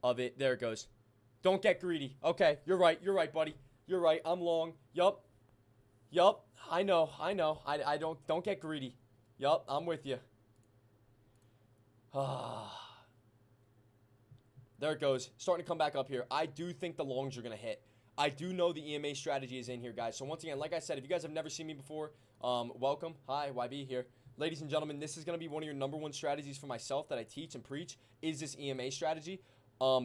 of it. There it goes. Don't get greedy. Okay, you're right. You're right, buddy. You're right. I'm long. Yup. Yup. I know. I don't get greedy. Yup. I'm with you. There it goes. Starting to come back up here. I do think the longs are going to hit. I do know the EMA strategy is in here, guys. So once again, like I said, if you guys have never seen me before, welcome. Hi, YB here. Ladies and gentlemen, this is going to be one of your #1 strategies for myself that I teach and preach is this EMA strategy.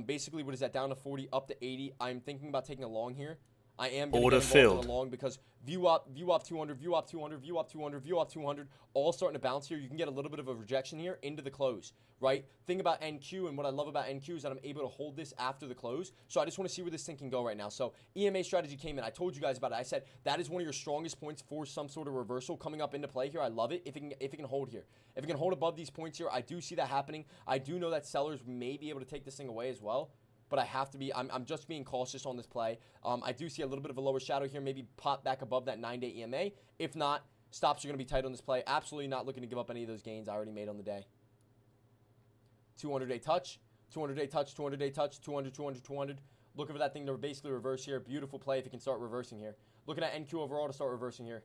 Basically, what is that? Down to 40, up to 80. I'm thinking about taking a long here. I am going to get involved in a long because view up 200, view up 200, view up 200, view up 200, all starting to bounce here. You can get a little bit of a rejection here into the close, right? Thing about NQ, and what I love about NQ is that I'm able to hold this after the close. So I just want to see where this thing can go right now. So EMA strategy came in. I told you guys about it. I said that is one of your strongest points for some sort of reversal coming up into play here. I love it if it can hold here. If it can hold above these points here, I do see that happening. I do know that sellers may be able to take this thing away as well. But I have to be, I'm just being cautious on this play. I do see a little bit of a lower shadow here, maybe pop back above that 9-day EMA. If not, stops are going to be tight on this play. Absolutely not looking to give up any of those gains I already made on the day. 200-day touch, 200-day touch, 200-day touch, 200, 200, 200. Looking for that thing to basically reverse here. Beautiful play if it can start reversing here. Looking at NQ overall to start reversing here.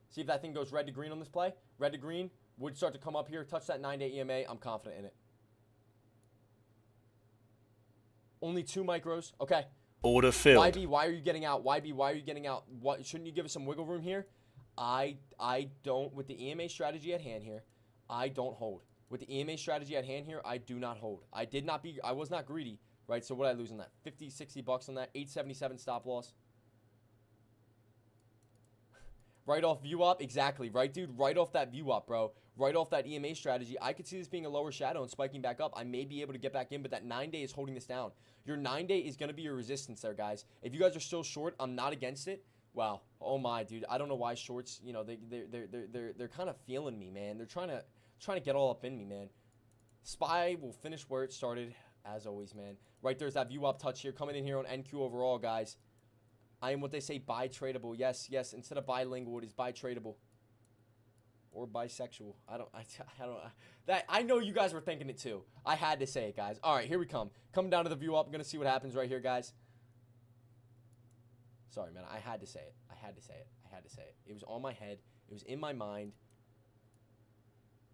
See if that thing goes red to green on this play. Red to green would start to come up here. Touch that 9-day EMA. I'm confident in it. Only 2 micros. Okay. Order filled. YB, why are you getting out? YB, why are you getting out? What, shouldn't you give us some wiggle room here? I don't, with the EMA strategy at hand here, I don't hold. With the EMA strategy at hand here, I do not hold. I was not greedy, right? So what did I lose on that? 50, 60 bucks on that. 877 stop loss. Right off view up, exactly, right, dude? Right off that view up, bro. Right off that EMA strategy. I could see this being a lower shadow and spiking back up. I may be able to get back in, but that 9-day is holding this down. Your 9-day is going to be your resistance there, guys. If you guys are still short, I'm not against it. Wow. Oh my, dude. I don't know why shorts, you know, they're kind of feeling me, man. They're trying to get all up in me, man. SPY will finish where it started, as always, man. Right there's that view up touch here coming in here on NQ overall, guys. I am what they say buy tradable. Yes, yes. Instead of bilingual, it is buy tradable. Or bisexual. I know you guys were thinking it too. I had to say it, guys. All right, here we come. Coming down to the view up. I'm going to see what happens right here, guys. Sorry, man. I had to say it. I had to say it. I had to say it. It was on my head. It was in my mind.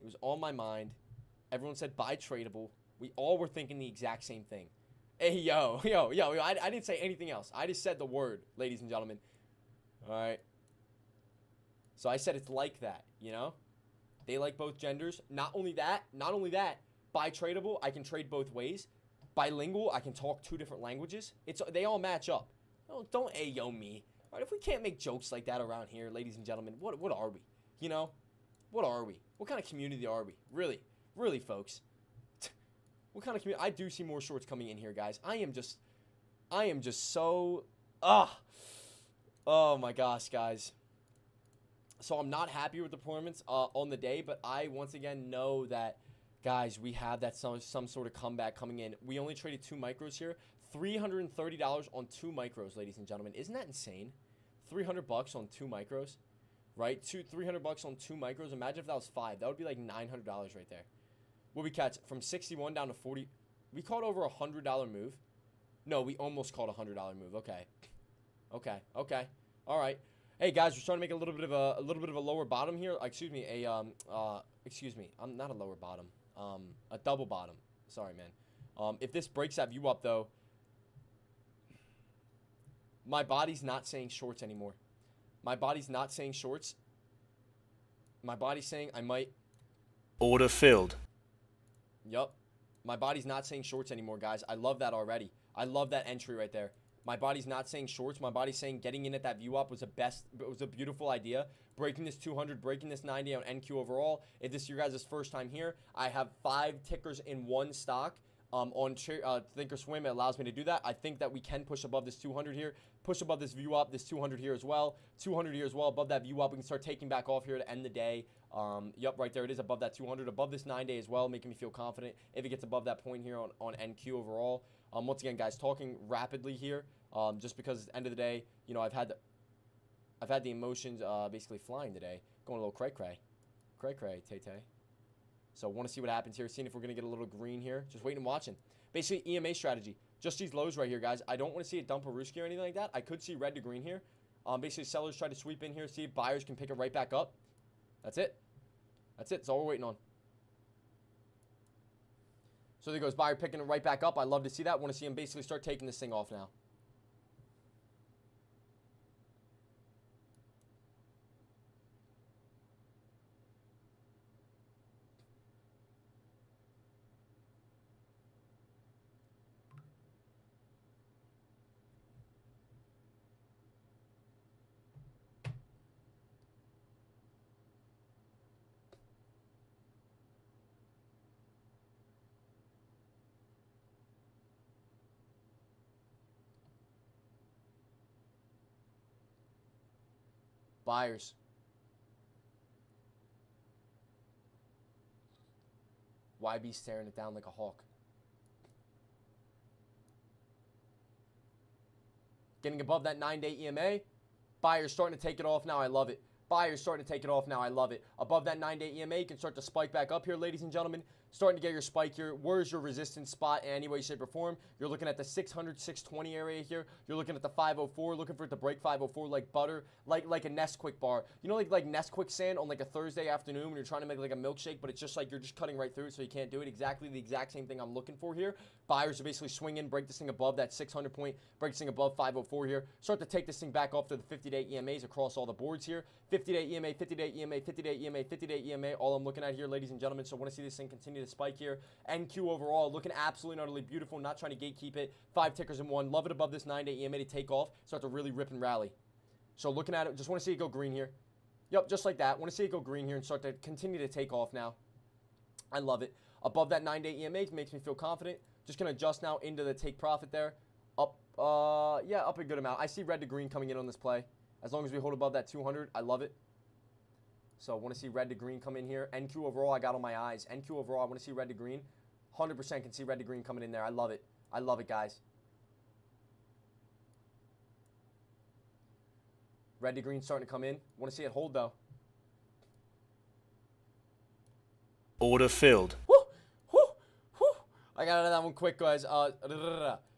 It was on my mind. Everyone said buy tradable. We all were thinking the exact same thing. Hey, yo, I didn't say anything else. I just said the word, ladies and gentlemen. All right. So I said it's like that, you know? They like both genders. Not only that, buy tradable, I can trade both ways. Bilingual, I can talk 2 different languages. They all match up. Don't ayo me. All right, if we can't make jokes like that around here, ladies and gentlemen, what are we? You know? What are we? What kind of community are we? Really, folks. What kind of community? I do see more shorts coming in here, guys. I am just so, oh my gosh, guys. So I'm not happy with the performance on the day, but I once again know that, guys, we have that some sort of comeback coming in. We only traded 2 micros here, $330 on 2 micros, ladies and gentlemen. Isn't that insane? 300 bucks on 2 micros, right? 300 bucks on 2 micros. Imagine if that was 5. That would be like $900 right there. What we catch from 61 down to 40. We called over $100 move. No, we almost called a $100 move. Okay. All right. Hey guys, we're trying to make a little bit of a lower bottom here. Excuse me, I'm not a lower bottom. A double bottom. Sorry, man. If this breaks that view up though, my body's not saying shorts anymore. My body's not saying shorts. My body's saying I might. Order filled. Yup. My body's not saying shorts anymore, guys. I love that already. I love that entry right there. My body's not saying shorts. My body's saying getting in at that view up was a beautiful idea. Breaking this 200, breaking this 90 on NQ overall. If this is your guys' first time here, I have 5 tickers in one stock. On Thinkorswim, it allows me to do that. I think that we can push above this 200 here, push above this view up, this 200 here as well, 200 here as well, above that view up. We can start taking back off here to end the day. Yep, right there it is, above that 200, above this 9-day as well, making me feel confident if it gets above that point here on NQ overall. Once again, guys, talking rapidly here, just because at the end of the day, you know, I've had the emotions basically flying today, going a little cray-cray, tay-tay. So want to see what happens here, seeing if we're going to get a little green here. Just waiting and watching. Basically, EMA strategy. Just these lows right here, guys. I don't want to see a dump or Ruski or anything like that. I could see red to green here. Basically, sellers try to sweep in here, see if buyers can pick it right back up. That's it. That's all we're waiting on. So there goes buyer picking it right back up. I love to see that. Want to see him basically start taking this thing off now. Buyers. YB staring it down like a hawk. Getting above that 9-day EMA. Buyers starting to take it off now. I love it. Buyers starting to take it off now. I love it. Above that 9-day EMA, you can start to spike back up here, ladies and gentlemen. starting to get your spike here. Where's your resistance spot in any way, shape, or form? You're looking at the 600, 620 area here. You're looking at the 504, looking for it to break 504 like butter, like a Nesquik bar. You know, like Nesquik sand on like a Thursday afternoon when you're trying to make like a milkshake, but it's just like you're just cutting right through it, so you can't do it. Exactly the exact same thing I'm looking for here. Buyers are basically swinging, break this thing above that 600 point, break this thing above 504 here. Start to take this thing back off to the 50-day EMAs across all the boards here. 50-day EMA, 50-day EMA, 50-day EMA, 50-day EMA. All I'm looking at here, ladies and gentlemen. So I want to see this thing continue to spike here. NQ overall, looking absolutely and utterly beautiful. Not trying to gatekeep it. 5 tickers in one. Love it above this 9-day EMA to take off. Start to really rip and rally. So looking at it, just want to see it go green here. Yep, just like that. Want to see it go green here and start to continue to take off now. I love it. Above that 9-day EMA makes me feel confident. Just going to adjust now into the take profit there. Up, yeah, up a good amount. I see red to green coming in on this play. As long as we hold above that 200, I love it. So I want to see red to green come in here. NQ overall, I got on my eyes. NQ overall, I want to see red to green. 100% can see red to green coming in there. I love it. I love it, guys. Red to green starting to come in. Want to see it hold, though. Order filled. Woo! Woo! Woo! I got out of that one quick, guys.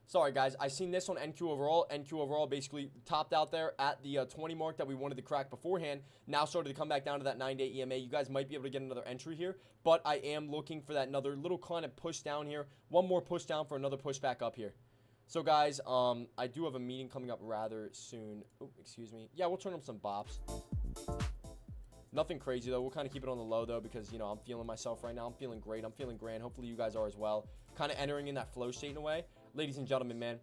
Sorry, guys. I seen this on NQ overall. NQ overall basically topped out there at the 20 mark that we wanted to crack beforehand. Now started to come back down to that 9-day EMA. You guys might be able to get another entry here, but I am looking for that another little kind of push down here. One more push down for another push back up here. So, guys, I do have a meeting coming up rather soon. Oh, excuse me. Yeah, we'll turn up some bops. Nothing crazy, though. We'll kind of keep it on the low, though, because, you know, I'm feeling myself right now. I'm feeling great. I'm feeling grand. Hopefully you guys are as well. Kind of entering in that flow state in a way. Ladies and gentlemen, man,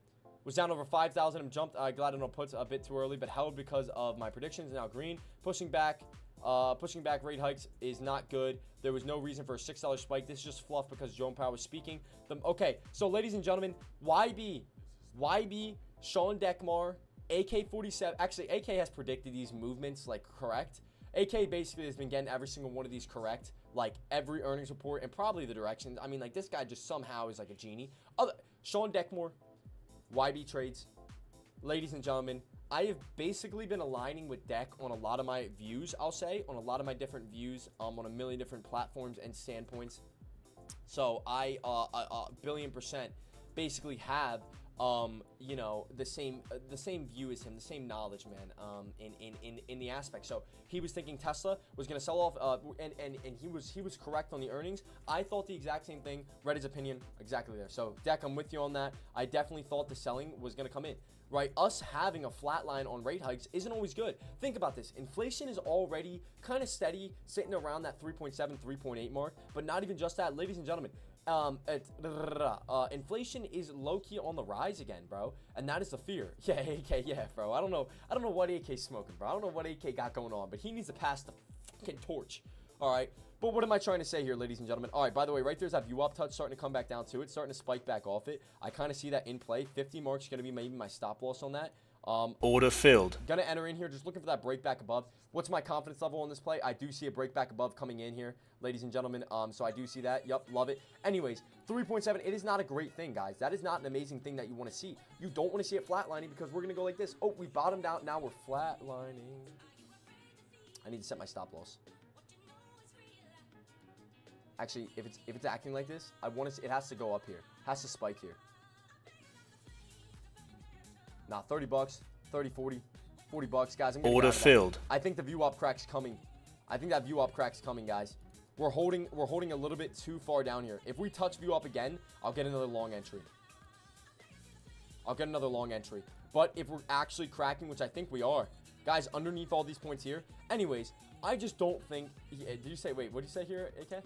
was down over 5,000 and jumped. Glad I don't put a bit too early, but held because of my predictions. Now green, pushing back rate hikes is not good. There was no reason for a $6 spike. This is just fluff because Jerome Powell was speaking. Okay, so ladies and gentlemen, YB, Sean Dekmar, AK-47. Actually, AK has predicted these movements like correct. AK basically has been getting every single one of these correct, like every earnings report and probably the directions. I mean, like this guy just somehow is like a genie. Sean Dekmar, YB trades. Ladies and gentlemen, I have basically been aligning with Deck on a lot of my views, I'll say, on a lot of my different views, on a million different platforms and standpoints. So I, billion% basically have you know, the same view as him, the same knowledge, man, in the aspect. So he was thinking Tesla was going to sell off, and he was correct on the earnings. I thought the exact same thing. Read his opinion exactly there. So Deck, I'm with you on that. I definitely thought the selling was going to come in. Right, us having a flat line on rate hikes isn't always good. Think about this. Inflation is already kind of steady, sitting around that 3.7, 3.8 mark, but not even just that, ladies and gentlemen. Inflation is low-key on the rise again, bro, and that is the fear. Yeah, AK, yeah, bro. I don't know what AK's smoking, bro. I don't know what AK got going on, but he needs to pass the fucking torch. All right, but what am I trying to say here, ladies and gentlemen? All right, by the way, right there's that view up touch starting to come back down to it, starting to spike back off it. I kind of see that in play. 50 mark's going to be maybe my stop loss on that. Order filled. Gonna enter in here, just looking for that break back above. What's my confidence level on this play? I do see a break back above coming in here, ladies and gentlemen. So I do see that. Yup, love it. Anyways, 3.7, it is not a great thing, guys. That is not an amazing thing that you want to see. You don't want to see it flatlining because we're gonna go like this. Oh, we bottomed out, now we're flatlining. I need to set my stop loss. Actually, if it's acting like this, it has to go up here. It has to spike here. Nah, 30 bucks, 30, 40, 40 bucks, guys. I'm gonna order filled. I think the view up crack's coming. I think that view up crack's coming, guys. We're holding a little bit too far down here. If we touch view up again, I'll get another long entry. But if we're actually cracking, which I think we are, guys, underneath all these points here. Anyways, I just don't think. Did you say? Wait, what did you say here, AK?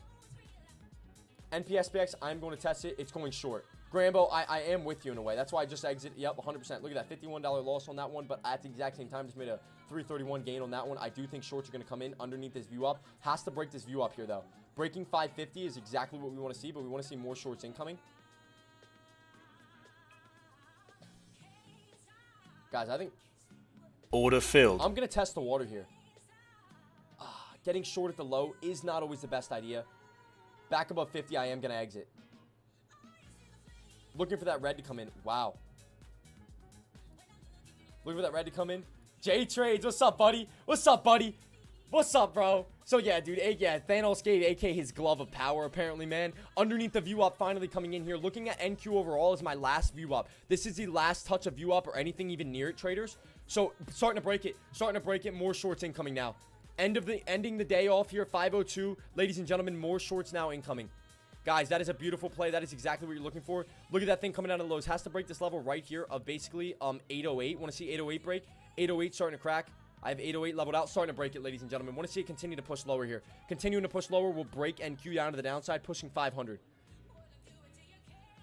NPSPX, I'm going to test it. It's going short. Grambo, I am with you in a way. That's why I just exit. Yep, 100%. Look at that, $51 loss on that one, but at the exact same time, just made a 331 gain on that one. I do think shorts are going to come in underneath this view up. Has to break this view up here, though. Breaking 550 is exactly what we want to see, but we want to see more shorts incoming. Guys, I think... Order filled. I'm going to test the water here. Getting short at the low is not always the best idea. Back above 50, I am going to exit. Looking for that red to come in. Wow. Looking for that red to come in. J Trades, what's up, buddy? What's up, buddy? What's up, bro? So yeah, dude, yeah, Thanos gave AK his glove of power, apparently, man. Underneath the view up, finally coming in here. Looking at NQ overall is my last view up. This is the last touch of view up or anything even near it, traders. So starting to break it. More shorts incoming now. Ending the day off here, 5:02. Ladies and gentlemen, more shorts now incoming. Guys, that is a beautiful play. That is exactly what you're looking for. Look at that thing coming out of the lows. Has to break this level right here of basically 808. Want to see 808 break? 808 starting to crack. I have 808 leveled out, starting to break it, ladies and gentlemen. Want to see it continue to push lower here. Continuing to push lower will break NQ down to the downside, pushing 500.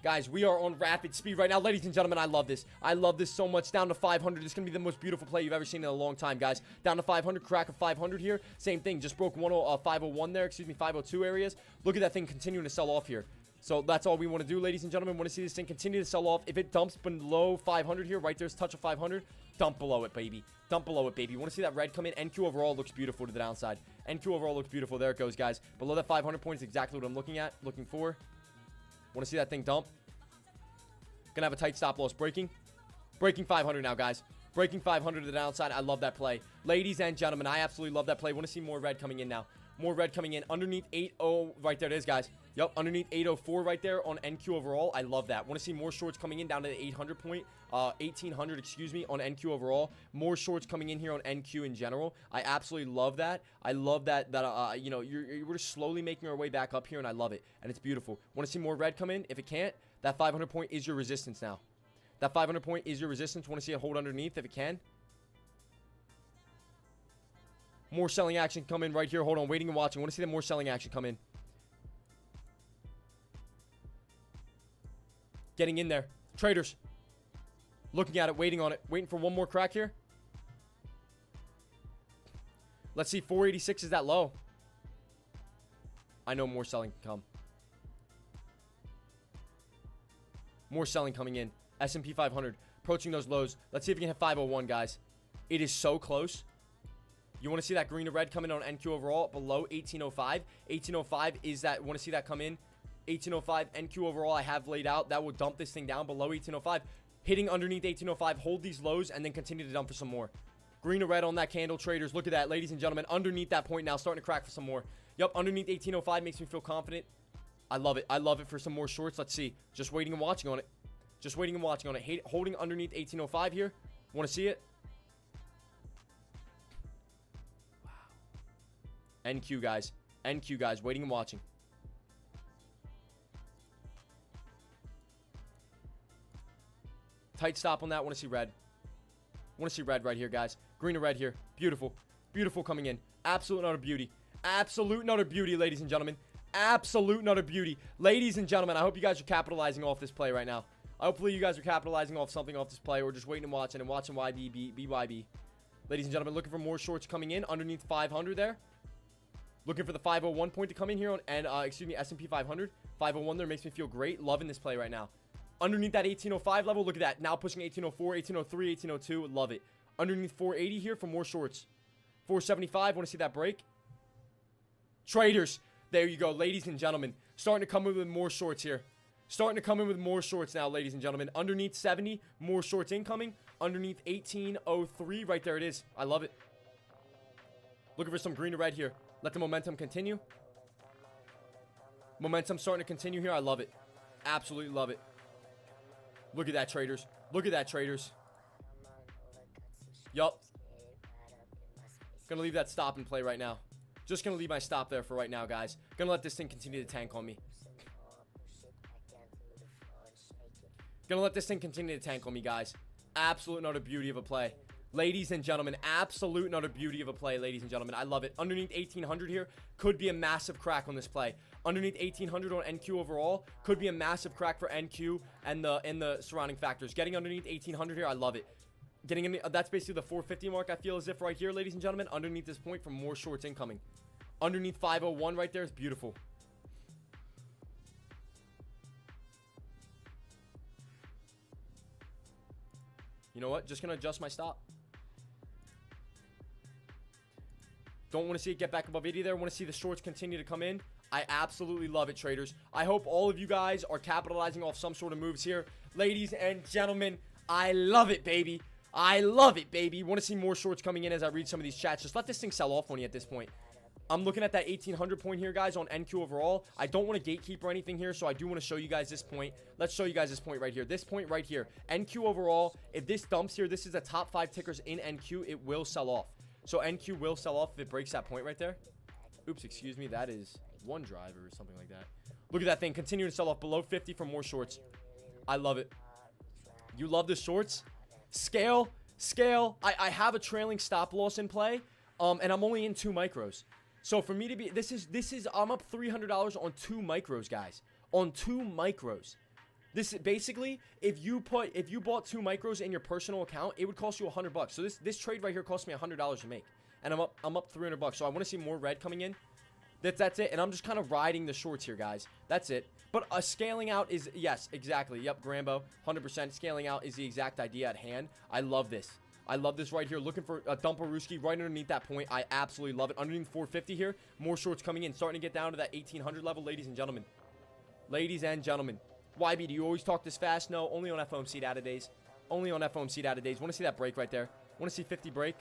Guys, we are on rapid speed right now. Ladies and gentlemen, I love this. I love this so much. Down to 500. This is going to be the most beautiful play you've ever seen in a long time, guys. Down to 500. Crack of 500 here. Same thing. Just broke 501 there. Excuse me, 502 areas. Look at that thing continuing to sell off here. So that's all we want to do, ladies and gentlemen. Want to see this thing continue to sell off. If it dumps below 500 here, right there's a touch of 500. Dump below it, baby. Dump below it, baby. Want to see that red come in? NQ overall looks beautiful to the downside. NQ overall looks beautiful. There it goes, guys. Below that 500 point is exactly what I'm looking for. Want to see that thing dump? Gonna have a tight stop loss. Breaking 500 now, guys. Breaking 500 to the downside. I love that play. Ladies and gentlemen, I absolutely love that play. Want to see more red coming in now. More red coming in. Underneath 80. Right there it is, guys. Yep, underneath 804 right there on NQ overall. I love that. Want to see more shorts coming in down to the 800 point. 1800, excuse me, on NQ overall. More shorts coming in here on NQ in general. I absolutely love that. I love that, you know, we're just slowly making our way back up here, and I love it. And it's beautiful. Want to see more red come in? If it can't, that 500 point is your resistance now. That 500 point is your resistance. Want to see it hold underneath if it can? More selling action come in right here. Hold on, waiting and watching. Want to see the more selling action come in. Getting in there. Traders. Looking at it, waiting on it. Waiting for one more crack here. Let's see, 486 is that low. I know more selling can come. More selling coming in. S&P 500 approaching those lows. Let's see if we can hit 501, guys. It is so close. You want to see that green to red come in on NQ overall below 1805. 1805 is that. Want to see that come in? 1805 NQ overall I have laid out. That will dump this thing down below 1805. Hitting underneath 1805. Hold these lows and then continue to dump for some more. Green to red on that candle, traders. Look at that, ladies and gentlemen. Underneath that point now, starting to crack for some more. Yup, underneath 1805 makes me feel confident. I love it. I love it for some more shorts. Let's see. Just waiting and watching on it. Just waiting and watching on it. Holding underneath 1805 here. Want to see it? Wow. NQ, guys. NQ, guys. Waiting and watching. Tight stop on that. Want to see red. Want to see red right here, guys. Green to red here. Beautiful. Beautiful coming in. Absolute and utter beauty. Absolute and utter beauty, ladies and gentlemen. Absolute and utter beauty. Ladies and gentlemen, I hope you guys are capitalizing off this play right now. Hopefully you guys are capitalizing off something off this play or just waiting and watching BYB. Ladies and gentlemen, looking for more shorts coming in underneath 500 there. Looking for the 501 point to come in here on, and excuse me, S&P 500. 501 there makes me feel great. Loving this play right now. Underneath that 1805 level, look at that. Now pushing 1804, 1803, 1802. Love it. Underneath 480 here for more shorts. 475. Want to see that break? Traders. There you go, ladies and gentlemen. Starting to come in with more shorts here. Starting to come in with more shorts now, ladies and gentlemen. Underneath 70, more shorts incoming. Underneath 1803, right there it is. I love it. Looking for some green to red here. Let the momentum continue. Momentum starting to continue here. I love it. Absolutely love it. Look at that, traders. Look at that, traders. Yup. Gonna leave that stop and play right now. Just gonna leave my stop there for right now, guys. Gonna let this thing continue to tank on me. Gonna let this thing continue to tank on me, guys. Absolute and utter beauty of a play. Ladies and gentlemen, absolute and utter beauty of a play, ladies and gentlemen. I love it. Underneath 1800 here could be a massive crack on this play. Underneath 1800 on NQ overall could be a massive crack for NQ and the surrounding factors. Getting underneath 1800 here, I love it. Getting in, that's basically the 450 mark, I feel as if right here, ladies and gentlemen. Underneath this point for more shorts incoming. Underneath 501 right there is beautiful. You know what? Just going to adjust my stop. Don't want to see it get back above 80 there. Want to see the shorts continue to come in. I absolutely love it, traders. I hope all of you guys are capitalizing off some sort of moves here. Ladies and gentlemen, I love it, baby. I love it, baby. Want to see more shorts coming in as I read some of these chats. Just let this thing sell off on you at this point. I'm looking at that 1800 point here, guys, on NQ overall. I don't want to gatekeep or anything here, so I do want to show you guys this point. Let's show you guys this point right here. This point right here. NQ overall, if this dumps here, this is the top 5 tickers in NQ. It will sell off. So NQ will sell off if it breaks that point right there. Oops, excuse me. That is one driver or something like that. Look at that thing. Continuing to sell off below 50 for more shorts. I love it. You love the shorts? Scale. I have a trailing stop loss in play, and I'm only in 2 micros. So for me to be, I'm up $300 on 2 micros, guys. On 2 micros. This is basically, if you bought 2 micros in your personal account, it would cost you $100. So this trade right here cost me $100 to make, and I'm up $300. So I want to see more red coming in. That's it, and I'm just kind of riding the shorts here, guys. That's it. But scaling out is, yes, exactly. Yep, Grambo, 100%. Scaling out is the exact idea at hand. I love this. I love this right here. Looking for a Dumperuski right underneath that point. I absolutely love it. Underneath 450 here. More shorts coming in. Starting to get down to that 1800 level, ladies and gentlemen. Ladies and gentlemen. YB, do you always talk this fast? No, only on FOMC data days. Only on FOMC data days. Want to see that break right there? Want to see 50 break?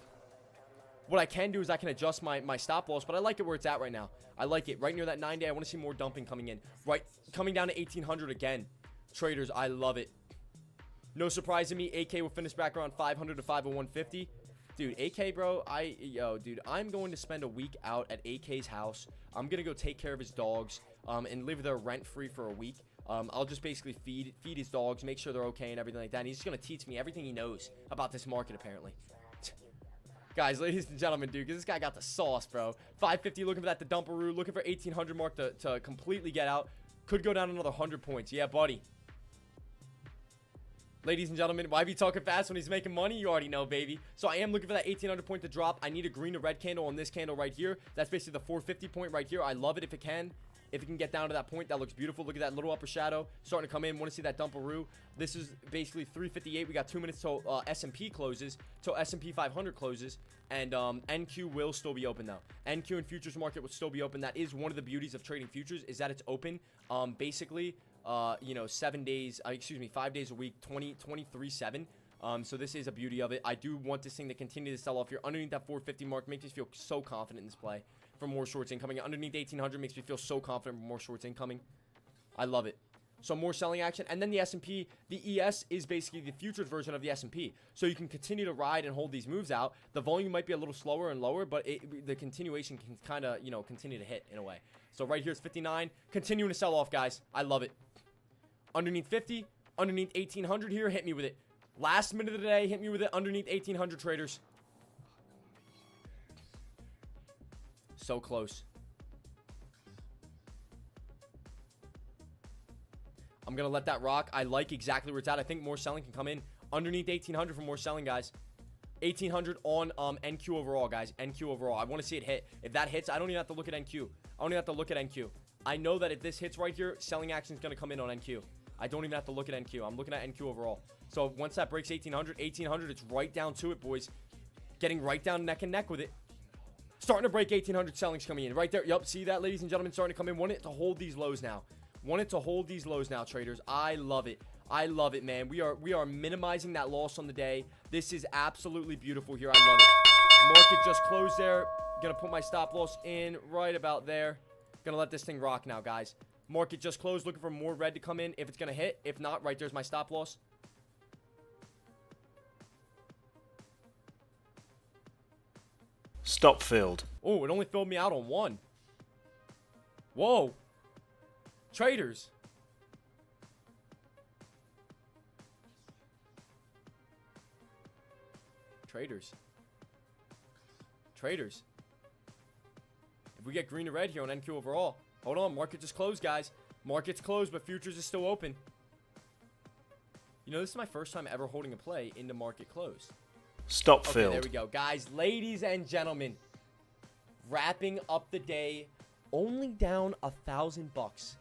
What I can do is I can adjust my stop loss, but I like it where it's at right now. I like it. Right near that 9-day, I want to see more dumping coming in. Right, coming down to 1800 again. Traders, I love it. No surprise to me, AK will finish back around 500 to 501.50. Dude, AK, bro, dude, I'm going to spend a week out at AK's house. I'm going to go take care of his dogs and live there rent-free for a week. I'll just basically feed his dogs, make sure they're okay and everything like that. And he's just going to teach me everything he knows about this market, apparently. Guys, ladies and gentlemen, dude, because this guy got the sauce, bro. 550 looking for that, the Dumperoo, looking for 1800 mark to completely get out. Could go down another 100 points. Yeah, buddy. Ladies and gentlemen, why be talking fast when he's making money? You already know, baby. So I am looking for that 1800 point to drop. I need a green to red candle on this candle right here. That's basically the 450 point right here. I love it if it can. If it can get down to that point, that looks beautiful. Look at that little upper shadow starting to come in. Want to see that Dumperoo. This is basically 358. We got 2 minutes till S&P closes, till S&P 500 closes, and NQ will still be open though. NQ and futures market will still be open. That is one of the beauties of trading futures, is that it's open. Basically, you know, 5 days a week, 23/7. So this is a beauty of it. I do want this thing to continue to sell off here underneath that 450 mark. Makes me feel so confident in this play. For more shorts incoming. Underneath 1800 makes me feel so confident for more shorts incoming. I love it. So more selling action. And then the S&P, the ES is basically the futures version of the S&P. So you can continue to ride and hold these moves out. The volume might be a little slower and lower, but the continuation can kind of, you know, continue to hit in a way. So right here is 59. Continuing to sell off, guys. I love it. Underneath 50, underneath 1800 here, hit me with it. Last minute of the day, hit me with it underneath 1800, traders. So close. I'm going to let that rock. I like exactly where it's at. I think more selling can come in underneath 1800 for more selling, guys. 1800 on NQ overall, guys. NQ overall. I want to see it hit. If that hits, I don't even have to look at NQ. I don't even have to look at NQ. I know that if this hits right here, selling action is going to come in on NQ. I don't even have to look at NQ. I'm looking at NQ overall. So once that breaks 1800, it's right down to it, boys. Getting right down neck and neck with it. Starting to break 1800, selling's coming in right there. Yup, see that, ladies and gentlemen, starting to come in. Want it to hold these lows now. Want it to hold these lows now, traders. I love it. I love it, man. We are minimizing that loss on the day. This is absolutely beautiful here. I love it. Market just closed there. Gonna put my stop loss in right about there. Gonna let this thing rock now, guys. Market just closed. Looking for more red to come in if it's gonna hit. If not, right there's my stop loss. Stop filled. Oh, it only filled me out on one. Whoa. Traders. Traders. Traders. If we get green to red here on NQ overall. Hold on, market just closed, guys. Market's closed, but futures is still open. You know, this is my first time ever holding a play into market closed. Stop filled. There we go. Guys, ladies and gentlemen, wrapping up the day, only down $1,000.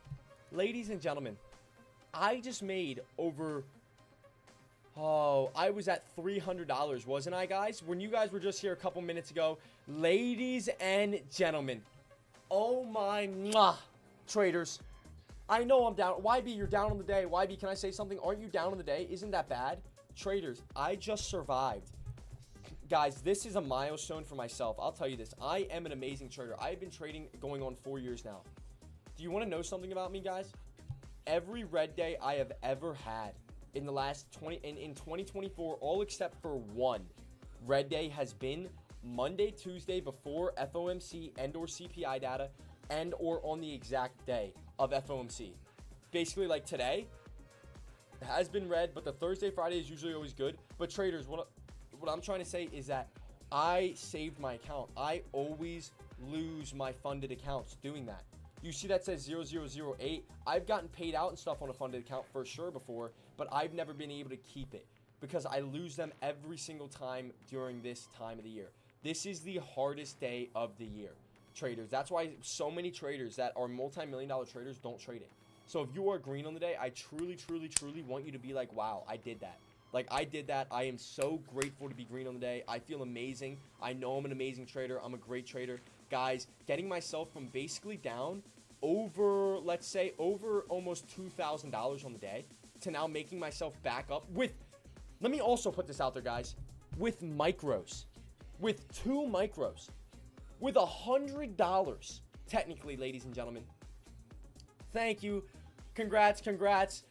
Ladies and gentlemen, I just made over, I was at $300, wasn't I, guys? When you guys were just here a couple minutes ago. Ladies and gentlemen, oh my, traders. I know I'm down. YB, you're down on the day. YB, can I say something? Aren't you down on the day? Isn't that bad? traders, I just survived. Guys, this is a milestone for myself. I'll tell you this. I am an amazing trader. I've been trading going on 4 years now. Do you want to know something about me, guys? Every red day I have ever had in the last in 2024, all except for one red day, has been Monday, Tuesday before FOMC and or CPI data and or on the exact day of FOMC. Basically, like today has been red, but the Thursday, Friday is usually always good. But traders, what I'm trying to say is that I saved my account. I always lose my funded accounts doing that. You see that says 0008. I've gotten paid out and stuff on a funded account for sure before, but I've never been able to keep it because I lose them every single time during this time of the year. This is the hardest day of the year, traders. That's why so many traders that are multi-million-dollar traders don't trade it. So if you are green on the day, I truly, truly, truly want you to be like, wow, I did that. Like, I did that. I am so grateful to be green on the day. I feel amazing. I know I'm an amazing trader. I'm a great trader. Guys, getting myself from basically down over, let's say, over almost $2,000 on the day to now making myself back up with, let me also put this out there, guys, with micros, with 2 micros, with $100, technically, ladies and gentlemen. Thank you. Congrats, congrats.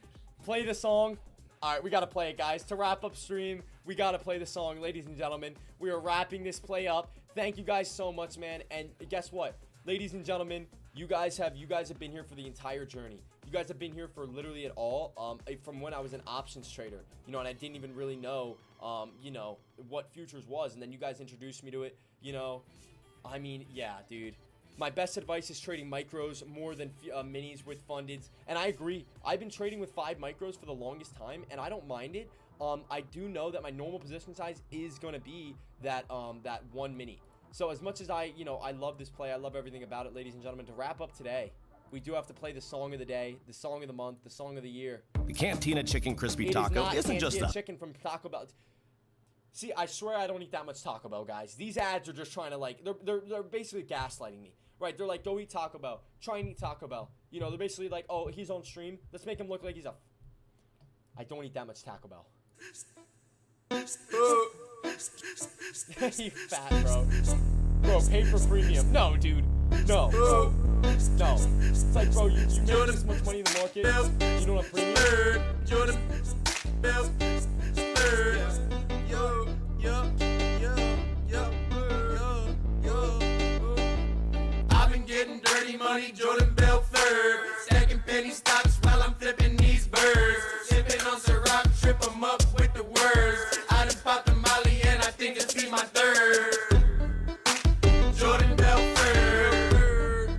Play the song. All right, we got to play it, guys. To wrap up stream, we got to play the song, ladies and gentlemen. We are wrapping this play up. Thank you guys so much, man. And guess what? Ladies and gentlemen, you guys have been here for the entire journey. You guys have been here for literally it all. From when I was an options trader, you know, and I didn't even really know, you know, what futures was. And then you guys introduced me to it, you know. I mean, yeah, dude. My best advice is trading micros more than minis with fundeds. And I agree. I've been trading with 5 micros for the longest time, and I don't mind it. I do know that my normal position size is going to be that 1 mini. So as much as I love this play, I love everything about it, ladies and gentlemen. To wrap up today, we do have to play the song of the day, the song of the month, the song of the year. The Cantina Chicken Crispy Taco isn't just a chicken from Taco Bell. See, I swear I don't eat that much Taco Bell, guys. These ads are just trying to, like, they're basically gaslighting me, right? They're like, go eat Taco Bell. Try and eat Taco Bell. You know, they're basically like, oh, he's on stream. Let's make him look like he's a... I don't eat that much Taco Bell. You fat, bro. Bro, pay for premium. No, dude. No. No. It's like, bro, you make this much money in the market. You don't have premium. Jordan Bell. I've been getting dirty money, Jordan Belfort. Stacking penny stocks while I'm flipping these birds. Sipping on Ciroc, trip them up with the words. I done popped the Molly and I think it's be my third. Jordan Belfort.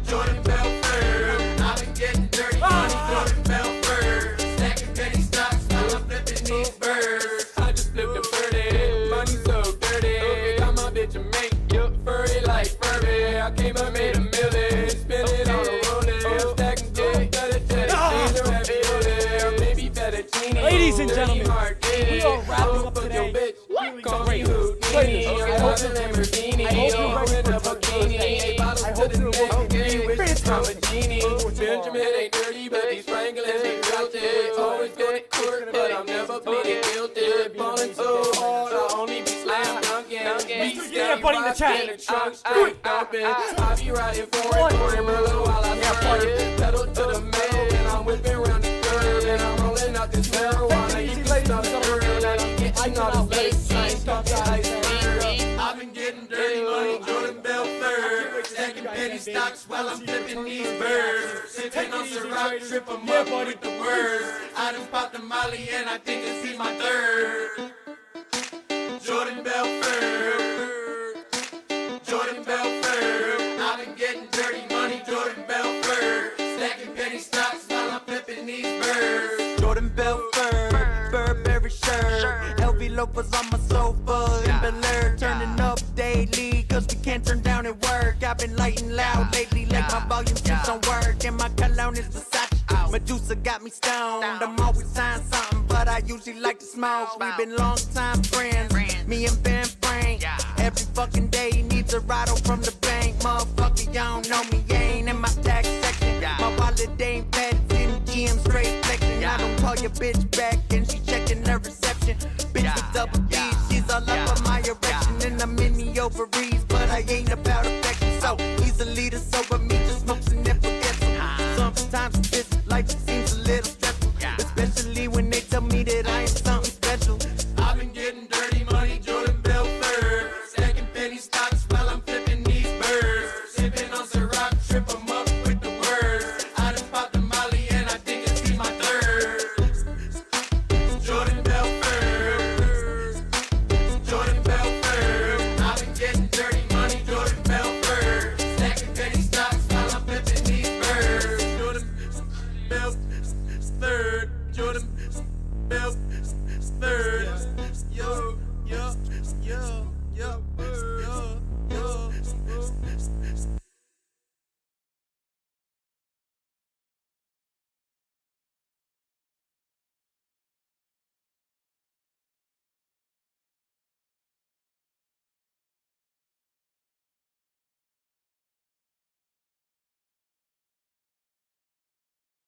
Jordan Belfort. I've been getting dirty money, Jordan Belfort. Stacking penny stocks while I'm flipping these birds. I just flipped a birdie, money so dirty. Got my bitch a mink, furry like Furby. I came up, made a million, spend it on a rolling. Stacking gold, fettuccine, ravioli, maybe fettuccine. Ladies and gentlemen, we are wrapping up today. Call me Houdini, I want a Lamborghini, in a bikini, 8 bottles to the neck, with this Lamborghini. Benjamin ain't dirty, but these Franklins ain't guilty. Always been a court, but I'm never pleading guilty. Ballin' so hard, I only be slam dunking. Yeah, buddy in the chat. I be riding forward, Merlot while I swerve. Pedal to the metal, and I'm whipping around the curve. And I'm rolling out this marijuana, you can stop the curve. I know the face, I ain't talking ice cream. I've been getting dirty money, Jordan Belfort. Stacking penny stocks while I'm flipping these birds. Sipping on Ciroc, trip them up with the words. I done popped the Molly and I think it's be my third. Jordan Belfort. Jordan Belfort. I've been getting dirty money, Jordan Belfort. Stacking penny stocks while I'm flipping these birds. Jordan Belfort, Burberry shirt, LV loafers on my sofa in Bel Air, turning up daily, cause we can't turn down at work. I've been lighting loud lately, like my volume keeps on work, and my cologne is Versace. Medusa got me stoned, I'm always signing something, but I usually like to smoke. We've been long time friends, me and Ben Frank. Every fucking day he needs a ride from the bank. Motherfucker, you don't know me, you ain't in my tax section. My wallet ain't padded in the gym, straight flexing. I don't call your bitch back, and she checking her reception. Bitch with double D's, she's all up on my erection. And I'm in the ovaries, but I ain't about affection. So he's a leader, so but me just smokes and never gets him. Sometimes this life seems a little stressful, especially when they tell me that I ain't something special. I've been getting dirty money, Jordan Belfort. Stacking penny stocks while I'm flipping these birds. Sipping on Ciroc, trip 'em up with the words. I done popped the Molly and I think it's be my third. Jordan Belfort. Jordan Belfort. I've been getting dirty money, Jordan Belfort. Stacking penny stocks while I'm flipping these birds. Jordan Belfort. Jordan